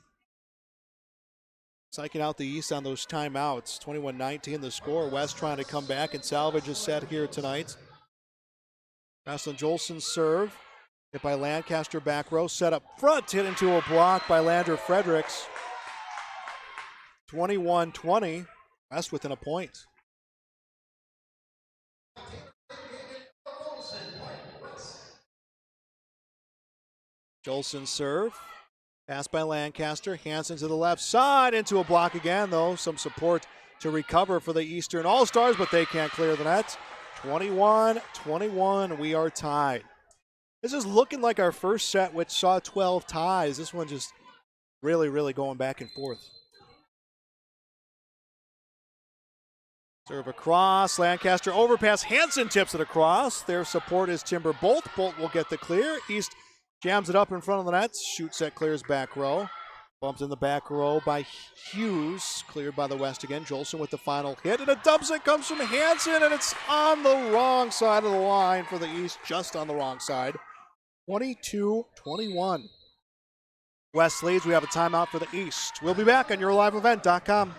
S2: Psyching out the East on those timeouts. 21-19 the score. West trying to come back and salvage a set here tonight. Jocelyn Jolson's serve. Hit by Lancaster back row. Set up front. Hit into a block by Lander Fredericks. 21-20. West within a point. Jolson's serve. Pass by Lancaster. Hansen to the left side. Into a block again, though. Some support to recover for the Eastern All-Stars, but they can't clear the net. 21-21. We are tied. This is looking like our first set, which saw 12 ties. This one just really, really going back and forth. Serve across. Lancaster overpass. Hansen tips it across. Their support is Timber Bolt. Bolt will get the clear. East jams it up in front of the net. Shoot set clears back row. Bumped in the back row by Hughes. Cleared by the West again. Jolson with the final hit. And a dumps it comes from Hansen, and it's on the wrong side of the line for the East. Just on the wrong side. 22-21. West leads. We have a timeout for the East. We'll be back on YourLiveEvent.com.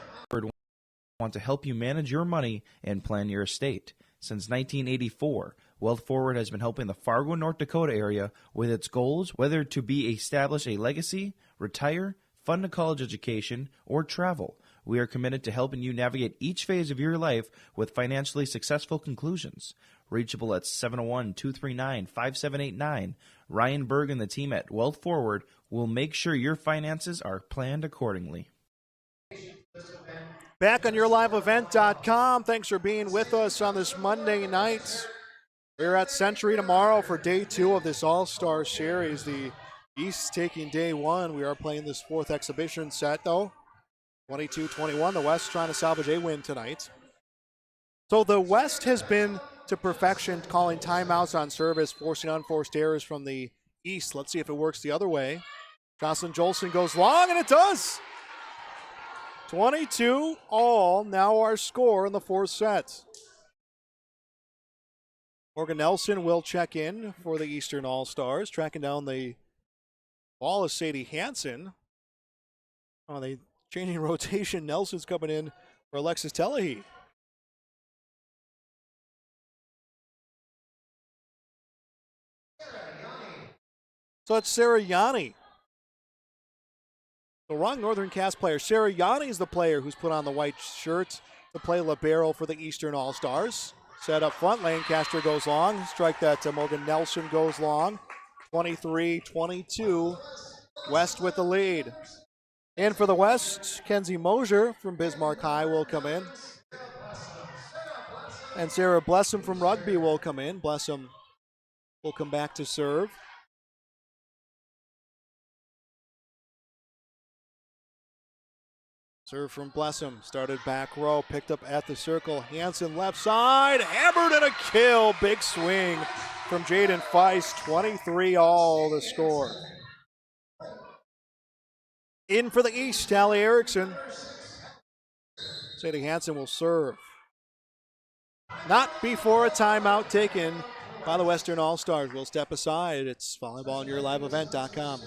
S6: Want to help you manage your money and plan your estate. Since 1984, Wealth Forward has been helping the Fargo, North Dakota area with its goals, whether to be establish a legacy, retire, fund a college education, or travel. We are committed to helping you navigate each phase of your life with financially successful conclusions. Reachable at 701-239-5789. Ryan Berg and the team at Wealth Forward will make sure your finances are planned accordingly.
S2: Back on YourLiveEvent.com. Thanks for being with us on this Monday night. We're at Century tomorrow for day 2 of this All-Star Series. The East taking day 1. We are playing this 4th exhibition set, though. 22-21. The West trying to salvage a win tonight. So the West has been to perfection calling timeouts on service, forcing unforced errors from the East. Let's see if it works the other way. Jocelyn Jolson goes long, and it does. 22 all, now our score in the 4th set. Morgan Nelson will check in for the Eastern All-Stars. Tracking down the ball is Sadie Hansen. Oh, they changing rotation. Nelson's coming in for Alexis Telehi. So it's Sarah Yanni. The wrong Northern Cass player. Sarah Yanni is the player who's put on the white shirt to play libero for the Eastern All-Stars. Set up front, Lancaster goes long. Strike that to Morgan Nelson goes long. 23-22. West with the lead. And for the West, Kenzie Moser from Bismarck High will come in. And Sarah Blessum from Rugby will come in. Blessum will come back to serve. Serve from Blessum, started back row, picked up at the circle. Hansen left side, hammered and a kill. Big swing from Jaden Feist, 23 all the score. In for the East, Allie Erickson. Sadie Hansen will serve. Not before a timeout taken by the Western All-Stars. We'll step aside. It's volleyball on YourLiveEvent.com.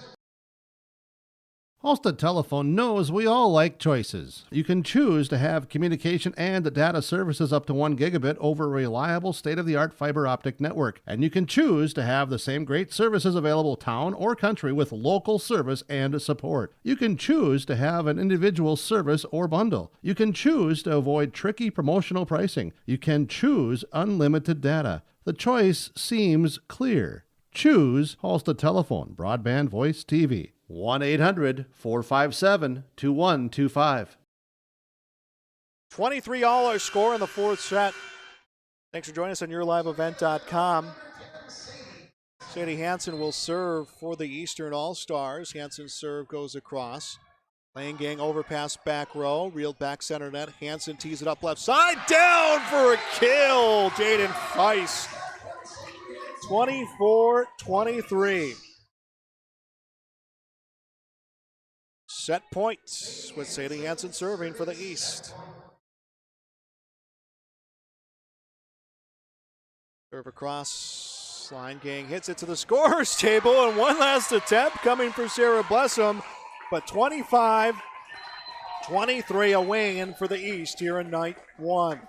S1: Halstead Telephone knows we all like choices. You can choose to have communication and data services up to 1 gigabit over a reliable state-of-the-art fiber optic network. And you can choose to have the same great services available town or country with local service and support. You can choose to have an individual service or bundle. You can choose to avoid tricky promotional pricing. You can choose unlimited data. The choice seems clear. Choose Halstead Telephone, broadband voice TV. 1-800-457-2125.
S2: 23 all our score in the 4th set. Thanks for joining us on YourLiveEvent.com. Sadie Hansen will serve for the Eastern All-Stars. Hansen's serve goes across. Lane gang overpass back row. Reeled back center net. Hansen tees it up left side. Down for a kill. Jaden Feist. 24-23. Set point with Sadie Hansen serving for the East. Serve across, line gang hits it to the scorer's table, and one last attempt coming for Sarah Blessum, but 25-23 a win for the East here in night 1.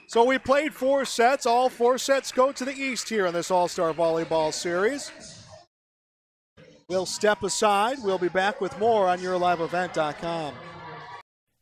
S2: So we played 4 sets. All 4 sets go to the East here in this All-Star Volleyball Series. We'll step aside. We'll be back with more on YourLiveEvent.com.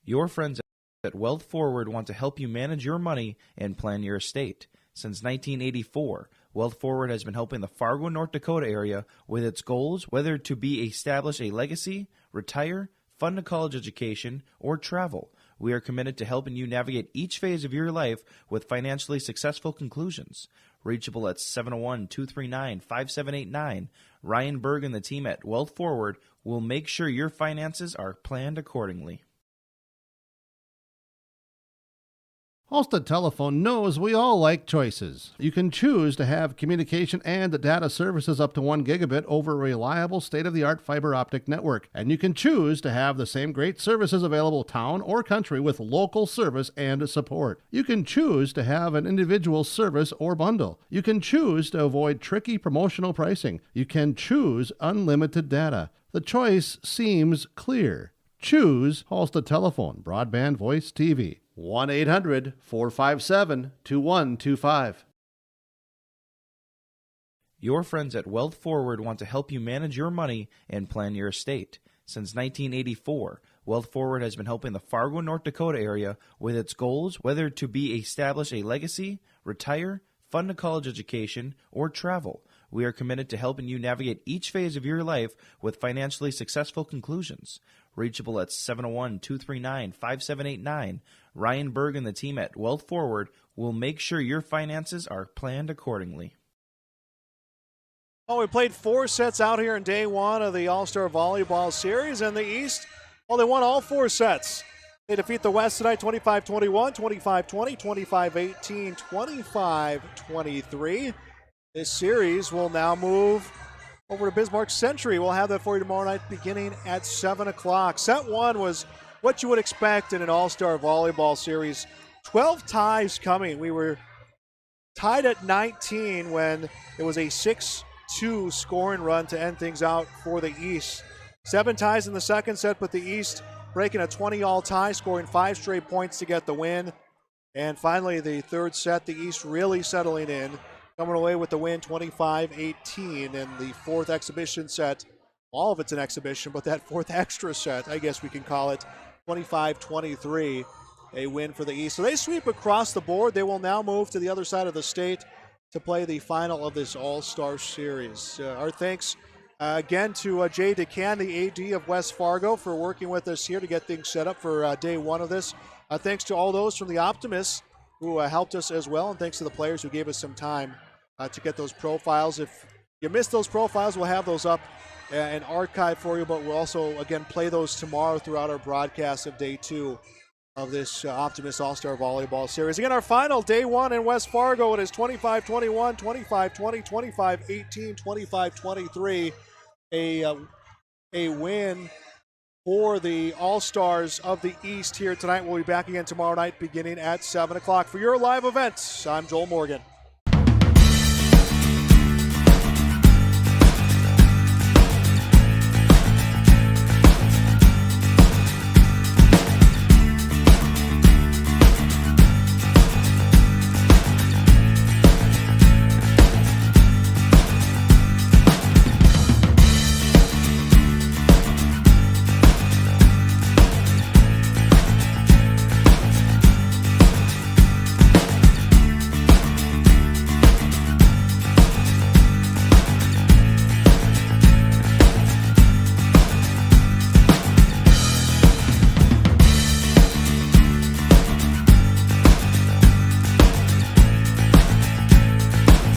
S6: Your friends at Wealth Forward want to help you manage your money and plan your estate. Since 1984, Wealth Forward has been helping the Fargo, North Dakota area with its goals, whether to be establish a legacy, retire, fund a college education, or travel. We are committed to helping you navigate each phase of your life with financially successful conclusions. Reachable at 701-239-5789. Ryan Berg and the team at Wealth Forward will make sure your finances are planned accordingly.
S1: Halstead Telephone knows we all like choices. You can choose to have communication and data services up to 1 gigabit over a reliable state-of-the-art fiber optic network. And you can choose to have the same great services available town or country with local service and support. You can choose to have an individual service or bundle. You can choose to avoid tricky promotional pricing. You can choose unlimited data. The choice seems clear. Choose Halstead Telephone, Broadband Voice TV. 1-800-457-2125.
S6: Your friends at Wealth Forward want to help you manage your money and plan your estate. Since 1984, Wealth Forward has been helping the Fargo, North Dakota area with its goals, whether to be establish a legacy, retire, fund a college education, or travel. We are committed to helping you navigate each phase of your life with financially successful conclusions. Reachable at 701-239-5789. Ryan Berg and the team at Wealth Forward will make sure your finances are planned accordingly.
S2: Well, we played 4 sets out here in day 1 of the All-Star Volleyball Series, and the East, well, they won all 4 sets. They defeat the West tonight 25-21, 25-20, 25-18, 25-23. This series will now move over to Bismarck Century. We'll have that for you tomorrow night beginning at 7 o'clock. Set 1 was what you would expect in an All-Star Volleyball Series. 12 ties coming. We were tied at 19 when it was a 6-2 scoring run to end things out for the East. 7 ties in the second set, but the East breaking a 20-all tie, scoring 5 straight points to get the win. And finally, the third set, the East really settling in, coming away with the win 25-18 in the fourth exhibition set. All of it's an exhibition, but that fourth extra set, I guess we can call it, 25-23, a win for the East. So they sweep across the board. They will now move to the other side of the state to play the final of this All-Star Series. Our thanks again to Jay DeCan, the AD of West Fargo, for working with us here to get things set up for day 1 of this. Thanks to all those from the Optimists who helped us as well, and thanks to the players who gave us some time to get those profiles. If you missed those profiles, we'll have those up and archive for you, but we'll also, again, play those tomorrow throughout our broadcast of day 2 of this Optimist All-Star Volleyball Series. Again, our final day 1 in West Fargo, it is 25-21, 25-20, 25-18, 25-23, a win for the All-Stars of the East here tonight. We'll be back again tomorrow night beginning at 7 o'clock. For your live events, I'm Joel Morgan.